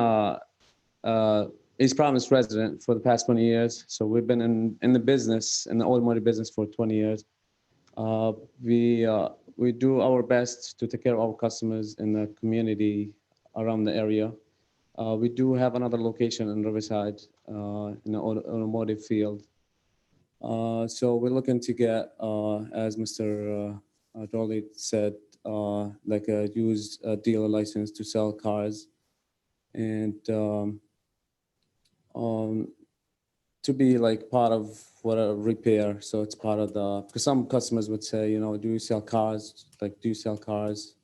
East Providence resident for the past 20 years. So we've been in the business, in the automotive business for 20 years. We do our best to take care of our customers in the community around the area. We do have another location in Riverside in the automotive field. So we're looking to get, as Mr. Dolly said, like a used dealer license to sell cars, and to be like part of what a repair. So it's part of the, because some customers would say, you know, do you sell cars? Like, do you sell cars?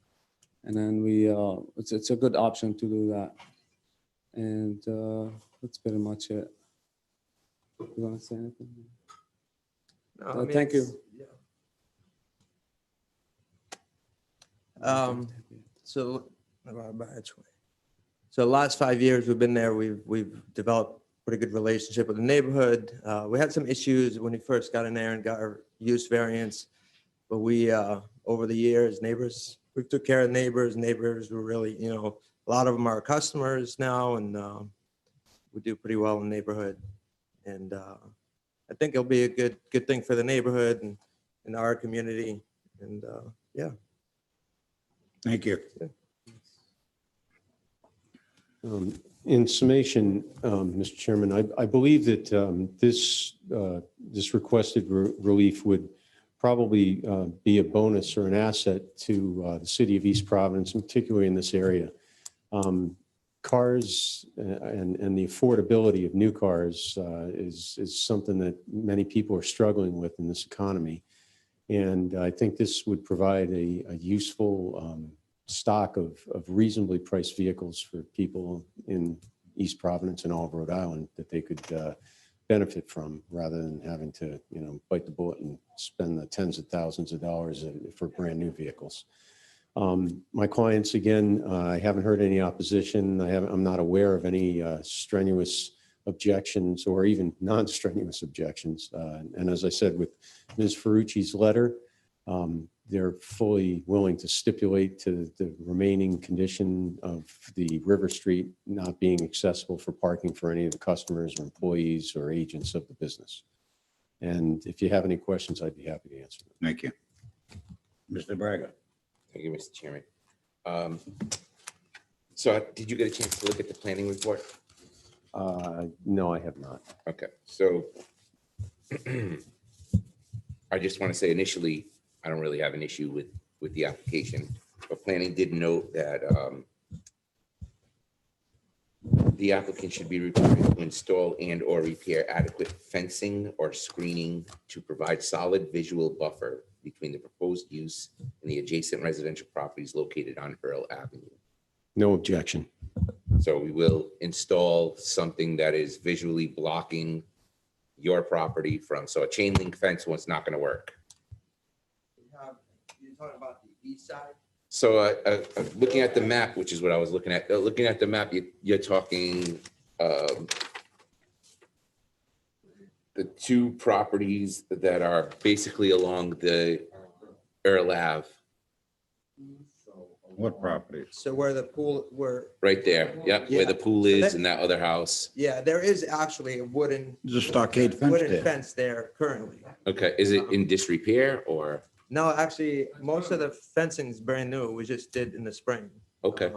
And then we, it's a good option to do that. And that's pretty much it. You want to say anything? No, I mean, Thank you. So the last 5 years we've been there, we've developed pretty good relationship with the neighborhood. We had some issues when we first got in there and got our use variance, but we over the years, we took care of neighbors. Neighbors were really, you know, a lot of them are customers now, and we do pretty well in the neighborhood. And I think it'll be a good thing for the neighborhood and in our community. And yeah. Thank you. In summation, Mr. Chairman, I believe that this requested relief would probably be a bonus or an asset to the city of East Providence, particularly in this area. Cars and the affordability of new cars is something that many people are struggling with in this economy. And I think this would provide a useful stock of reasonably priced vehicles for people in East Providence and all of Rhode Island that they could benefit from, rather than having to, you know, bite the bullet and spend the tens of thousands of dollars for brand new vehicles. My clients, again, I haven't heard any opposition. I'm not aware of any strenuous objections or even non-strenuous objections. And as I said, with Ms. Ferrucci's letter, they're fully willing to stipulate to the remaining condition of the River Street not being accessible for parking for any of the customers or employees or agents of the business. And if you have any questions, I'd be happy to answer them. Thank you. Mr. Braga. Thank you, Mr. Chairman. So did you get a chance to look at the planning report? No, I have not. Okay, so I just want to say initially, I don't really have an issue with the application, but planning did note that the applicant should be required to install and or repair adequate fencing or screening to provide solid visual buffer between the proposed use and the adjacent residential properties located on Earl Avenue. No objection. So we will install something that is visually blocking your property from, so a chain link fence was not going to work. You're talking about the east side? So looking at the map, which is what I was looking at, the map, you're talking the two properties that are basically along the Earl Ave. What property? So where the pool, Right there, yep, where the pool So is that- and that other house. yeah, there is actually a wooden. There's a stockade fence Wooden there. fence there currently. Okay, is it in disrepair or? No, actually, most of the fencing is brand new. We just did in the spring. Okay,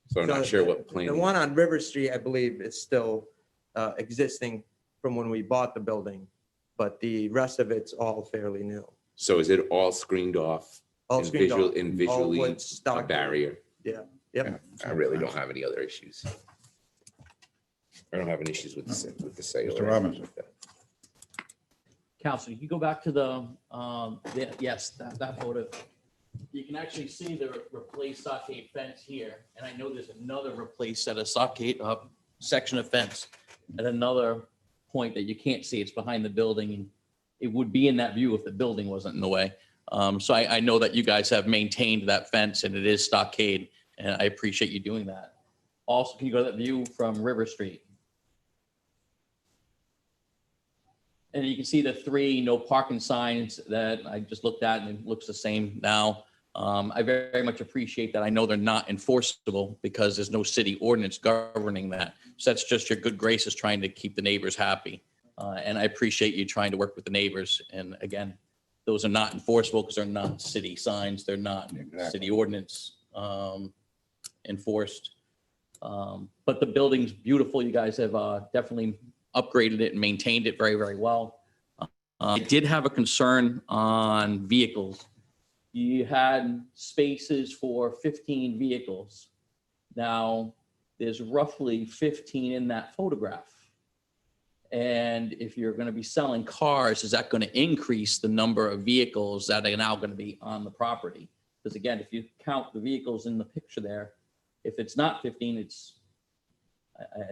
so I'm not sure what The plan. one on River Street, I believe, is still existing from when we bought the building, but the rest of it's all fairly new. So is it all screened off? All and screened visual- off, And all visually wood a stockade. barrier? Yeah, yep. I really don't have any other issues. I don't have any issues with the sale. Mr. Robinson. Counselor, you go back to yes, that photo. You can actually see the replaced stockade fence here. And I know there's another replaced set of stockade section of fence at another point that you can't see. It's behind the building. And it would be in that view if the building wasn't in the way. So I know that you guys have maintained that fence and it is stockade, and I appreciate you doing that. Also, can you go to that view from River Street? And you can see the 3 no parking signs that I just looked at, and it looks the same now. I very much appreciate that. I know they're not enforceable because there's no city ordinance governing that. So that's just your good graces trying to keep the neighbors happy. And I appreciate you trying to work with the neighbors. And again, those are not enforceable because they're not city signs. They're not city ordinance enforced. But the building's beautiful. You guys have definitely upgraded it and maintained it very, very well. I did have a concern on vehicles. You had spaces for 15 vehicles. Now, there's roughly 15 in that photograph. And if you're going to be selling cars, is that going to increase the number of vehicles that are now going to be on the property? Because again, if you count the vehicles in the picture there, if it's not 15, it's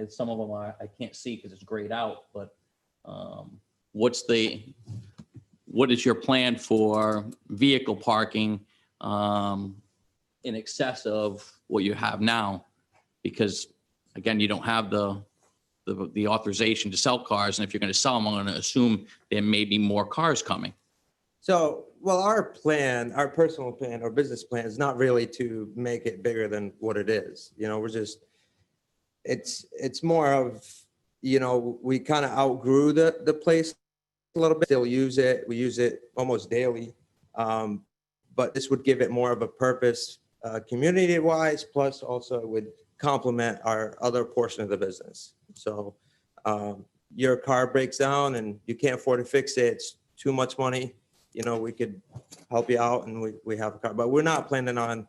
some of them I can't see because it's grayed out. But what is your plan for vehicle parking in excess of what you have now? Because again, you don't have the authorization to sell cars. And if you're going to sell them, I'm going to assume there may be more cars coming. So, well, our plan, our personal plan, our business plan is not really to make it bigger than what it is. You know, we're just, it's more of, you know, we kind of outgrew the place a little bit, still use it. We use it almost daily. But this would give it more of a purpose community wise, plus also it would complement our other portion of the business. So your car breaks down and you can't afford to fix it, it's too much money, you know, we could help you out and we have a car, but we're not planning on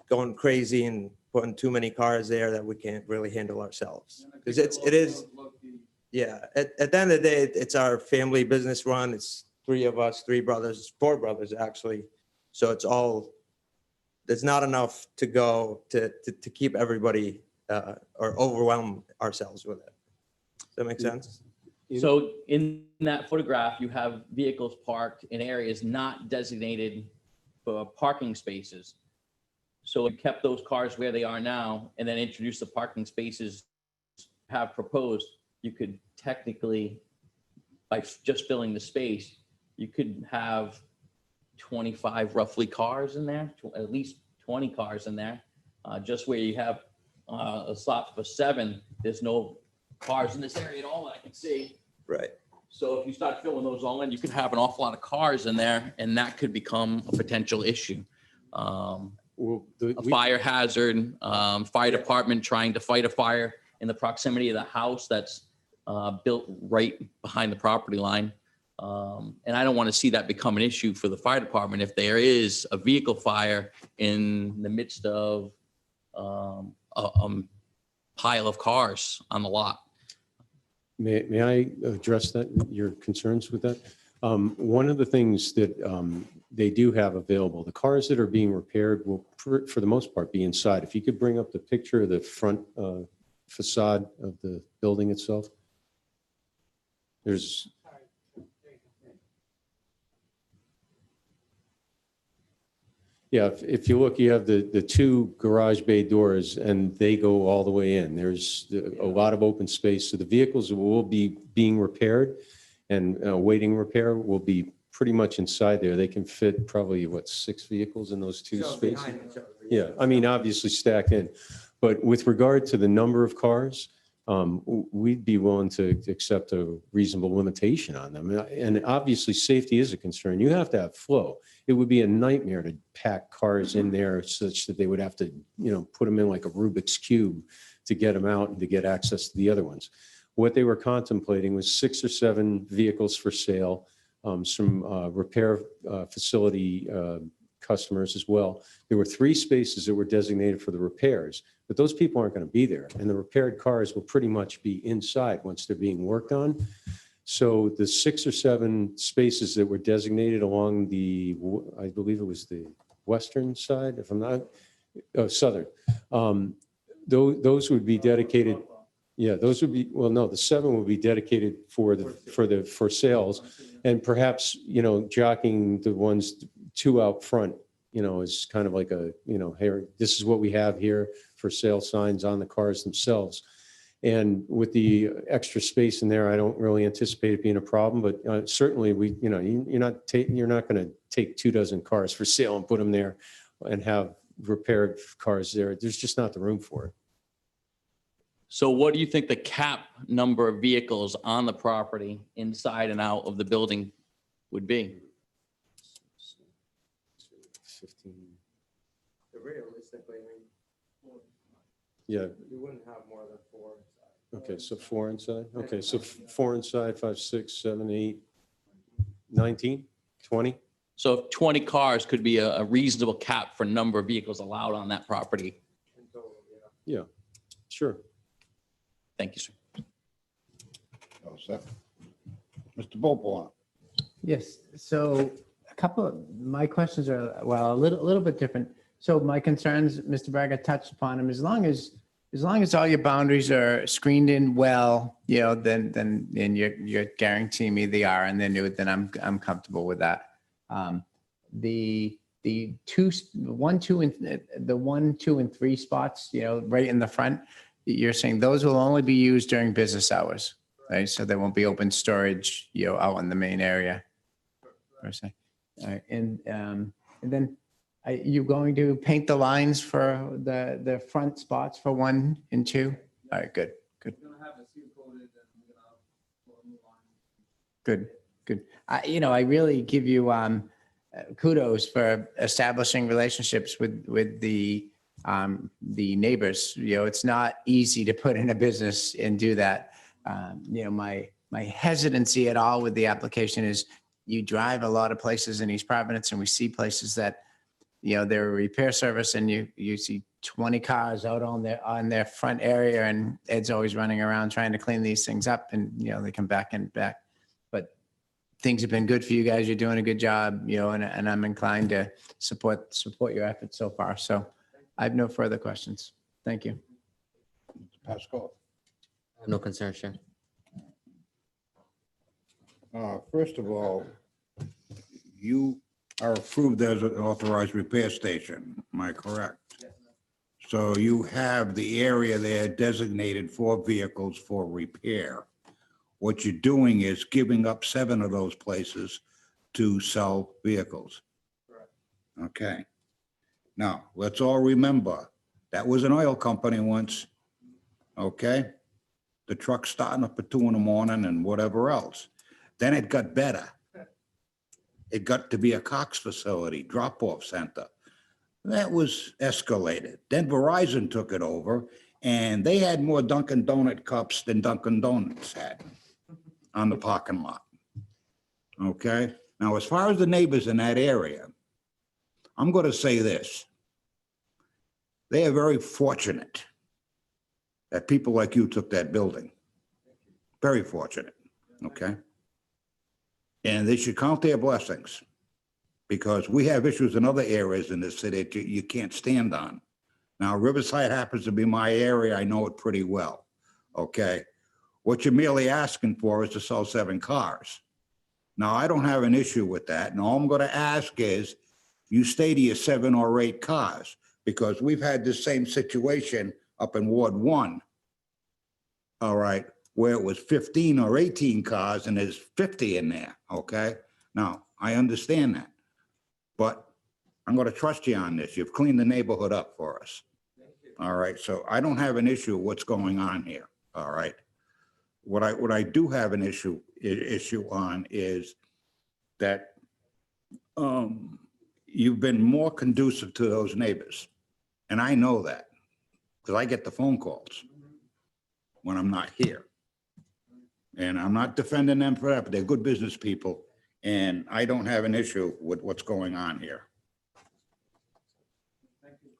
going crazy and putting too many cars there that we can't really handle ourselves. Because it is, yeah, at the end of the day, it's our family business run. It's 3 of us, 4 brothers actually. So it's all, there's not enough to go to keep everybody or overwhelm ourselves with it. Does that make sense? So in that photograph, you have vehicles parked in areas not designated for parking spaces. So you kept those cars where they are now and then introduced the parking spaces have proposed. You could technically, by just filling the space, you could have 25 roughly cars in there, at least 20 cars in there. Just where you have a slot for 7, there's no cars in this area at all that I can see. Right. So if you start filling those all in, you could have an awful lot of cars in there, and that could become a potential issue. A fire hazard, fire department trying to fight a fire in the proximity of the house that's built right behind the property line. And I don't want to see that become an issue for the fire department if there is a vehicle fire in the midst of a pile of cars on the lot. May I address that, your concerns with that? One of the things that they do have available, the cars that are being repaired will, for the most part, be inside. If you could bring up the picture of the front facade of the building itself. There's, yeah, if you look, you have the 2 garage bay doors and they go all the way in. There's a lot of open space. So the vehicles will be being repaired and waiting repair will be pretty much inside there. They can fit probably, what, 6 vehicles in those 2 spaces? Yeah, I mean, obviously stacked in. But with regard to the number of cars, we'd be willing to accept a reasonable limitation on them. And obviously, safety is a concern. You have to have flow. It would be a nightmare to pack cars in there such that they would have to, put them in like a Rubik's Cube to get them out and to get access to the other ones. What they were contemplating was 6 or 7 vehicles for sale, some repair facility customers as well. There were 3 spaces that were designated for the repairs, but those people aren't going to be there. And the repaired cars will pretty much be inside once they're being worked on. So the 6 or 7 spaces that were designated along the, I believe it was the western side, if I'm not, southern, those would be dedicated. Yeah, those would be, well, no, the 7 would be dedicated for sales, and perhaps, jockeying the ones 2 out front, is kind of like a, here, this is what we have here for sale signs on the cars themselves. And with the extra space in there, I don't really anticipate it being a problem, but certainly you're not going to take 24 cars for sale and put them there and have repaired cars there. There's just not the room for it. So what do you think the cap number of vehicles on the property inside and out of the building would be? 15. Realistically, Yeah. you wouldn't have more than 4 inside. Okay, so 4 inside. Okay, so 4 inside, 5, 6, 7, 8, 19, 20. So if 20 cars could be a reasonable cap for number of vehicles allowed on that property. Yeah, sure. Thank you, sir. All set. Mr. Bopois. Yes, so my questions are, well, a little bit different. So my concerns, Mr. Braga touched upon them, as long as all your boundaries are screened in well, then you're guaranteeing me they are, and then I'm comfortable with that. The 1, 2, and 3 spots, right in the front, you're saying those will only be used during business hours, right? So there won't be open storage, out in the main area, per se. All right, and then are you going to paint the lines for the front spots for 1 and 2? All right, good. Good. I really give you kudos for establishing relationships with the neighbors. It's not easy to put in a business and do that. My hesitancy at all with the application is you drive a lot of places in East Providence, and we see places that, they're a repair service, and you see 20 cars out on their front area, and Ed's always running around trying to clean these things up, and they come back. But things have been good for you guys. You're doing a good job, and I'm inclined to support your efforts so far. So I have no further questions. Thank you. Pascal. I have no concern, Chair. First of all, you are approved as an authorized repair station. Am I correct? So you have the area there designated for vehicles for repair. What you're doing is giving up 7 of those places to sell vehicles. Okay. Now, let's all remember, that was an oil company once, okay? The truck starting up at 2 in the morning and whatever else. Then it got better. It got to be a Cox facility, drop-off center. That was escalated. Then Verizon took it over, and they had more Dunkin' Donut cups than Dunkin' Donuts had on the parking lot. Okay? Now, as far as the neighbors in that area, I'm going to say this. They are very fortunate that people like you took that building. Very fortunate, okay? And they should count their blessings, because we have issues in other areas in this city that you can't stand on. Now, Riverside happens to be my area. I know it pretty well, okay? What you're merely asking for is to sell 7 cars. Now, I don't have an issue with that. And all I'm going to ask is you stay to your 7 or 8 cars, because we've had this same situation up in Ward 1, all right, where it was 15 or 18 cars and there's 50 in there, okay? Now, I understand that, but I'm going to trust you on this. You've cleaned the neighborhood up for us. All right, so I don't have an issue with what's going on here, all right? What I do have an issue on is that you've been more conducive to those neighbors. And I know that, because I get the phone calls when I'm not here. And I'm not defending them for that, but they're good business people. And I don't have an issue with what's going on here.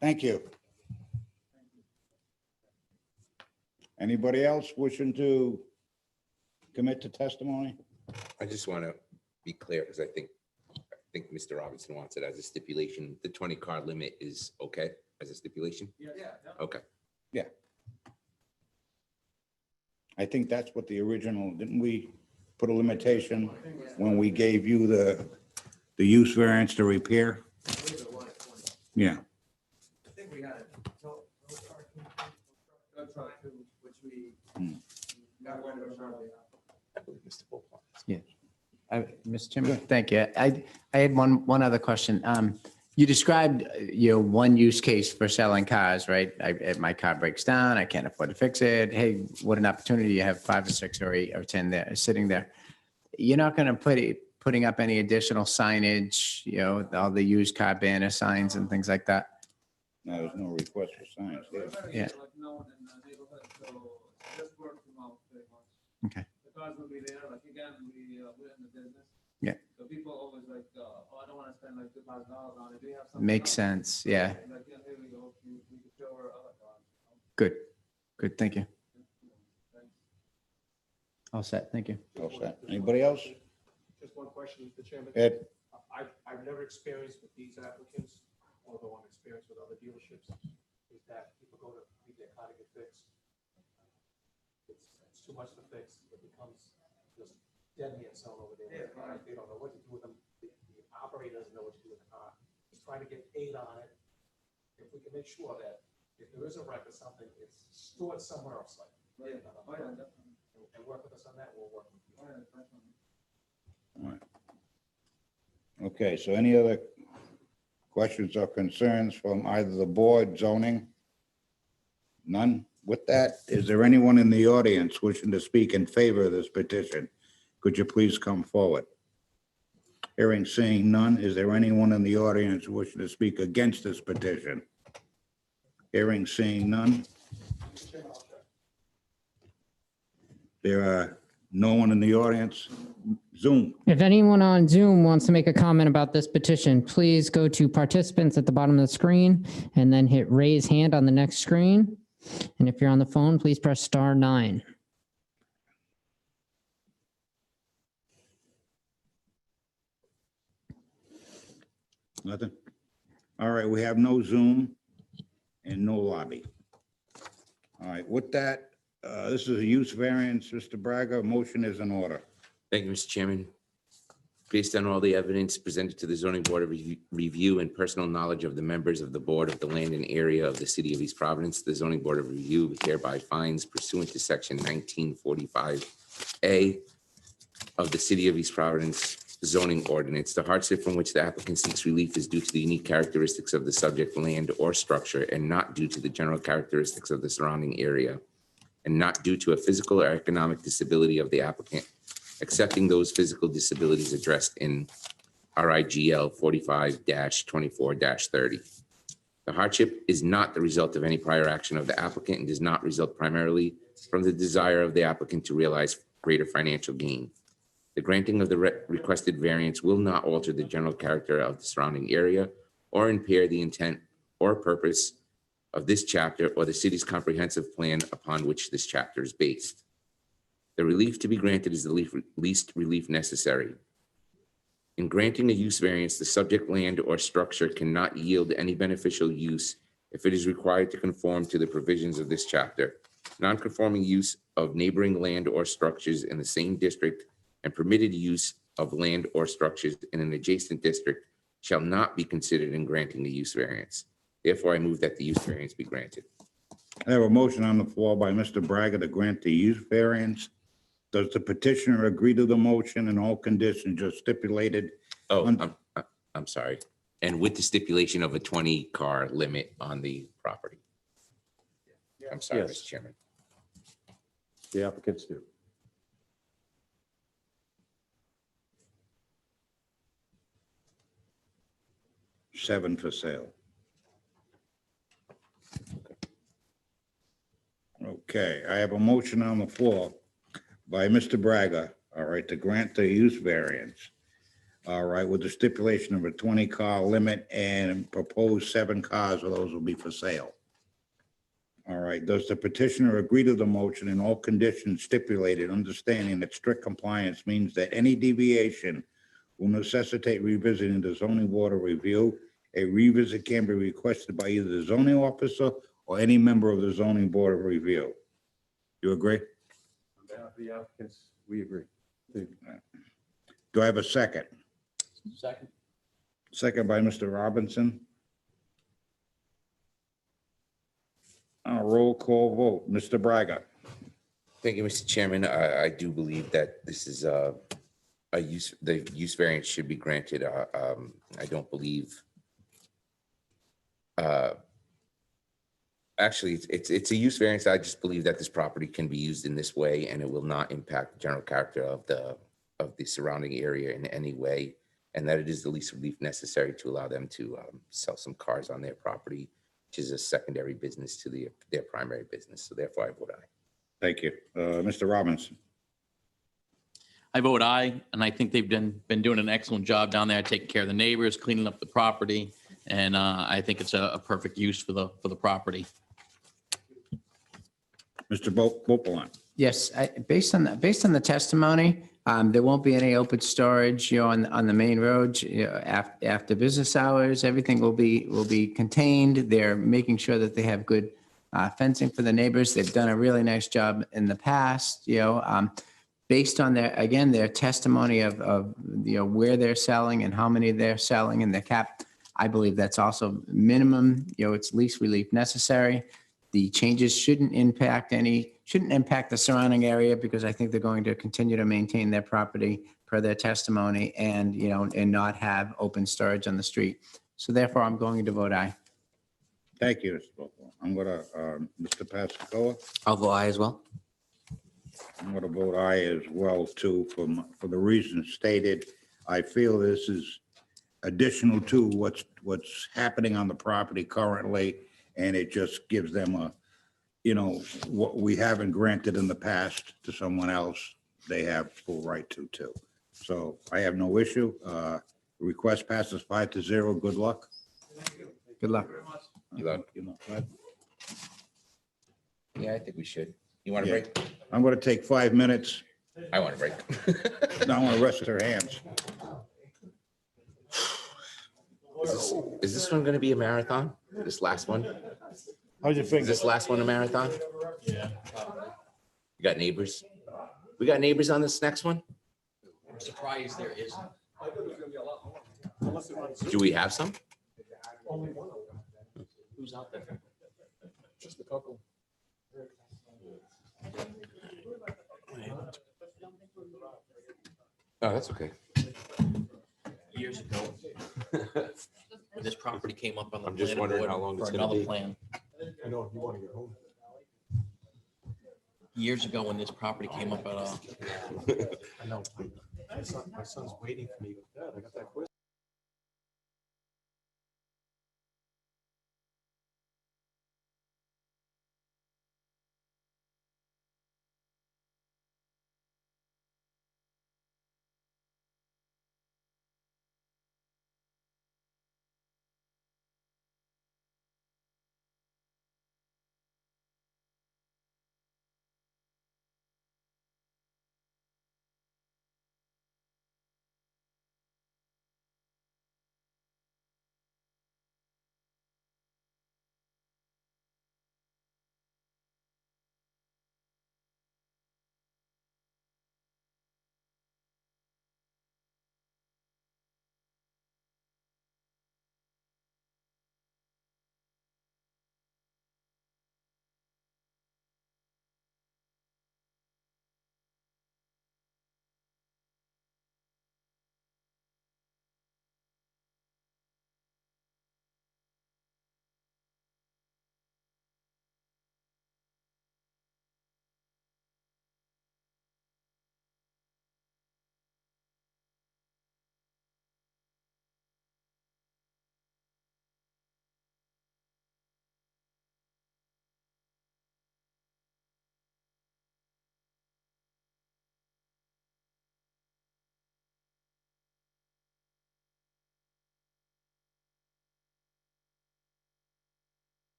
Thank you. Anybody else wishing to commit to testimony? I just want to be clear, because I think Mr. Robinson wants it as a stipulation. The 20-car limit is okay as a stipulation? Yeah. Okay. Yeah. I think that's what the original, didn't we put a limitation when we gave you the use variance to repair? Yeah. I think we had it. No parking, which we got rid of earlier. I believe Mr. Bull. Yeah. Mr. Chairman, thank you. I had one other question. You described, one use case for selling cars, right? If my car breaks down, I can't afford to fix it. Hey, what an opportunity. You have 5 or 6 or 8 or 10 there sitting there. You're not going to putting up any additional signage, all the used car banner signs and things like that. No, there's no request for signs there. Yeah. Okay. The cars will be there, like again, we're in the business. Yeah. So people always like, oh, I don't want to spend like $2,000 on it. Do you have something? Makes sense. Yeah. Like, yeah, here we go. We can show her other cars. Good. Thank you. All set. Thank you. All set. Anybody else? Just one question, Mr. Chairman. Ed? I've never experienced with these applicants, although I'm experienced with other dealerships, is that people go to need their car to get fixed. It's too much to fix. It becomes just dead man cell over there. They don't know what to do with them. The operator doesn't know what to do with the car. He's trying to get paid on it. If we can make sure that if there is a wreck or something, it's stored somewhere else, like. And work with us on that, we'll work with you. All right. Okay, so any other questions or concerns from either the board, zoning? None? With that, is there anyone in the audience wishing to speak in favor of this petition? Could you please come forward? Hearing, seeing none, is there anyone in the audience wishing to speak against this petition? Hearing, seeing none. There are no one in the audience. Zoom. If anyone on Zoom wants to make a comment about this petition, please go to participants at the bottom of the screen and then hit raise hand on the next screen. And if you're on the phone, please press *9. Nothing? All right, we have no Zoom and no lobby. All right, with that, this is a use variance. Mr. Braga, motion is in order. Thank you, Mr. Chairman. Based on all the evidence presented to the zoning board of review and personal knowledge of the members of the board of the land and area of the city of East Providence, the zoning board of review hereby finds pursuant to section 1945A of the city of East Providence zoning ordinance. The hardship from which the applicant seeks relief is due to the unique characteristics of the subject land or structure and not due to the general characteristics of the surrounding area, and not due to a physical or economic disability of the applicant, accepting those physical disabilities addressed in RIGL 45-24-30. The hardship is not the result of any prior action of the applicant and does not result primarily from the desire of the applicant to realize greater financial gain. The granting of the requested variance will not alter the general character of the surrounding area or impair the intent or purpose of this chapter or the city's comprehensive plan upon which this chapter is based. The relief to be granted is the least relief necessary. In granting a use variance, the subject land or structure cannot yield any beneficial use if it is required to conform to the provisions of this chapter. Non-conforming use of neighboring land or structures in the same district and permitted use of land or structures in an adjacent district shall not be considered in granting the use variance. Therefore, I move that the use variance be granted. I have a motion on the floor by Mr. Braga to grant the use variance. Does the petitioner agree to the motion and all conditions just stipulated? Oh, I'm sorry. And with the stipulation of a 20-car limit on the property. I'm sorry, Yes. Mr. Chairman. The applicants do. Seven for sale. Okay, I have a motion on the floor by Mr. Braga, all right, to grant the use variance. All right, with the stipulation of a 20-car limit and proposed 7 cars, of those will be for sale. All right, does the petitioner agree to the motion and all conditions stipulated, understanding that strict compliance means that any deviation will necessitate revisiting the zoning board of review? A revisit can be requested by either the zoning officer or any member of the zoning board of review. You agree? On behalf of the applicants, we agree. Do I have a second? Second. Second by Mr. Robinson. Roll call vote. Mr. Braga. Thank you, Mr. Chairman. I do believe that this is the use variance should be granted. I don't believe. Actually, it's a use variance. I just believe that this property can be used in this way and it will not impact the general character of the surrounding area in any way, and that it is the least relief necessary to allow them to sell some cars on their property, which is a secondary business to their primary business. So therefore, I vote aye. Thank you. Mr. Robinson. I vote aye, and I think they've been doing an excellent job down there, taking care of the neighbors, cleaning up the property, and I think it's a perfect use for the property. Mr. Bopalan. Yes, based on the testimony, there won't be any open storage, on the main road, after business hours. Everything will be contained. They're making sure that they have good fencing for the neighbors. They've done a really nice job in the past, based on their testimony of where they're selling and how many they're selling and their cap. I believe that's also minimum, it's least relief necessary. The changes shouldn't impact the surrounding area, because I think they're going to continue to maintain their property per their testimony and, and not have open storage on the street. So therefore, I'm going to vote aye. Thank you, Mr. Bopalan. I'm gonna, Mr. Pascoe. I'll vote aye as well. I'm gonna vote aye as well too, for the reasons stated. I feel this is additional to what's happening on the property currently, and it just gives them what we haven't granted in the past to someone else, they have full right to too. So I have no issue. Request passes 5-0. Good luck. Good luck. Good luck. Yeah, I think we should. You want a Yeah. break? I'm gonna take 5 minutes. I want a break. I want to rest their hands. Is this one going to be a marathon? This last one? How's your Is finger? this last one a marathon? Yeah. You got neighbors? We got neighbors on this next one? I'm surprised there isn't. Do we have some? Who's out there? Just a couple. Oh, that's okay. years ago, when this property came up on the I'm just planning wondering board how long for it's gonna another be. plan. I know, you want to get home. Years ago, when this property came up at, I know. My son's waiting for me. Dad, I got that quiz.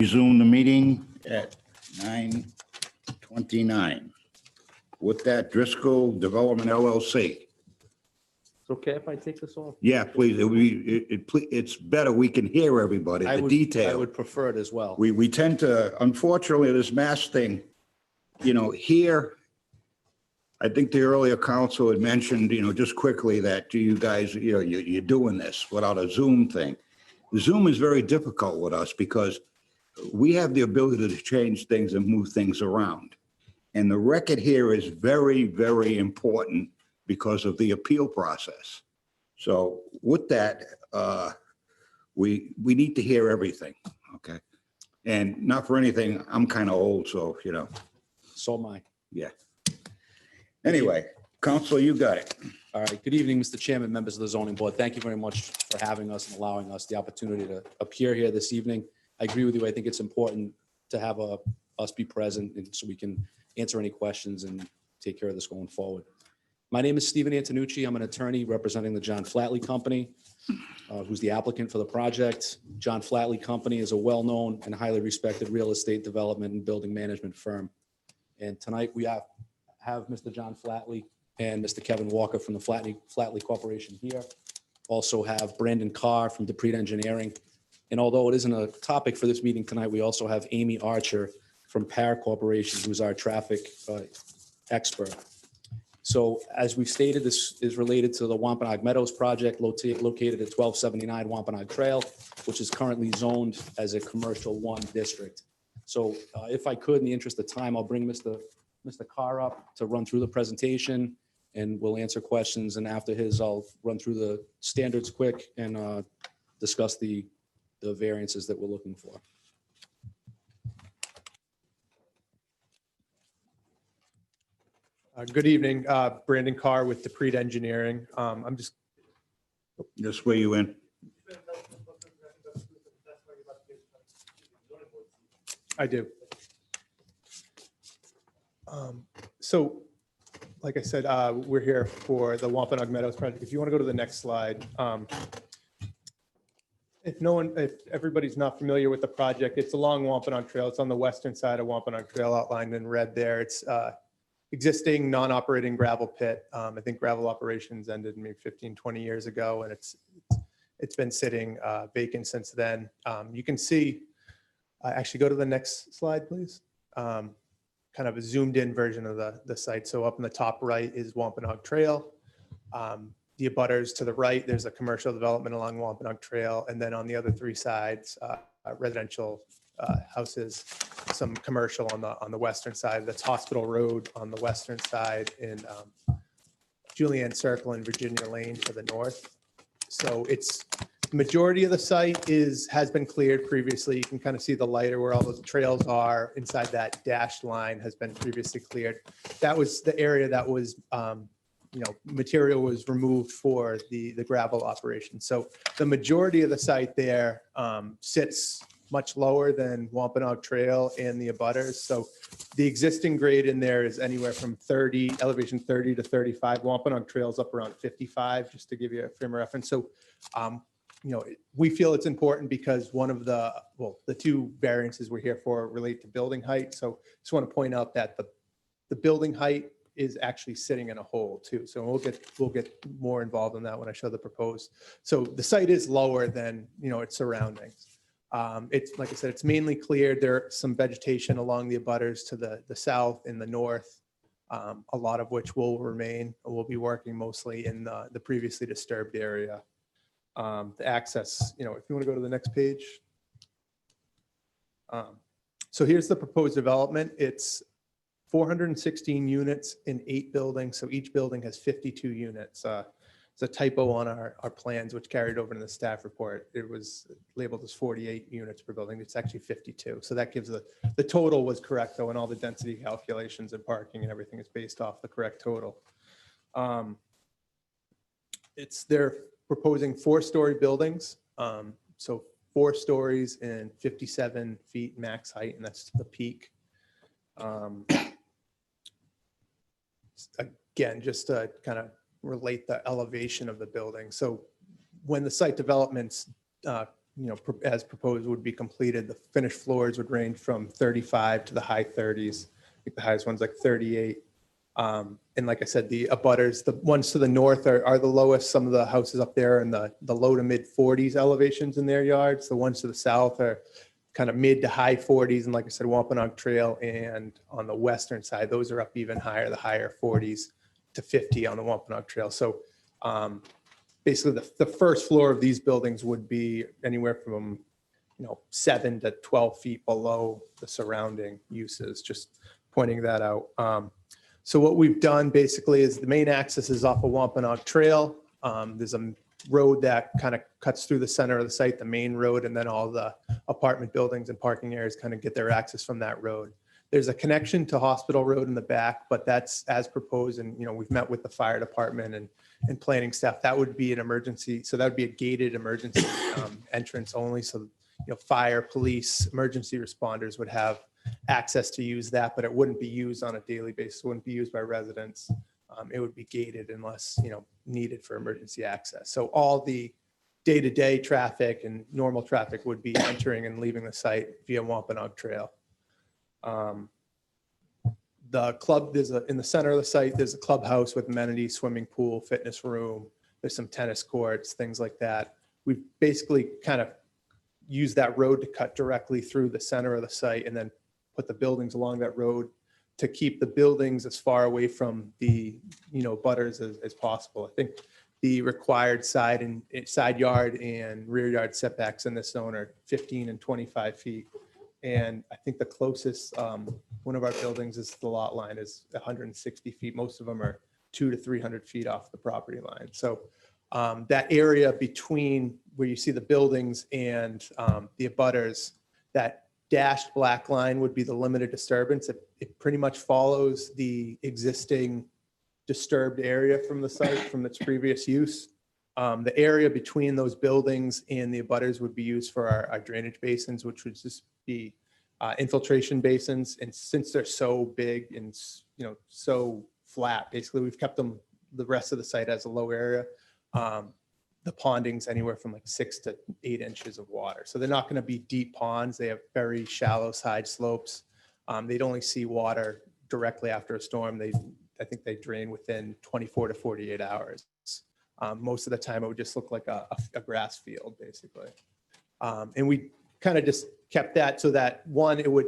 Resume the meeting at 9:29. With that, Driscoll Development LLC. It's okay if I take this off? Yeah, please, it's better, we can hear everybody, I the would, I detail. would prefer it as well. We tend to, unfortunately, this mask thing, here, I think the earlier council had mentioned, just quickly that you guys, you're doing this without a Zoom thing. Zoom is very difficult with us because we have the ability to change things and move things around. And the record here is very, very important because of the appeal process. So with that, we need to hear everything, okay? And not for anything, I'm kind of old, so, So am I. yeah. Anyway, Council, you got it. All right. Good evening, Mr. Chairman, members of the zoning board. Thank you very much for having us and allowing us the opportunity to appear here this evening. I agree with you. I think it's important to have us be present and so we can answer any questions and take care of this going forward. My name is Stephen Antonucci. I'm an attorney representing the John Flatley Company, who's the applicant for the project. John Flatley Company is a well-known and highly respected real estate development and building management firm. And tonight we have Mr. John Flatley and Mr. Kevin Walker from the Flatley Corporation here. Also have Brandon Carr from DePreet Engineering. And although it isn't a topic for this meeting tonight, we also have Amy Archer from Par Corporation, who's our traffic expert. So as we stated, this is related to the Wampanoag Meadows project located at 1279 Wampanoag Trail, which is currently zoned as a commercial 1 district. So if I could, in the interest of time, I'll bring Mr. Carr up to run through the presentation and we'll answer questions. And after his, I'll run through the standards quick and discuss the variances that we're looking for. Good evening, Brandon Carr with DePreet Engineering. I'm just. Just where you in? I do. So, like I said, we're here for the Wampanoag Meadows project. If you want to go to the next slide. If everybody's not familiar with the project, it's along Wampanoag Trail. It's on the western side of Wampanoag Trail, outlined in red there. It's existing non-operating gravel pit. I think gravel operations ended maybe 15, 20 years ago, and it's been sitting vacant since then. You can see, actually go to the next slide, please. Kind of a zoomed in version of the site. So up in the top right is Wampanoag Trail. The abutters to the right, there's a commercial development along Wampanoag Trail. And then on the other 3 sides, residential houses, some commercial on the western side. That's Hospital Road on the western side, and Julienne Circle and Virginia Lane to the north. So it's the majority of the site has been cleared previously. You can kind of see the lighter where all those trails are inside that dashed line has been previously cleared. That was the area that was material was removed for the gravel operation. So the majority of the site there sits much lower than Wampanoag Trail and the abutters. So the existing grade in there is anywhere from elevation 30 to 35. Wampanoag Trail's up around 55, just to give you a frame of reference. So, we feel it's important because one of the 2 variances we're here for relate to building height. So just want to point out that the building height is actually sitting in a hole too. So we'll get more involved in that when I show the proposed. So the site is lower than, its surroundings. It's like I said, it's mainly cleared. There's some vegetation along the abutters to the south and the north, a lot of which will remain. We'll be working mostly in the previously disturbed area. The access, if you want to go to the next page. So here's the proposed development. It's 416 units in 8 buildings. So each building has 52 units. It's a typo on our plans, which carried over to the staff report. It was labeled as 48 units per building. It's actually 52. So that gives the total was correct though, and all the density calculations and parking and everything is based off the correct total. They're proposing 4-story buildings. So 4 stories and 57 feet max height, and that's the peak. Again, just to kind of relate the elevation of the building. So when the site developments as proposed would be completed. The finished floors would range from 35 to the high 30s. I think the highest one's like 38. And like I said, the abutters, the ones to the north are the lowest. Some of the houses up there in the low to mid 40s elevations in their yards. The ones to the south are kind of mid to high 40s. And like I said, Wampanoag Trail and on the western side, those are up even higher, the higher 40s to 50 on the Wampanoag Trail. So basically the first floor of these buildings would be anywhere from 7 to 12 feet below the surrounding uses, just pointing that out. So what we've done basically is the main access is off of Wampanoag Trail. There's a road that kind of cuts through the center of the site, the main road, and then all the apartment buildings and parking areas kind of get their access from that road. There's a connection to Hospital Road in the back, but that's as proposed. And, we've met with the fire department and planning staff. That would be an emergency. So that would be a gated emergency entrance only. So, fire, police, emergency responders would have access to use that, but it wouldn't be used on a daily basis. It wouldn't be used by residents. It would be gated unless, needed for emergency access. So all the day-to-day traffic and normal traffic would be entering and leaving the site via Wampanoag Trail. The club, in the center of the site, there's a clubhouse with amenities, swimming pool, fitness room. There's some tennis courts, things like that. We've basically kind of used that road to cut directly through the center of the site and then put the buildings along that road to keep the buildings as far away from the, butters as possible. I think the required side yard and rear yard setbacks in this zone are 15 and 25 feet. And I think the closest one of our buildings is the lot line is 160 feet. Most of them are 200 to 300 feet off the property line. So that area between where you see the buildings and the abutters, that dashed black line would be the limited disturbance. It pretty much follows the existing disturbed area from the site from its previous use. The area between those buildings and the abutters would be used for our drainage basins, which would just be infiltration basins. And since they're so big and so flat, basically we've kept them, the rest of the site as a low area. The ponding's anywhere from like 6 to 8 inches of water. So they're not going to be deep ponds. They have very shallow side slopes. They'd only see water directly after a storm. I think they drain within 24 to 48 hours. Most of the time it would just look like a grass field basically. And we kind of just kept that so that we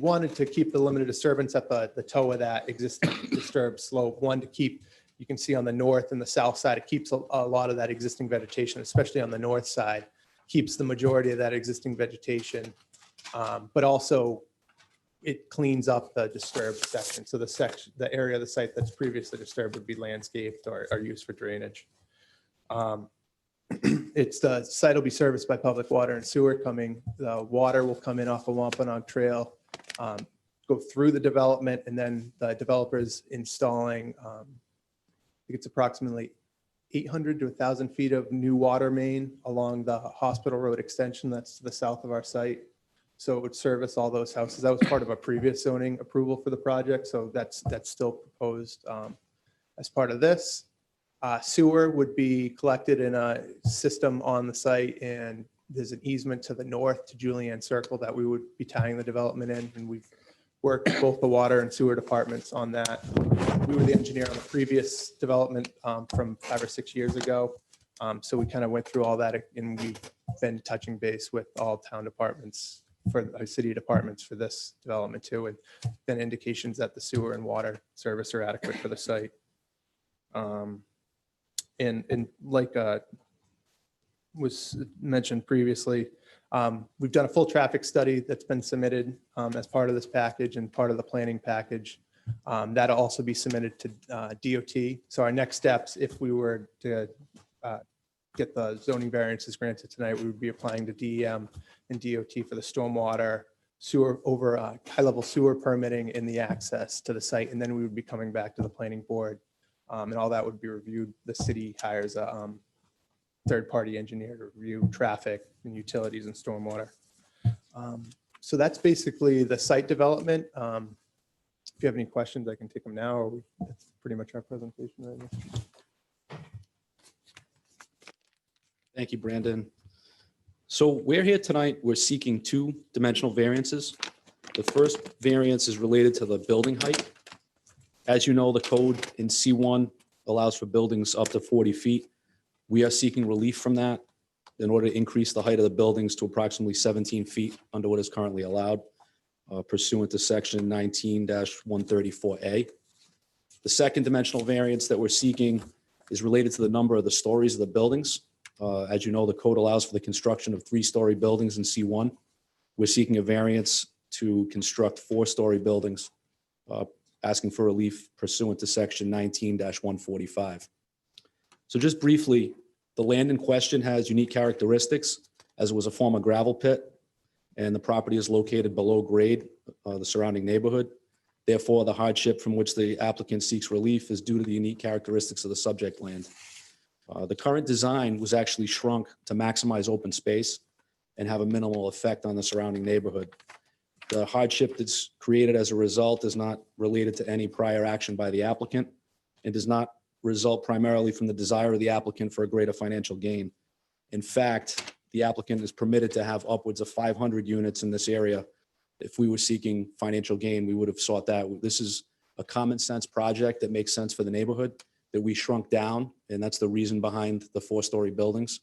wanted to keep the limited disturbance at the toe of that existing disturbed slope. One, to keep, you can see on the north and the south side, it keeps a lot of that existing vegetation, especially on the north side, keeps the majority of that existing vegetation. But also it cleans up the disturbed section. So the area of the site that's previously disturbed would be landscaped or used for drainage. The site will be serviced by public water and sewer coming. The water will come in off of Wampanoag Trail, go through the development, and then the developers installing, I think it's approximately 800 to 1,000 feet of new water main along the Hospital Road extension that's to the south of our site. So it would service all those houses. That was part of a previous zoning approval for the project. So that's still proposed as part of this. Sewer would be collected in a system on the site, and there's an easement to the north to Julian Circle that we would be tying the development in. And we've worked with both the water and sewer departments on that. We were the engineer on the previous development from 5 or 6 years ago. So we kind of went through all that, and we've been touching base with all town departments for our city departments for this development too, and then indications that the sewer and water service are adequate for the site. And like was mentioned previously, we've done a full traffic study that's been submitted as part of this package and part of the planning package. That'll also be submitted to DOT. So our next steps, if we were to get the zoning variances granted tonight, we would be applying to DEM and DOT for the stormwater sewer over high-level sewer permitting and the access to the site. And then we would be coming back to the planning board, and all that would be reviewed. The city hires a third-party engineer to review traffic and utilities and stormwater. So that's basically the site development. If you have any questions, I can take them now, or that's pretty much our presentation right now. Thank you, Brandon. So we're here tonight, we're seeking two dimensional variances. The first variance is related to the building height. As you know, the code in C1 allows for buildings up to 40 feet. We are seeking relief from that in order to increase the height of the buildings to approximately 17 feet under what is currently allowed pursuant to section 19-134A. The second dimensional variance that we're seeking is related to the number of the stories of the buildings. As you know, the code allows for the construction of 3-story buildings in C1. We're seeking a variance to construct 4-story buildings, asking for relief pursuant to section 19-145. So just briefly, the land in question has unique characteristics as it was a former gravel pit, and the property is located below grade, the surrounding neighborhood. Therefore, the hardship from which the applicant seeks relief is due to the unique characteristics of the subject land. The current design was actually shrunk to maximize open space and have a minimal effect on the surrounding neighborhood. The hardship that's created as a result is not related to any prior action by the applicant and does not result primarily from the desire of the applicant for a greater financial gain. In fact, the applicant is permitted to have upwards of 500 units in this area. If we were seeking financial gain, we would have sought that. This is a common sense project that makes sense for the neighborhood that we shrunk down, and that's the reason behind the 4-story buildings,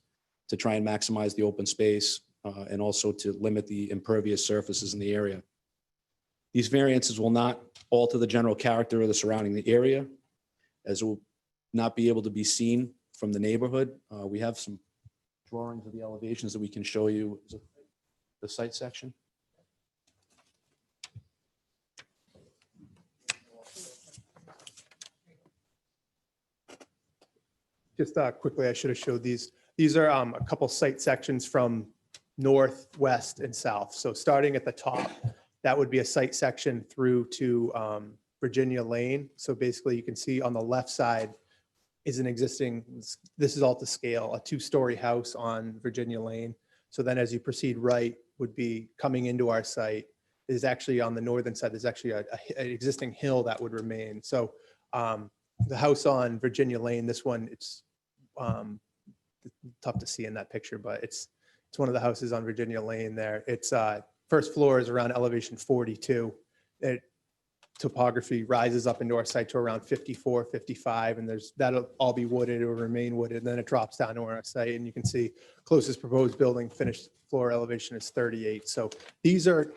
to try and maximize the open space and also to limit the impervious surfaces in the area. These variances will not alter the general character of the surrounding area, as it will not be able to be seen from the neighborhood. We have some drawings of the elevations that we can show you. Is it the site section? Just quickly, I should have showed these. These are a couple site sections from north, west, and south. So starting at the top, that would be a site section through to Virginia Lane. So basically, you can see on the left side is an existing, this is all to scale, a 2-story house on Virginia Lane. So then as you proceed right, would be coming into our site. Is actually on the northern side, there's actually an existing hill that would remain. So the house on Virginia Lane, this one, it's tough to see in that picture, but it's one of the houses on Virginia Lane there. It's first floor is around elevation 42. Topography rises up into our site to around 54, 55, and that'll all be wooded or remain wooded. And then it drops down to our site, and you can see closest proposed building finished floor elevation is 38. So these are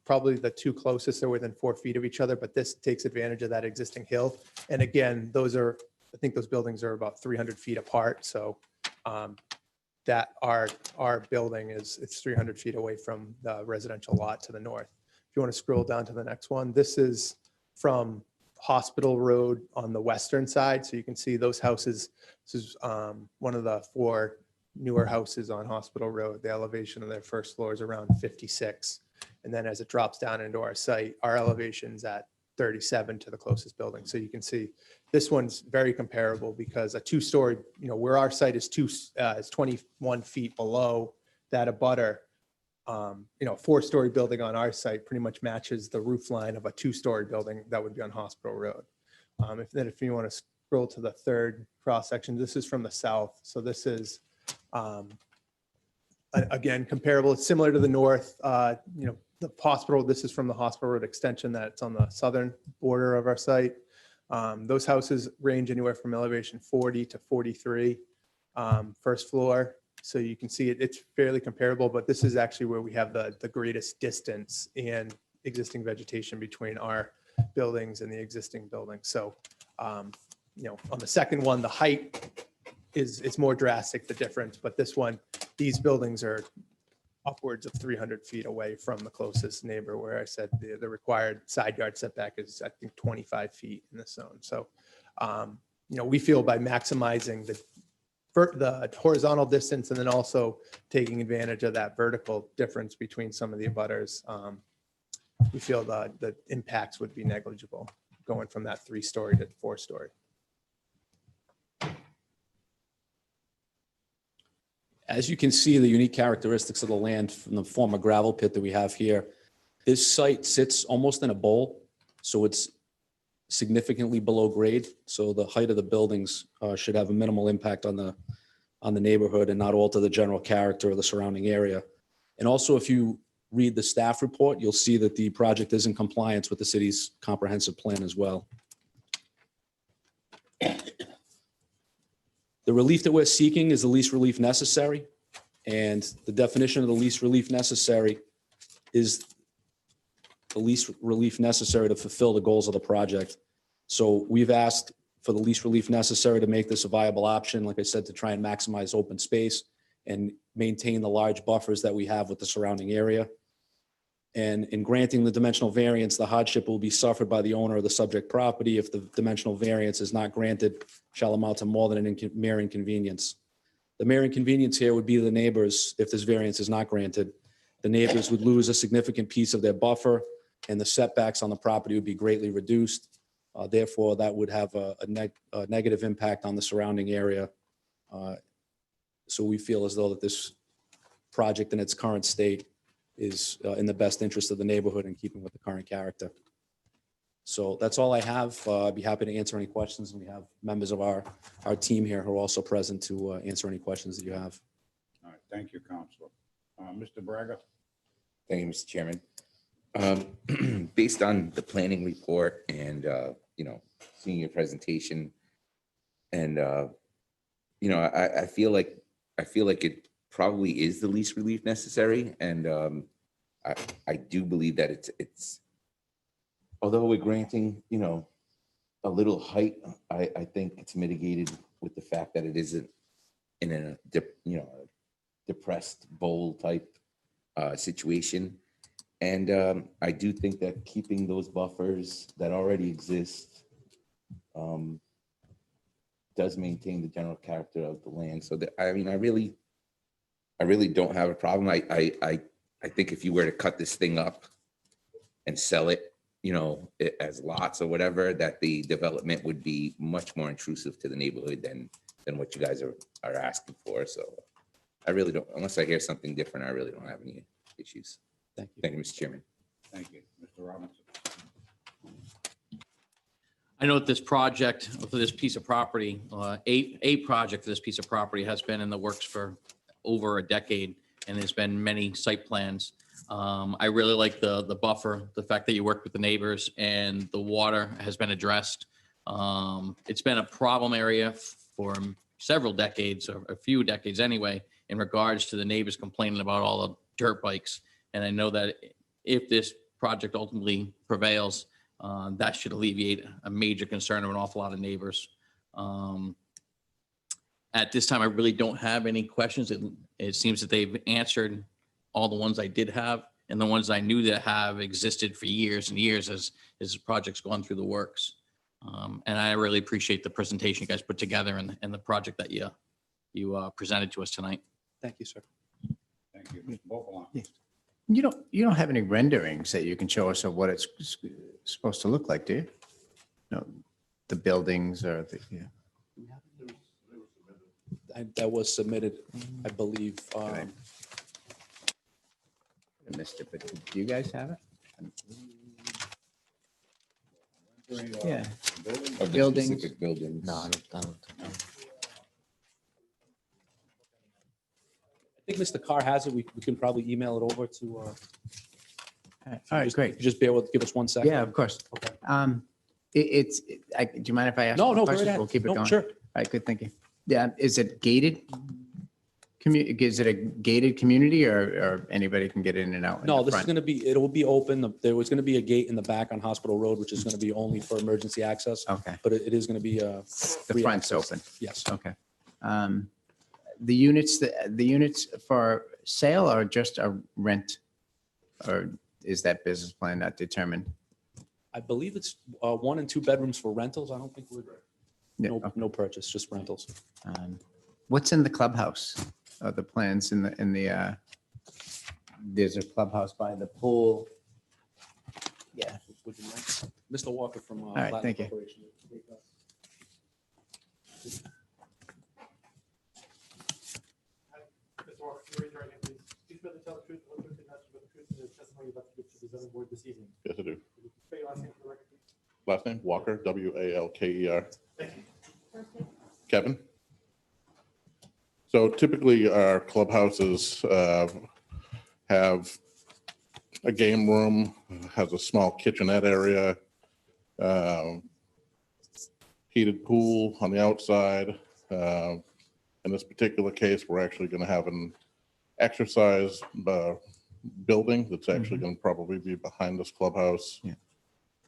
probably the two closest. They're within 4 feet of each other, but this takes advantage of that existing hill. And again, I think those buildings are about 300 feet apart. So that our building it's 300 feet away from the residential lot to the north. If you want to scroll down to the next one, this is from Hospital Road on the western side. So you can see those houses. This is one of the 4 newer houses on Hospital Road. The elevation of their first floor is around 56. And then as it drops down into our site, our elevation's at 37 to the closest building. So you can see this one's very comparable because a 2-story, where our site is 21 feet below that abutter. 4-story building on our site pretty much matches the roof line of a 2-story building that would be on Hospital Road. If you want to scroll to the third cross section, this is from the south. So this is, again, comparable. It's similar to the north. The hospital, this is from the Hospital Road extension that's on the southern border of our site. Those houses range anywhere from elevation 40 to 43, first floor. So you can see it's fairly comparable, but this is actually where we have the greatest distance and existing vegetation between our buildings and the existing building. So, on the second one, the height is more drastic, the difference, but this one, these buildings are upwards of 300 feet away from the closest neighbor, where I said the required side yard setback is, I think, 25 feet in this zone. So, we feel by maximizing the horizontal distance and then also taking advantage of that vertical difference between some of the abutters, we feel the impacts would be negligible going from that 3-story to 4-story. As you can see, the unique characteristics of the land from the former gravel pit that we have here, this site sits almost in a bowl, so it's significantly below grade. So the height of the buildings should have a minimal impact on the on the neighborhood and not alter the general character of the surrounding area. And also, if you read the staff report, you'll see that the project is in compliance with the city's comprehensive plan as well. The relief that we're seeking is the least relief necessary. And the definition of the least relief necessary is the least relief necessary to fulfill the goals of the project. So we've asked for the least relief necessary to make this a viable option, like I said, to try and maximize open space and maintain the large buffers that we have with the surrounding area. And in granting the dimensional variance, the hardship will be suffered by the owner of the subject property if the dimensional variance is not granted, shall amount to more than mere inconvenience. The mere inconvenience here would be the neighbors if this variance is not granted. The neighbors would lose a significant piece of their buffer and the setbacks on the property would be greatly reduced. Therefore, that would have a negative impact on the surrounding area. So we feel as though that this project in its current state is in the best interest of the neighborhood in keeping with the current character. So that's all I have. I'd be happy to answer any questions. And we have members of our team here who are also present to answer any questions that you have. All right, thank you, Counselor. Mr. Braga? Thank you, Mr. Chairman. Based on the planning report and, seeing your presentation and, I feel like it probably is the least relief necessary. And I do believe that it's, although we're granting, a little height, I think it's mitigated with the fact that it isn't in a, depressed bowl type situation. And I do think that keeping those buffers that already exist does maintain the general character of the land. So that, I really don't have a problem. I think if you were to cut this thing up and sell it, as lots or whatever, that the development would be much more intrusive to the neighborhood than what you guys are asking for. So I really don't, unless I hear something different, I really don't have any issues. Thank you. Thank you, Mr. Chairman. Thank you. Mr. Robinson? I know that this project for this piece of property, a project for this piece of property has been in the works for over a decade, and there's been many site plans. I really like the buffer, the fact that you work with the neighbors, and the water has been addressed. It's been a problem area for several decades, or a few decades anyway, in regards to the neighbors complaining about all the dirt bikes. And I know that if this project ultimately prevails, that should alleviate a major concern of an awful lot of neighbors. At this time, I really don't have any questions. It seems that they've answered all the ones I did have, and the ones I knew that have existed for years and years as the project's gone through the works. And I really appreciate the presentation you guys put together and the project that you presented to us tonight. Thank you, sir. Thank you. Mr. Bocalon? You don't have any renderings that you can show us of what it's supposed to look like, do you? No, the buildings or the, yeah. That was submitted, I believe. I missed it, but do you guys have it? Yeah. Of the Buildings. specific buildings. No, I don't. I think Mr. Carr has it. We can probably email it over to. All right, great. Just bear with, give us 1 second. Yeah, of course. Okay. Do you mind if I ask? No, more go right questions? ahead. We'll keep it No, going. sure. All right, good, thank you. Yeah, is it gated? Is it a gated community or anybody can get in and out? in No, the this is front? going to be, it will be open. There was going to be a gate in the back on Hospital Road, which is going to be only for emergency access. Okay. But it is going to be The free front's access. open. Yes. Okay. The units for sale or just a rent? Or is that business plan not determined? I believe it's 1 and 2 bedrooms for rentals. I don't think we're, Yeah, no, okay. no purchase, just rentals. What's in the clubhouse? The plans in the there's a clubhouse by the pool. Yeah. Would you like, Mr. Walker from right, Platinum thank you. Corporation. Mr. Walker, can you raise your right hand, please? Please bear to tell the truth, the whole truth, and nothing but the truth in the testimony you're about to give to the zoning board this evening. Yes, I do. Could you spell your last name for the record, please? Last name, Walker, Walker. Thank you. Kevin? So typically our clubhouses have a game room, has a small kitchenette area, heated pool on the outside. In this particular case, we're actually going to have an exercise building that's actually going to probably be behind this clubhouse. Yeah.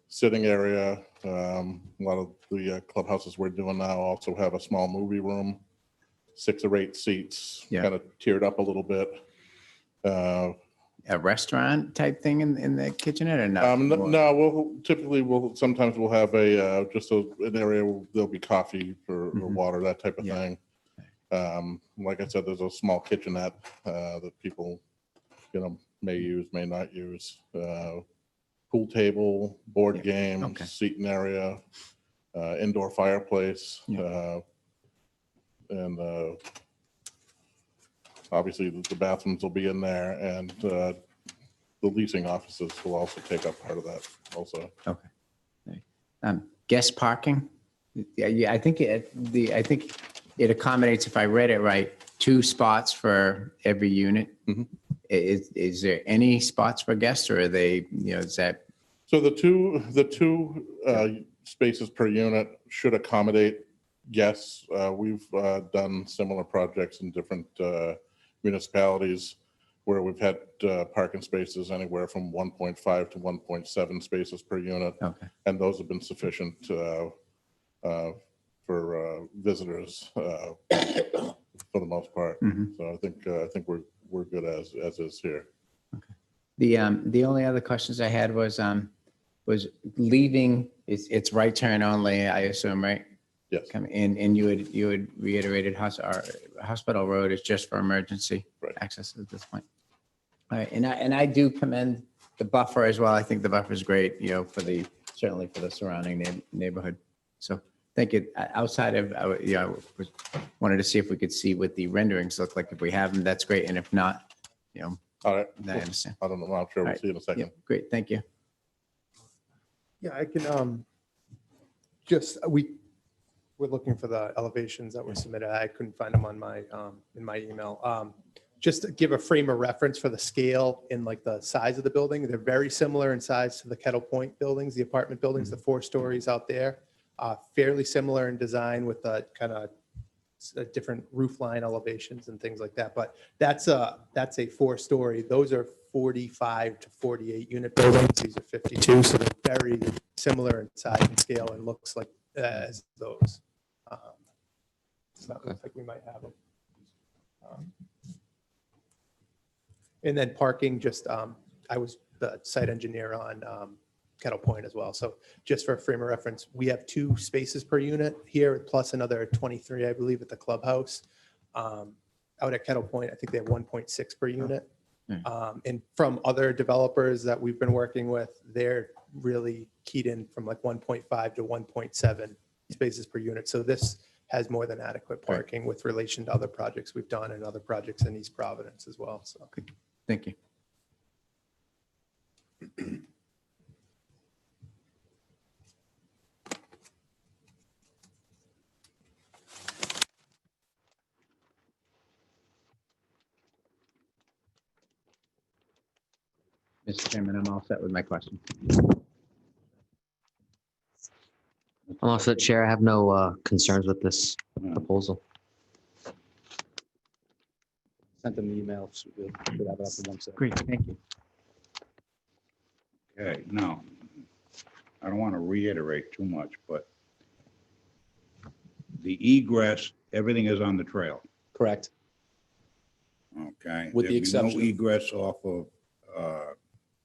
Sitting area. A lot of the clubhouses we're doing now also have a small movie room, 6 or 8 seats, Yeah. kind of tiered up a little bit. A restaurant type thing in the kitchenette or not? No, sometimes we'll have an area where there'll be coffee or water, that type of thing. Like I said, there's a small kitchenette that people, may use, may not use. Pool table, board games, seating area, indoor fireplace, and obviously the bathrooms will be in there, and the leasing offices will also take up part of that also. Okay. Guest parking? Yeah, I think it accommodates, if I read it right, 2 spots for every unit. Is there any spots for guests, or are they, is that? So the two spaces per unit should accommodate guests. We've done similar projects in different municipalities where we've had parking spaces anywhere from 1.5 to 1.7 spaces per unit. Okay. And those have been sufficient for visitors for the most part. So I think we're good as is here. The only other questions I had was leaving, it's right turn only, I assume, right? Yes. And you had reiterated Hospital Road is just for emergency access at this point. All right, and I do commend the buffer as well. I think the buffer is great, certainly for the surrounding neighborhood. So thank you. Outside of, wanted to see if we could see what the renderings look like. If we have them, that's great. And if not, all right. I understand. I don't know. I'm sure we'll see in a second. Yeah, great. Thank you. Yeah, I can we're looking for the elevations that were submitted. I couldn't find them on my in my email. Just to give a frame of reference for the scale and like the size of the building, they're very similar in size to the Kettle Point buildings, the apartment buildings, the 4 stories out there. Fairly similar in design with the kind of different roof line elevations and things like that. But that's a 4-story. Those are 45 to 48 unit buildings. These are 52, so they're very similar in size and scale and looks like as those. So it looks like we might have them. And then parking, just I was the site engineer on Kettle Point as well. So just for a frame of reference, we have 2 spaces per unit here, plus another 23, I believe, at the clubhouse. Out at Kettle Point, I think they have 1.6 per unit. And from other developers that we've been working with, they're really keyed in from like 1.5 to 1.7 spaces per unit. So this has more than adequate parking with relation to other projects we've done and other projects in East Providence as well. So thank you. Mr. Chairman, I'm all set with my question. I'm also Chair. I have no concerns with this proposal. Sent them the email. So we'll should have it up in 1 second. Great, thank you. Okay, now, I don't want to reiterate too much, but the egress, everything is on the trail. Correct. Okay. With the There'd be no exception of- egress off of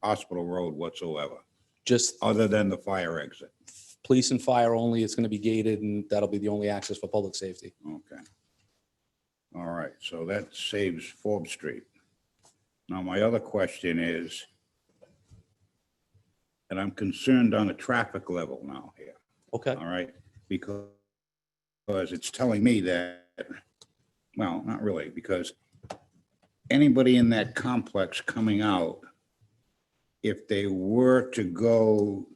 Hospital Road whatsoever, Just other than the fire exit. police and fire only. It's going to be gated, and that'll be the only access for public safety. Okay. All right, so that saves Forbes Street. Now, my other question is, and I'm concerned on the traffic level now here. Okay. All right, because it's telling me that, well, not really, because anybody in that complex coming out, if they were to go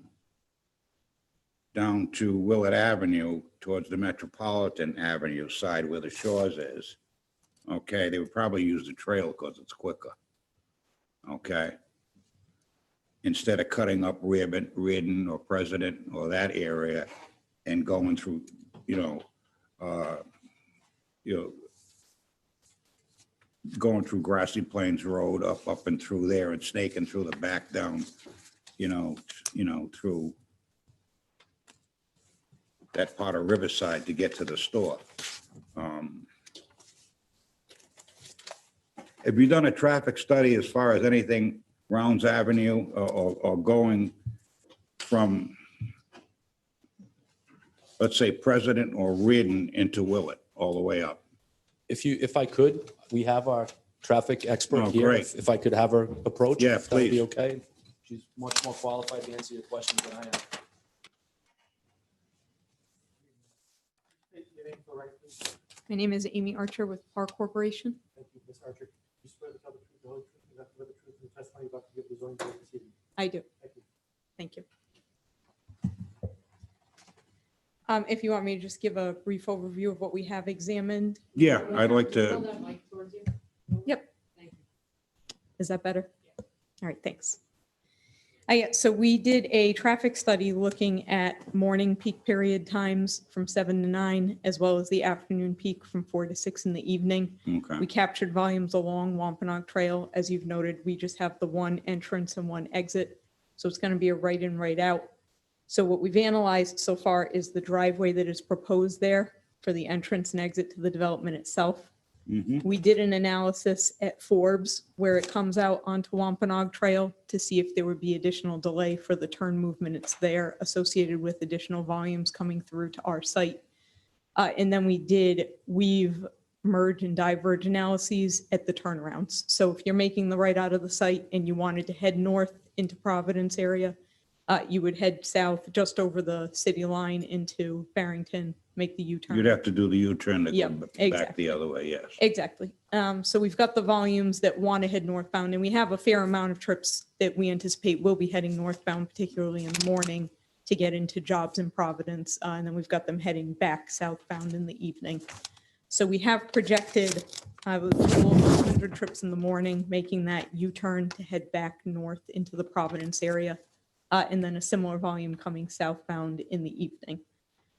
down to Willard Avenue towards the Metropolitan Avenue side where the Shores is, okay, they would probably use the trail because it's quicker. Okay? Instead of cutting up Reardon or President or that area and going through, uh, you know, going through Grassy Plains Road up and through there and snaking through the back down, through that part of Riverside to get to the store. Have you done a traffic study as far as anything Rounds Avenue or going from, let's say, President or Reardon into Willett all the way up? If I could, we have our traffic expert Oh, here. great. If I could have her approach. Yeah, if that would be please. okay. She's much more qualified to answer your questions than I am. My name is Amy Archer with Park Corporation. Thank you, Ms. Archer. You swear to tell the truth, the whole truth, and nothing but the truth in the testimony you're about to give the zoning board this evening? I do. Thank you. Thank you. If you want me to just give a brief overview of what we have examined. Yeah, I'd like to, Yep. Is that better? All right, thanks. Yeah, so we did a traffic study looking at morning peak period times from 7 to 9, as well as the afternoon peak from 4 to 6 in the evening. okay. We captured volumes along Wampanoag Trail. As you've noted, we just have the one entrance and one exit. So it's going to be a right in, right out. So what we've analyzed so far is the driveway that is proposed there for the entrance and exit to the development itself. Mhm. We did an analysis at Forbes where it comes out onto Wampanoag Trail to see if there would be additional delay for the turn movement there associated with additional volumes coming through to our site. And then we did weave, merge, and diverge analyses at the turnarounds. So if you're making the right out of the site and you wanted to head north into Providence area, you would head south just over the city line into Barrington, make the U-turn. You'd have to do the U-turn to go Yep, back exactly. the other way, yes. Exactly. So we've got the volumes that want to head northbound, and we have a fair amount of trips that we anticipate will be heading northbound, particularly in the morning to get into jobs in Providence. And then we've got them heading back southbound in the evening. So we have projected a little over 100 trips in the morning, making that U-turn to head back north into the Providence area. And then a similar volume coming southbound in the evening.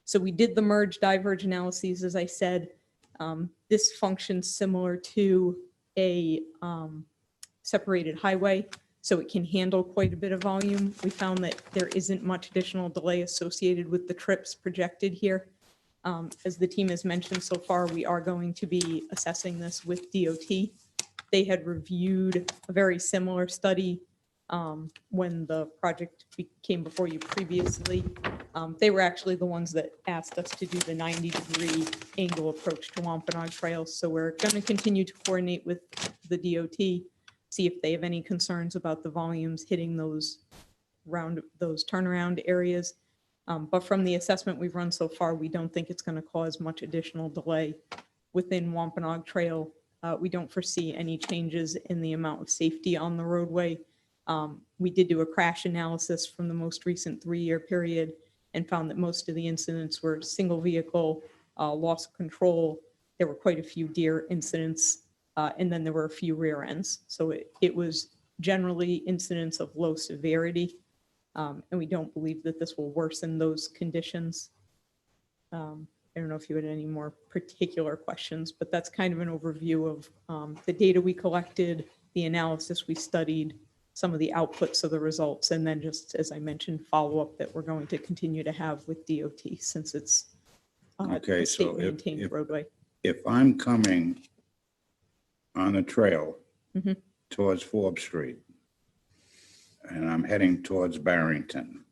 So we did the merge diverge analyses, as I said. This functions similar to a separated highway, so it can handle quite a bit of volume. We found that there isn't much additional delay associated with the trips projected here. As the team has mentioned so far, we are going to be assessing this with DOT. They had reviewed a very similar study when the project came before you previously. They were actually the ones that asked us to do the 90-degree angle approach to Wampanoag Trail. So we're going to continue to coordinate with the DOT, see if they have any concerns about the volumes hitting those turnaround areas. But from the assessment we've run so far, we don't think it's going to cause much additional delay within Wampanoag Trail. We don't foresee any changes in the amount of safety on the roadway. We did do a crash analysis from the most recent 3-year period and found that most of the incidents were single vehicle, loss of control. There were quite a few deer incidents, and then there were a few rear ends. So it was generally incidents of low severity, and we don't believe that this will worsen those conditions. I don't know if you had any more particular questions, but that's kind of an overview of the data we collected, the analysis we studied, some of the outputs of the results, and then just, as I mentioned, follow-up that we're going to continue to have with DOT since it's Okay, a so state-maintained roadway. if I'm coming on the trail Mhm. towards Forbes Street and I'm heading towards Barrington,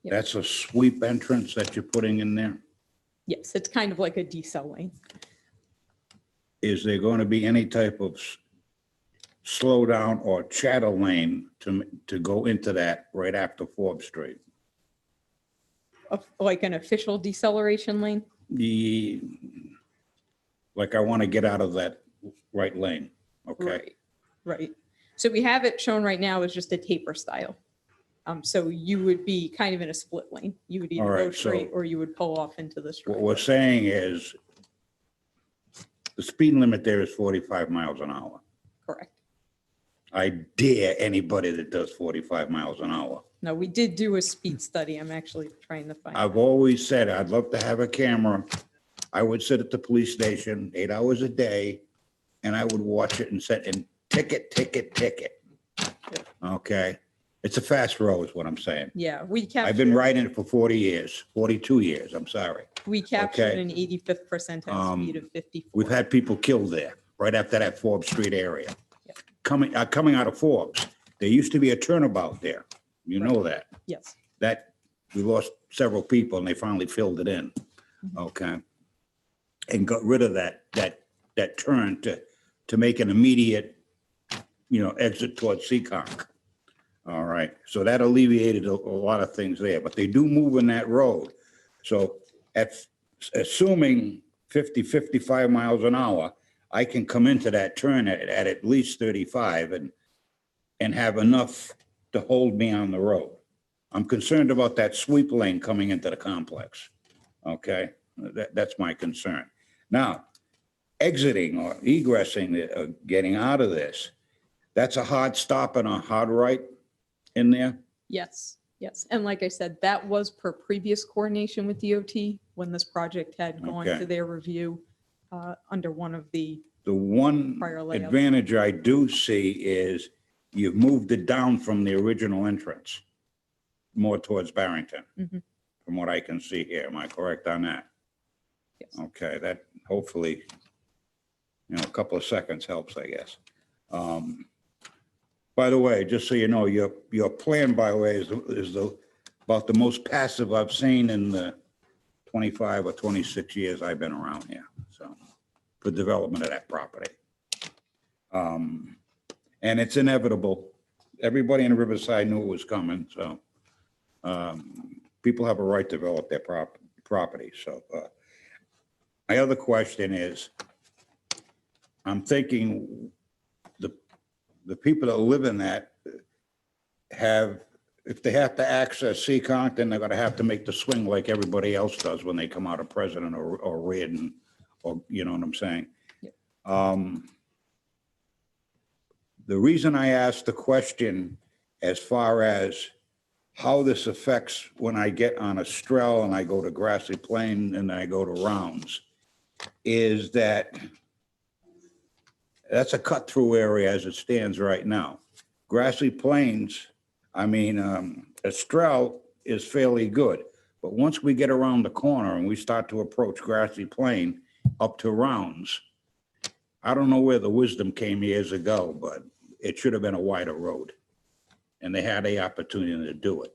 Yep. that's a sweep entrance that you're putting in there? Yes, it's kind of like a decel lane. Is there going to be any type of slow down or chattel lane to go into that right after Forbes Street? Like an official deceleration lane? Like I want to get out of that right lane, okay? Right. So we have it shown right now as just a taper style. So you would be kind of in a split lane. You would either All go right, so straight or you would pull off into the street. What we're saying is The speed limit there is 45 miles an hour. Correct. I dare anybody that does 45 miles an hour. No, we did do a speed study. I'm actually trying to find. I've always said I'd love to have a camera. I would sit at the police station 8 hours a day and I would watch it and set and ticket. Okay? It's a fast road is what I'm saying. Yeah, we I've been captured, riding it for 40 years, 42 years, I'm sorry. we captured okay. an 85th percentile speed of 54. We've had people killed there, right after that Forbes Street area. Coming out of Forbes, there used to be a turnabout there. You know that. Yes. That, we lost several people and they finally filled it in. Okay? And got rid of that turn to make an immediate, exit towards Seekonk. All right, so that alleviated a lot of things there, but they do move in that road. So assuming 50, 55 miles an hour, I can come into that turn at least 35 and have enough to hold me on the road. I'm concerned about that sweep lane coming into the complex. Okay, that's my concern. Now, exiting or egressing, getting out of this, that's a hard stop and a hard right in there? Yes, yes. And like I said, that was per previous coordination with DOT when this project had gone Okay. to their review under one of the one prior layouts. advantage I do see is you've moved it down from the original entrance, more towards Barrington, from what I can see here. Am I correct on that? Yes. Okay, that hopefully, a couple of seconds helps, I guess. By the way, just so you know, your plan, by the way, is about the most passive I've seen in the 25 or 26 years I've been around here, so, for development of that property. And it's inevitable. Everybody in Riverside knew it was coming, so people have a right to develop their property. So my other question is, I'm thinking the people that live in that if they have to access Seekonk, then they're gonna have to make the swing like everybody else does when they come out of President or Reardon, or, you know what I'm saying? The reason I asked the question as far as how this affects when I get on Estrell and I go to Grassy Plain and I go to Rounds is that's a cut-through area as it stands right now. Grassy Plains, Estrell is fairly good, but once we get around the corner and we start to approach Grassy Plain up to Rounds, I don't know where the wisdom came years ago, but it should have been a wider road. And they had the opportunity to do it.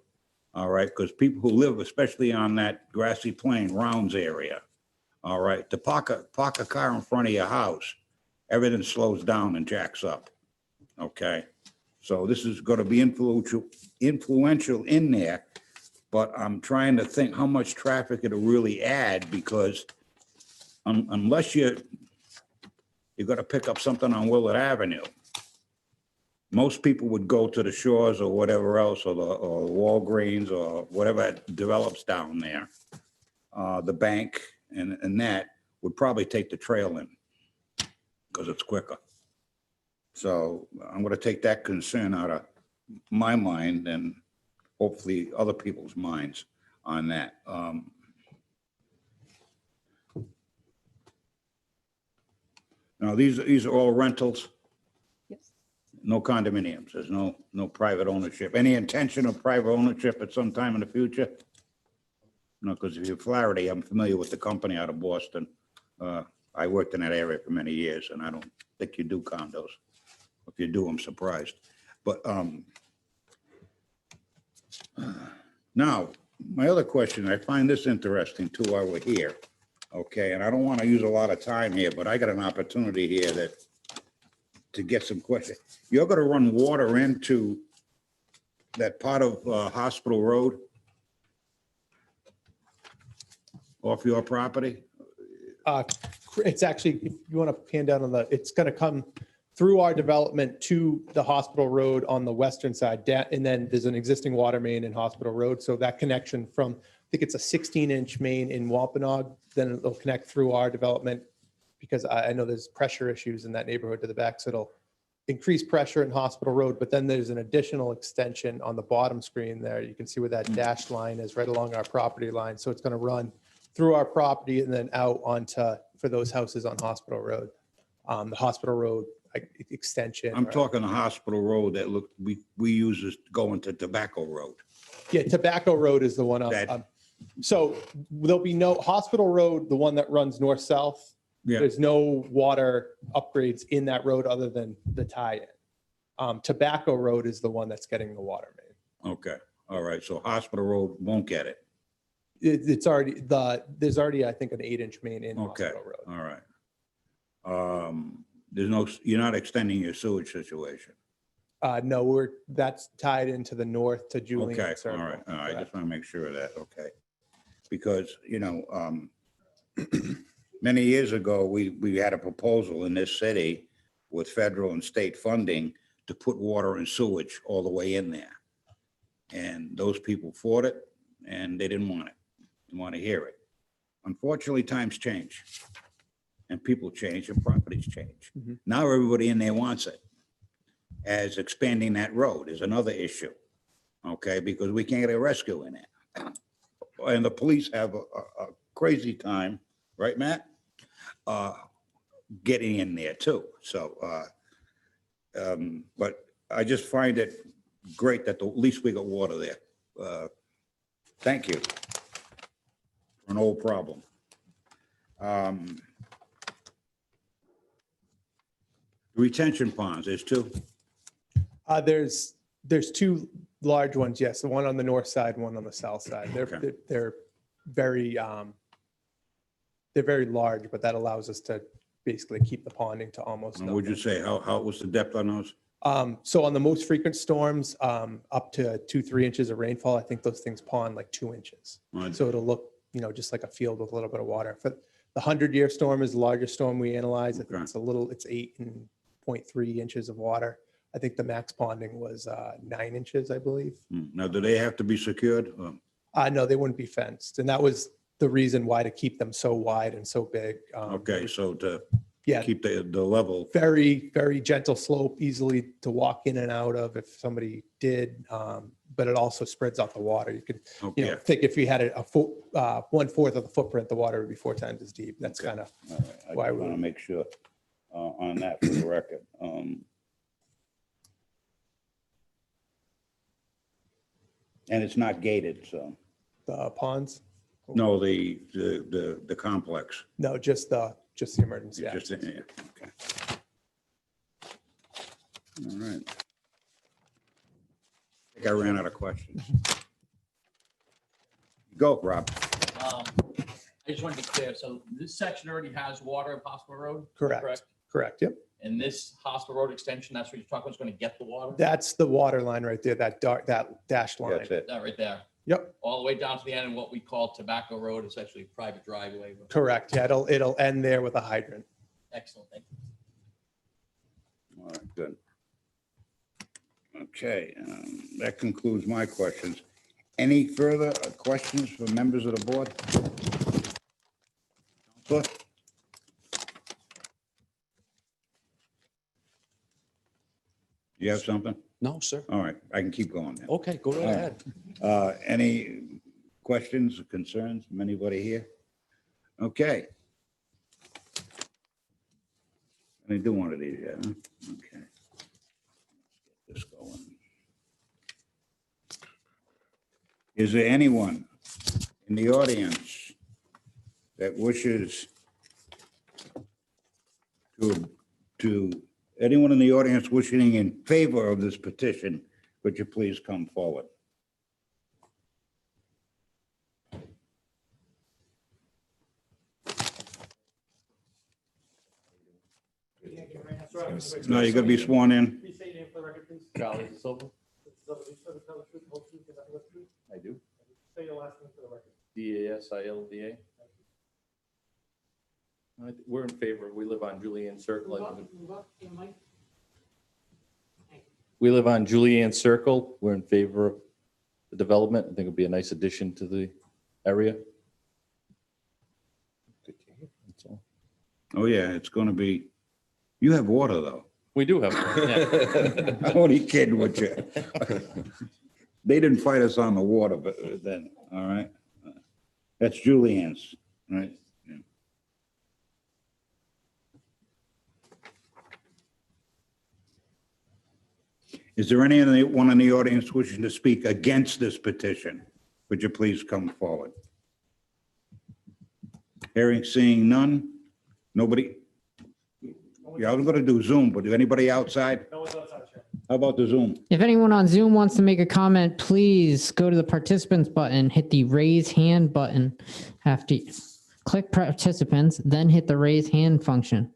All right, because people who live, especially on that Grassy Plain Rounds area, all right, to park a car in front of your house, everything slows down and jacks up. Okay, so this is going to be influential in there, but I'm trying to think how much traffic it'll really add, because unless you're going to pick up something on Willard Avenue, most people would go to the Shores or whatever else, or Walgreens or whatever develops down there. The bank and that would probably take the trail in because it's quicker. So I'm going to take that concern out of my mind and hopefully other people's minds on that. Now, these are all rentals? Yes. No condominiums, there's no private ownership. Any intention of private ownership at some time in the future? No, because if you're Flaherty, I'm familiar with the company out of Boston. I worked in that area for many years, and I don't think you do condos. If you do, I'm surprised. But now, my other question, I find this interesting too while we're here. Okay, and I don't want to use a lot of time here, but I got an opportunity here to get some questions. You're going to run water into that part of Hospital Road off your property? It's actually, if you want to pan down it's going to come through our development to the Hospital Road on the western side. And then there's an existing water main in Hospital Road. So that connection from, I think it's a 16-inch main in Wampanoag, then it'll connect through our development because I know there's pressure issues in that neighborhood to the back. So it'll increase pressure in Hospital Road, but then there's an additional extension on the bottom screen there. You can see where that dashed line is right along our property line. So it's going to run through our property and then out onto, for those houses on Hospital Road. The Hospital Road extension. I'm talking the Hospital Road that we use as going to Tobacco Road. Yeah, Tobacco Road is the one. So there'll be no Hospital Road, the one that runs north-south. Yeah. There's no water upgrades in that road other than the tie-in. Tobacco Road is the one that's getting the water main. Okay, all right, so Hospital Road won't get it. It's already, there's already, I think, an 8-inch main in Okay, Hospital Road. all right. There's no, you're not extending your sewage situation. No, that's tied into the north to Julian Okay, Circle. all right, I just want to make sure of that, okay. Because, many years ago, we had a proposal in this city with federal and state funding to put water and sewage all the way in there. And those people fought it and they didn't want it, didn't want to hear it. Unfortunately, times change and people change and properties change. Now everybody in there wants it. As expanding that road is another issue, okay, because we can't get a rescue in it. And the police have a crazy time, right, Matt? Getting in there too. So, but I just find it great that at least we got water there. Thank you. An old problem. Retention ponds, there's two. There's two large ones, yes. The one on the north side, one on the south side. They're very large, but that allows us to basically keep the ponding to almost. And would you say, how was the depth on those? So on the most frequent storms, up to 2-3 inches of rainfall, I think those things pond like 2 inches. Right. So it'll look, just like a field with a little bit of water. For the 100-year storm is the largest storm we analyzed. I think it's 8.3 inches of water. I think the max ponding was 9 inches, I believe. Now, do they have to be secured? No, they wouldn't be fenced. And that was the reason why, to keep them so wide and so big. Okay, so to Yeah. keep the level. Very, very gentle slope, easily to walk in and out of if somebody did. But it also spreads out the water. You could, Okay. think if you had a foot, 1/4 of the footprint, the water would be 4 times as deep. That's kind of All right, I why just want to make sure on that for the record. And it's not gated, so, the ponds. no, the complex. No, just the emergency. It's just, access. yeah, okay. All right. I think I ran out of questions. Go, Rob. I just want to be clear. So this section already has water at Hospital Road? Correct. Yep. And this Hospital Road extension, that's what you're talking about, is going to get the water? That's the water line right there, that dashed line. That's it. That right there. Yep. All the way down to the end, and what we call Tobacco Road is actually a private driveway. Correct. Yeah, it'll end there with a hydrant. Excellent, thank you. All right, good. Okay, that concludes my questions. Any further questions from members of the board? Counselor? You have something? No, sir. All right, I can keep going then. Okay, go right All right. ahead. Any questions or concerns from anybody here? Okay. I didn't do one of these yet, huh? Okay. Let's get this going. Is there anyone in the audience that wishes anyone in the audience wishing in favor of this petition, would you please come forward? No, you're gonna be sworn in. Please say your name for the record, please. Charlie Silva. I do. Say your last name for the record. DASILDA. We're in favor. We live on Julian Circle. We live on Julian Circle. We're in favor of the development. I think it'll be a nice addition to the area. That's all. Oh, yeah, it's gonna be, you have water, though. We do have. I'm only kidding with you. They didn't fight us on the water, but then, all right? That's Julianne's, right? Yeah. Is there anyone in the audience wishing to speak against this petition? Would you please come forward? Hearing, seeing none? Nobody? Yeah, I was gonna do Zoom, but anybody outside? No one's outside, Chair. How about the Zoom? If anyone on Zoom wants to make a comment, please go to the participants button, hit the raise hand button. Have to click participants, then hit the raise hand function.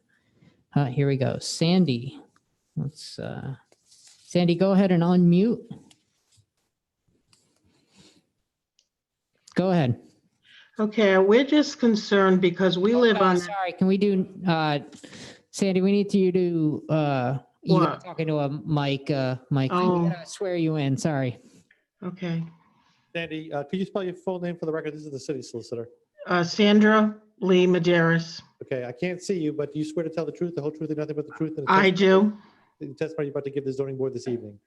Here we go. Sandy. Sandy, go ahead and unmute. Go ahead. Okay, we're just concerned because we live on. Sorry, can we do, Sandy, we need you to, you What? talking to a mic, Mike. We Oh. gotta swear you in, sorry. Okay. Sandy, could you spell your full name for the record? This is the city solicitor. Sandra Lee Maderas. Okay, I can't see you, but do you swear to tell the truth, the whole truth, and nothing but the truth? I do. The testimony you're about to give the zoning board this evening.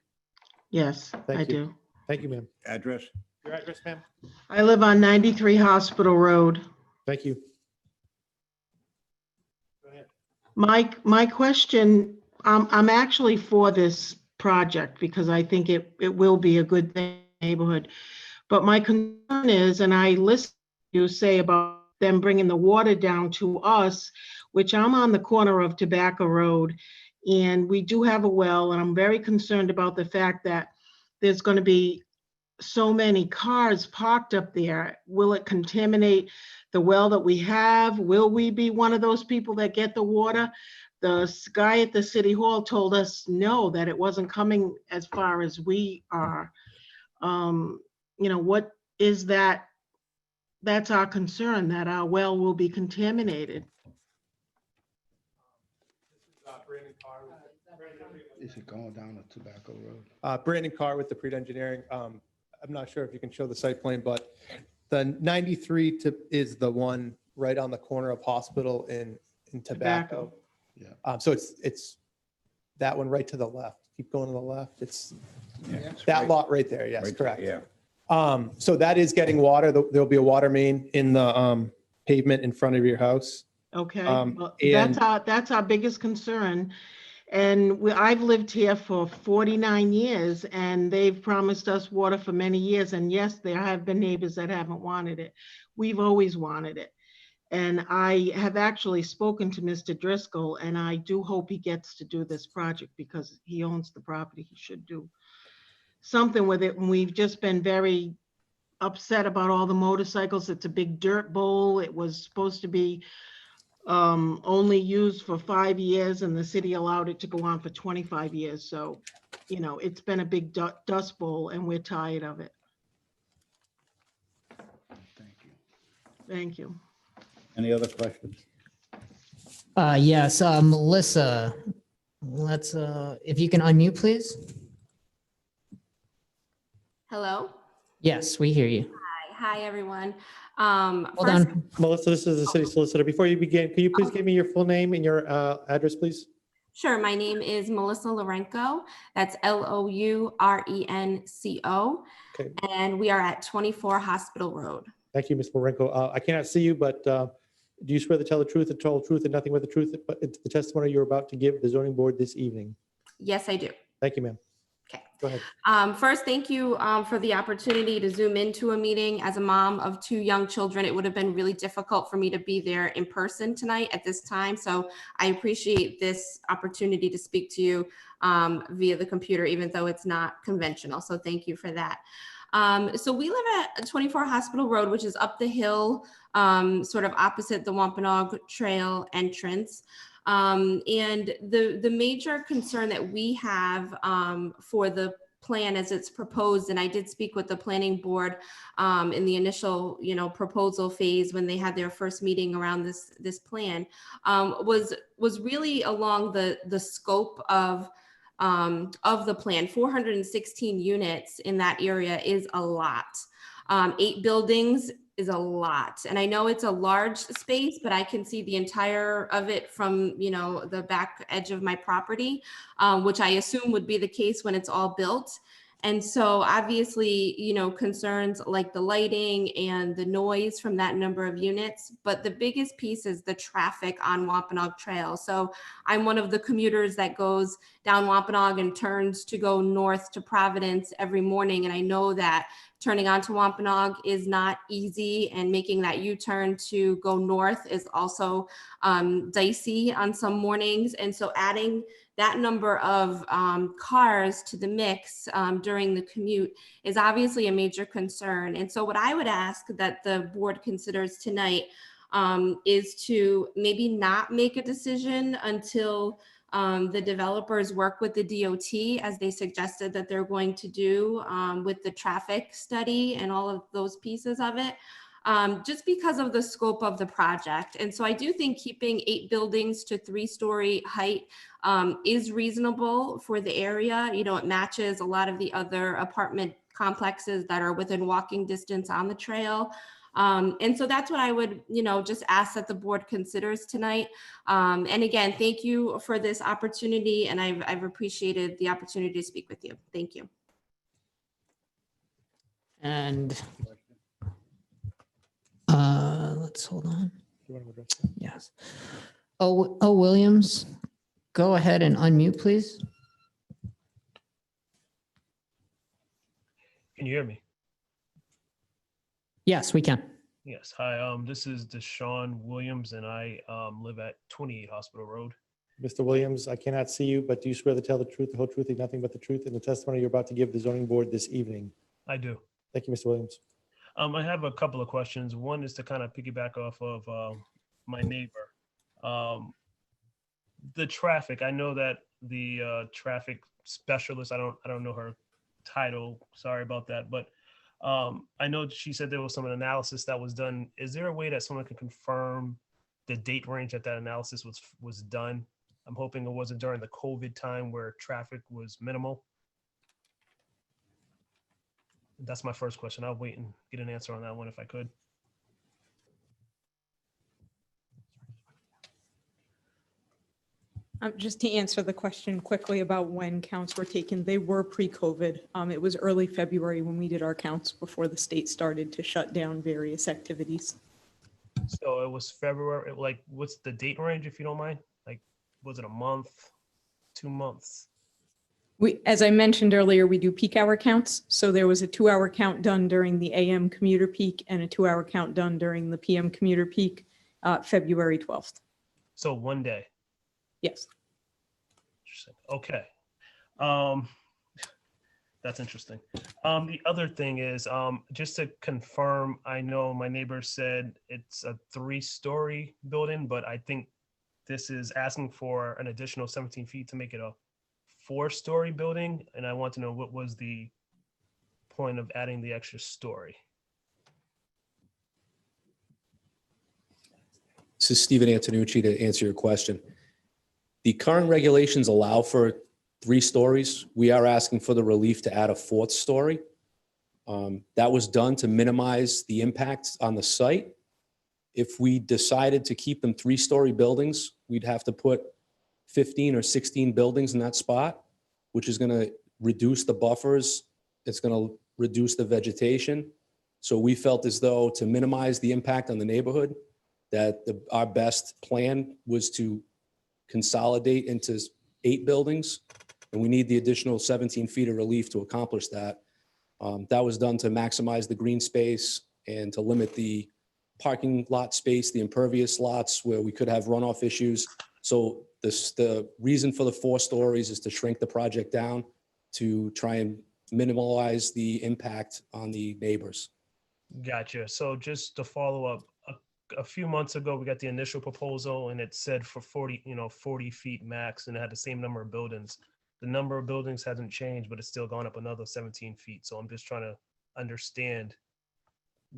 Yes, Thank I you. do. Thank you, ma'am. Address? Your address, ma'am? I live on 93 Hospital Road. Thank you. My question, I'm actually for this project because I think it will be a good thing in the neighborhood. But my concern is, and I listened to you say about them bringing the water down to us, which I'm on the corner of Tobacco Road, and we do have a well, and I'm very concerned about the fact that there's going to be so many cars parked up there. Will it contaminate the well that we have? Will we be one of those people that get the water? The guy at the city hall told us no, that it wasn't coming as far as we are. What is that? That's our concern, that our well will be contaminated. Is it going down to Tobacco Road? Brandon Carr with the Preet Engineering. I'm not sure if you can show the site plan, but the 93 is the one right on the corner of Hospital in Tobacco. Yeah. So it's that one right to the left. Keep going to the left. It's It's that right- lot right there. Yes, right- correct. Yeah. So that is getting water. There'll be a water main in the pavement in front of your house. Okay, well, and- that's our biggest concern. And I've lived here for 49 years and they've promised us water for many years. And yes, there have been neighbors that haven't wanted it. We've always wanted it. And I have actually spoken to Mr. Driscoll, and I do hope he gets to do this project because he owns the property. He should do something with it. And we've just been very upset about all the motorcycles. It's a big dirt bowl. It was supposed to be only used for 5 years, and the city allowed it to go on for 25 years. So, it's been a big dust bowl, and we're tired of it. Thank you. Any other questions? Yes, Melissa, if you can unmute, please. Hello. Yes, we hear you. Hi, everyone. Hold First, on. Melissa, this is the city solicitor. Before you begin, can you please give me your full name and your address, please? Sure. My name is Melissa Lorenco. That's Lourenco. Okay. And we are at 24 Hospital Road. Thank you, Ms. Marenko. I cannot see you, but do you swear to tell the truth, the total truth, and nothing but the truth, but it's the testimony you're about to give the zoning board this evening? Yes, I do. Thank you, ma'am. Okay. Go ahead. First, thank you for the opportunity to zoom into a meeting. As a mom of 2 young children, it would have been really difficult for me to be there in person tonight at this time. So I appreciate this opportunity to speak to you via the computer, even though it's not conventional. So thank you for that. So we live at 24 Hospital Road, which is up the hill, sort of opposite the Wampanoag Trail entrance. And the major concern that we have for the plan as it's proposed, and I did speak with the planning board in the initial, proposal phase when they had their first meeting around this plan, was really along the scope of the plan. 416 units in that area is a lot. 8 buildings is a lot. And I know it's a large space, but I can see the entire of it from, you know, the back edge of my property, which I assume would be the case when it's all built. And so obviously, you know, concerns like the lighting and the noise from that number of units, but the biggest piece is the traffic on Wampanoag Trail. So I'm one of the commuters that goes down Wampanoag and turns to go north to Providence every morning. And I know that turning onto Wampanoag is not easy, and making that U-turn to go north is also dicey on some mornings. And so adding that number of cars to the mix during the commute is obviously a major concern. And so what I would ask that the board considers tonight is to maybe not make a decision until the developers work with the DOT, as they suggested that they're going to do with the traffic study and all of those pieces of it. Just because of the scope of the project. And so I do think keeping 8 buildings to 3-story height is reasonable for the area. You know, it matches a lot of the other apartment complexes that are within walking distance on the trail. And so that's what I would, you know, just ask that the board considers tonight. And again, thank you for this opportunity, and I've appreciated the opportunity to speak with you. Thank you. And let's hold on. Yes. Oh, Williams, go ahead and unmute, please. Can you hear me? Yes, we can. Yes. Hi, this is Deshaun Williams, and I live at 28 Hospital Road. Mr. Williams, I cannot see you, but do you swear to tell the truth, the whole truth, and nothing but the truth in the testimony you're about to give the zoning board this evening? I do. Thank you, Mr. Williams. I have a couple of questions. One is to kind of piggyback off of my neighbor. The traffic, I know that the traffic specialist, I don't know her title, sorry about that, but I know she said there was some analysis that was done. Is there a way that someone can confirm the date range that analysis was done? I'm hoping it wasn't during the COVID time where traffic was minimal. That's my first question. I'll wait and get an answer on that one if I could. Just to answer the question quickly about when counts were taken, they were pre-COVID. It was early February when we did our counts before the state started to shut down various activities. So it was February, like what's the date range if you don't mind? Like, was it a month, 2 months? As I mentioned earlier, we do peak hour counts. So there was a 2-hour count done during the AM commuter peak and a 2-hour count done during the PM commuter peak, February 12th. So one day. Yes. Interesting. Okay. That's interesting. The other thing is, just to confirm, I know my neighbor said it's a 3-story building, but I think this is asking for an additional 17 feet to make it a 4-story building. And I want to know what was the point of adding the extra story? This is Stephen Antonucci to answer your question. The current regulations allow for 3 stories. We are asking for the relief to add a 4th story. That was done to minimize the impacts on the site. If we decided to keep them 3-story buildings, we'd have to put 15 or 16 buildings in that spot, which is going to reduce the buffers. It's going to reduce the vegetation. So we felt as though to minimize the impact on the neighborhood, that our best plan was to consolidate into 8 buildings, and we need the additional 17 feet of relief to accomplish that. That was done to maximize the green space and to limit the parking lot space, the impervious lots where we could have runoff issues. So the reason for the 4 stories is to shrink the project down to try and minimize the impact on the neighbors. Gotcha. So just to follow up, a few months ago, we got the initial proposal and it said for 40 feet max, and it had the same number of buildings. The number of buildings hasn't changed, but it's still gone up another 17 feet. So I'm just trying to understand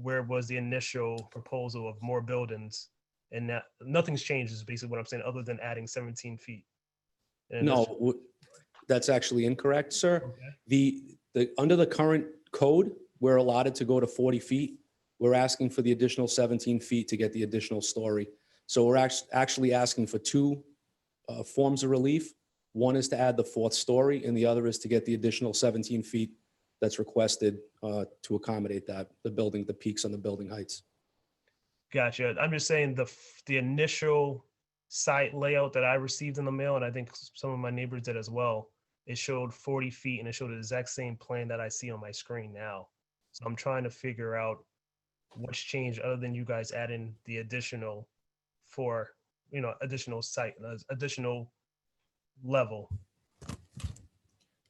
where was the initial proposal of more buildings, and that nothing's changed is basically what I'm saying, other than adding 17 feet. No, that's actually incorrect, sir. Okay. The under the current code, we're allotted to go to 40 feet. We're asking for the additional 17 feet to get the additional story. So we're actually asking for two forms of relief. One is to add the fourth story, and the other is to get the additional 17 feet that's requested to accommodate that, the peaks on the building heights. Gotcha. I'm just saying the initial site layout that I received in the mail, and I think some of my neighbors did as well, it showed 40 feet and it showed the exact same plan that I see on my screen now. So I'm trying to figure out what's changed other than you guys adding the additional for, additional site, additional level.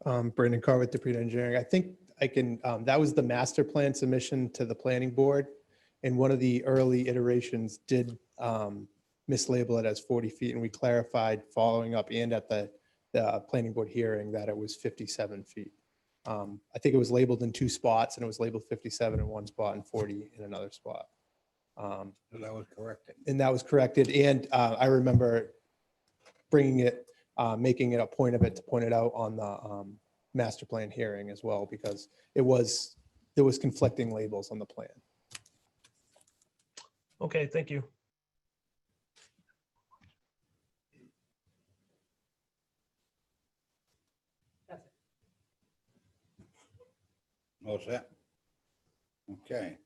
Brandon Carr with DePreta Engineering. I think I can, that was the master plan submission to the planning board. And one of the early iterations did mislabel it as 40 feet. And we clarified following up and at the planning board hearing that it was 57 feet. I think it was labeled in two spots, and it was labeled 57 in one spot and 40 in another spot. So that was corrected. And that was corrected. And I remember bringing it, making it a point of it to point it out on the master plan hearing as well, because there was conflicting labels on the plan. Okay, thank you. All set? Okay.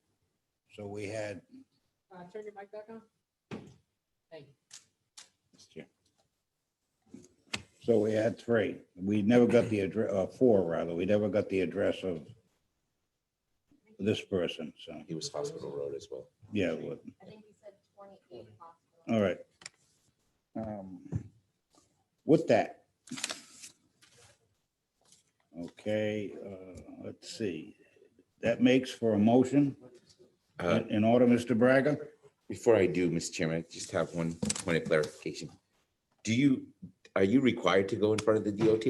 So we had, Turn your mic back on. Thank you. so we had three. We never got the address, four rather. We never got the address of this person, so. He was Hospital Road as well. Yeah, it would. I think you said 28 possible. All right. With that. Okay, let's see. That makes for a motion. In order, Mr. Braga? Before I do, Mr. Chairman, I just have one point of clarification. Are you required to go in front of the DOT?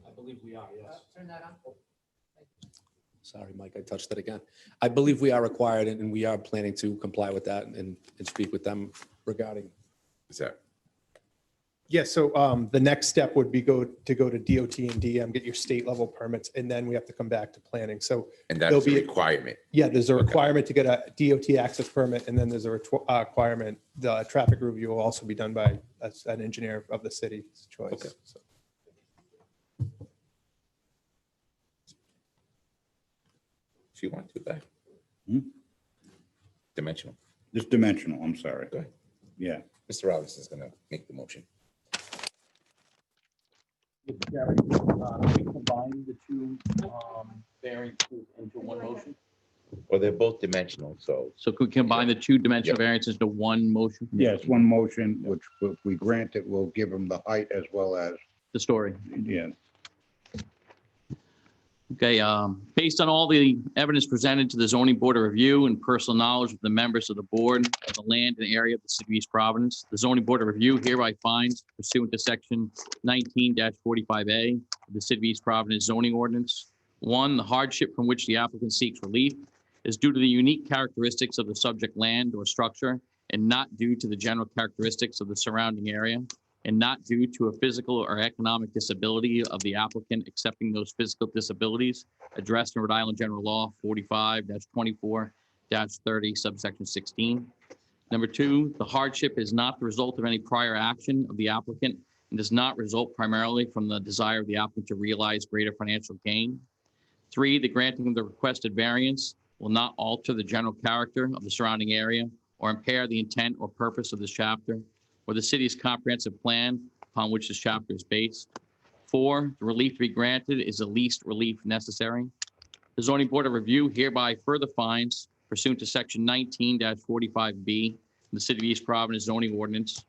I believe we are, yes. Turn that on. Sorry, Mike, I touched it again. I believe we are required, and we are planning to comply with that and speak with them regarding. Is that? Yeah, so the next step would be to go to DOT and DM, get your state level permits, and then we have to come back to planning. So And there'll that's a be requirement. Yeah, there's a requirement to get a DOT access permit, and then there's a requirement, the traffic review will also be done by an engineer of the city's choice. Okay. So, If you want to, back. Dimensional. Just dimensional, I'm sorry. Go ahead. Yeah. Mr. Robinson is going to make the motion. Gary, we combine the two variances into one motion? Well, they're both dimensional, so. So could we combine the two dimensional variances into one motion? Yes, one motion, which if we grant it, will give them the height as well as, The story. yeah. Okay, based on all the evidence presented to the zoning board of review and personal knowledge of the members of the board of the land and area of the city of East Providence, the zoning board of review hereby finds pursuant to section 19-45A of the city of East Providence zoning ordinance. One, the hardship from which the applicant seeks relief is due to the unique characteristics of the subject land or structure and not due to the general characteristics of the surrounding area, and not due to a physical or economic disability of the applicant accepting those physical disabilities addressed in Rhode Island General Law 45-24-30 subsection 16. Number two, the hardship is not the result of any prior action of the applicant and does not result primarily from the desire of the applicant to realize greater financial gain. Three, the granting of the requested variance will not alter the general character of the surrounding area or impair the intent or purpose of this chapter or the city's comprehensive plan upon which this chapter is based. Four, the relief to be granted is the least relief necessary. The zoning board of review hereby further finds pursuant to section 19-45B of the city of East Providence zoning ordinance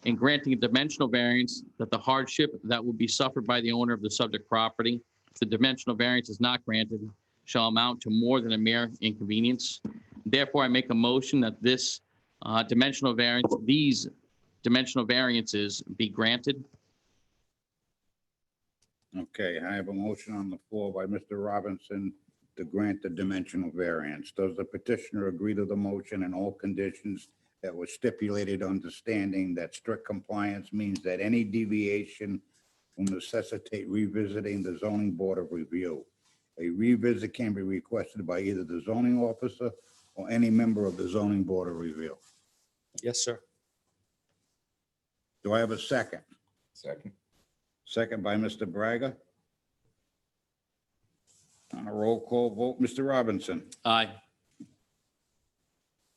in granting a dimensional variance that the hardship that will be suffered by the owner of the subject property, if the dimensional variance is not granted, shall amount to more than a mere inconvenience. Therefore, I make a motion that this these dimensional variances be granted. Okay, I have a motion on the floor by Mr. Robinson to grant the dimensional variance. Does the petitioner agree to the motion and all conditions that were stipulated, understanding that strict compliance means that any deviation will necessitate revisiting the zoning board of review? A revisit can be requested by either the zoning officer or any member of the zoning board of review. Yes, sir. Do I have a second? Second. Second by Mr. Braga. On a roll call vote, Mr. Robinson, Aye.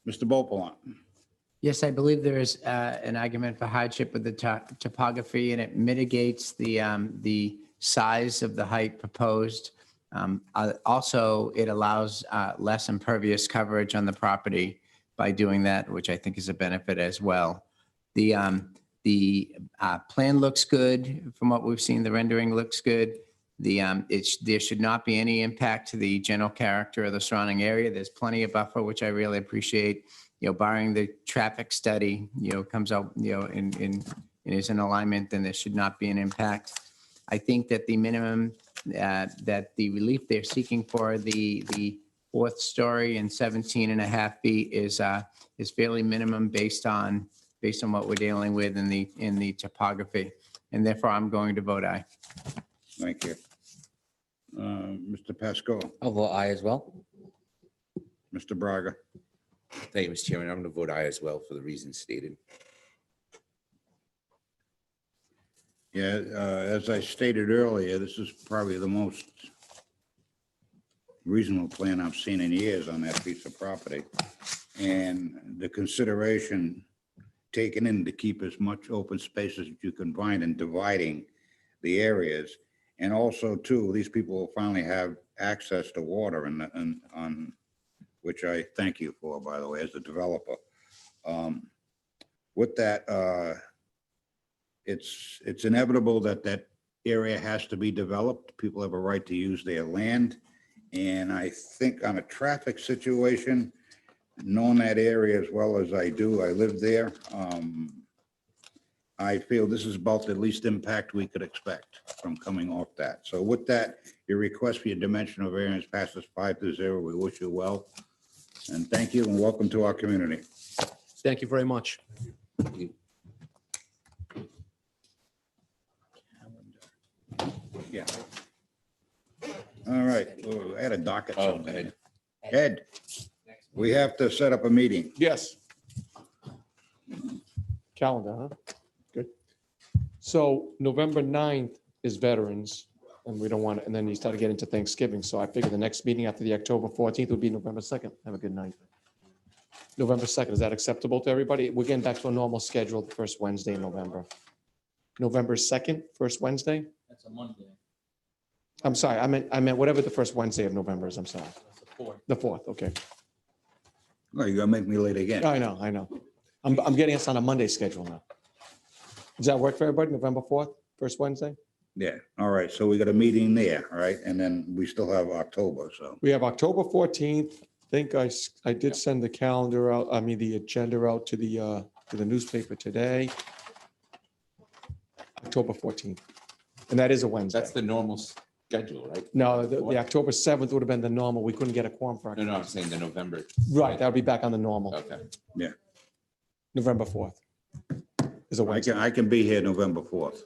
Mr. Bopalant, Yes, I believe there is an argument for hardship with the topography, and it mitigates the size of the height proposed. Also, it allows less impervious coverage on the property by doing that, which I think is a benefit as well. The plan looks good from what we've seen. The rendering looks good. There should not be any impact to the general character of the surrounding area. There's plenty of buffer, which I really appreciate. Barring the traffic study, comes out, and is in alignment, then there should not be an impact. I think that the minimum, that the relief they're seeking for the fourth story and 17 and a half feet is fairly minimum based on what we're dealing with in the topography. And therefore, I'm going to vote aye. thank you. Mr. Pascal, I'll vote aye as well. Mr. Braga, Thank you, Mr. Chairman. I'm going to vote aye as well for the reasons stated. yeah, as I stated earlier, this is probably the most reasonable plan I've seen in years on that piece of property. And the consideration taken in to keep as much open space as you can find and dividing the areas. And also too, these people will finally have access to water and on, which I thank you for, by the way, as a developer. With that, it's inevitable that area has to be developed. People have a right to use their land. And I think on a traffic situation, knowing that area as well as I do, I live there, I feel this is about the least impact we could expect from coming off that. So with that, your request for your dimensional variance passes 5-0. We wish you well. And thank you and welcome to our community. Thank you very much. Yeah. All right, oh, I had a docket. Oh, something. Ed. Ed, we have to set up a meeting. Yes. Calendar, huh? Good. So November 9th is Veterans, and we don't want to, and then you start to get into Thanksgiving. So I figure the next meeting after the October 14th would be November 2nd. Have a good night. November 2nd, is that acceptable to everybody? We're getting back to a normal schedule the first Wednesday in November. November 2nd, first Wednesday? That's a Monday. I'm sorry, I meant whatever the first Wednesday of November is, I'm sorry. That's the 4th. The 4th, okay. Oh, you're gonna make me late again. I know. I'm getting us on a Monday schedule now. Does that work for everybody, November 4th, first Wednesday? Yeah, all right, so we got a meeting there, all right, and then we still have October, so. We have October 14th. I think I did send the calendar out, the agenda out to the newspaper today. October 14th. And that is a Wednesday. That's the normal schedule, right? No, the October 7th would have been the normal. We couldn't get a quorum for. No, I'm saying the November. Right, that would be back on the normal. Okay. Yeah. November 4th is a Wednesday. I can be here November 4th.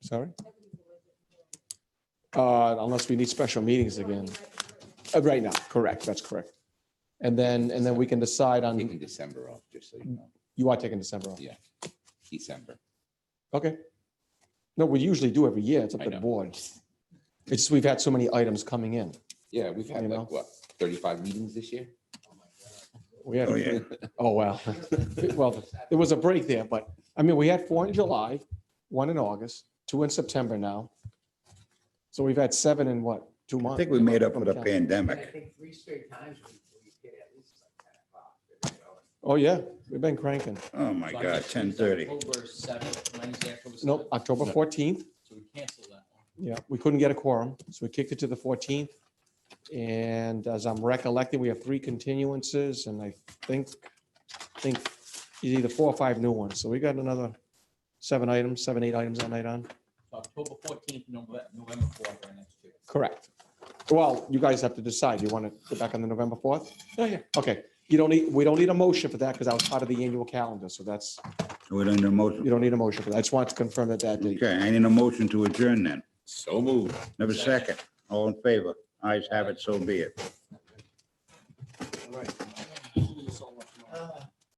Sorry? Unless we need special meetings again. Right now, correct, that's correct. And then we can decide on, Taking December off, just so you know. you are taking December off? Yeah, December. Okay. No, we usually do every year. It's up I to the know. board. It's just we've had so many items coming in. Yeah, we've had You know? like, what, 35 meetings this year? We had, Oh, yeah. oh, wow. Well, there was a break there, but we had 4 in July, 1 in August, 2 in September now. So we've had 7 in what, 2 I months? think we made up for the pandemic. think 3 straight times we hit at least like 10 o'clock. Oh, yeah, we've been cranking. Oh, my So I God, guess it's 10:30. October 7th, Wednesday, October 7th. Nope, October 14th. So we cancel that one. Yeah, we couldn't get a quorum, so we kicked it to the 14th. And as I'm recollecting, we have 3 continuances, and I think it's either 4 or 5 new ones. So we got another 7 items, 7, 8 items that night on. So October 14th, November 4th, our next two. Correct. Well, you guys have to decide. You want to go back on the November 4th? Yeah. Okay. We don't need a motion for that because that was part of the annual calendar. So that's, We don't need a motion. you don't need a motion for that. I just wanted to confirm that date. Okay, I need a motion to adjourn then. So moved. Never second. All in favor? Ayes have it, so be it.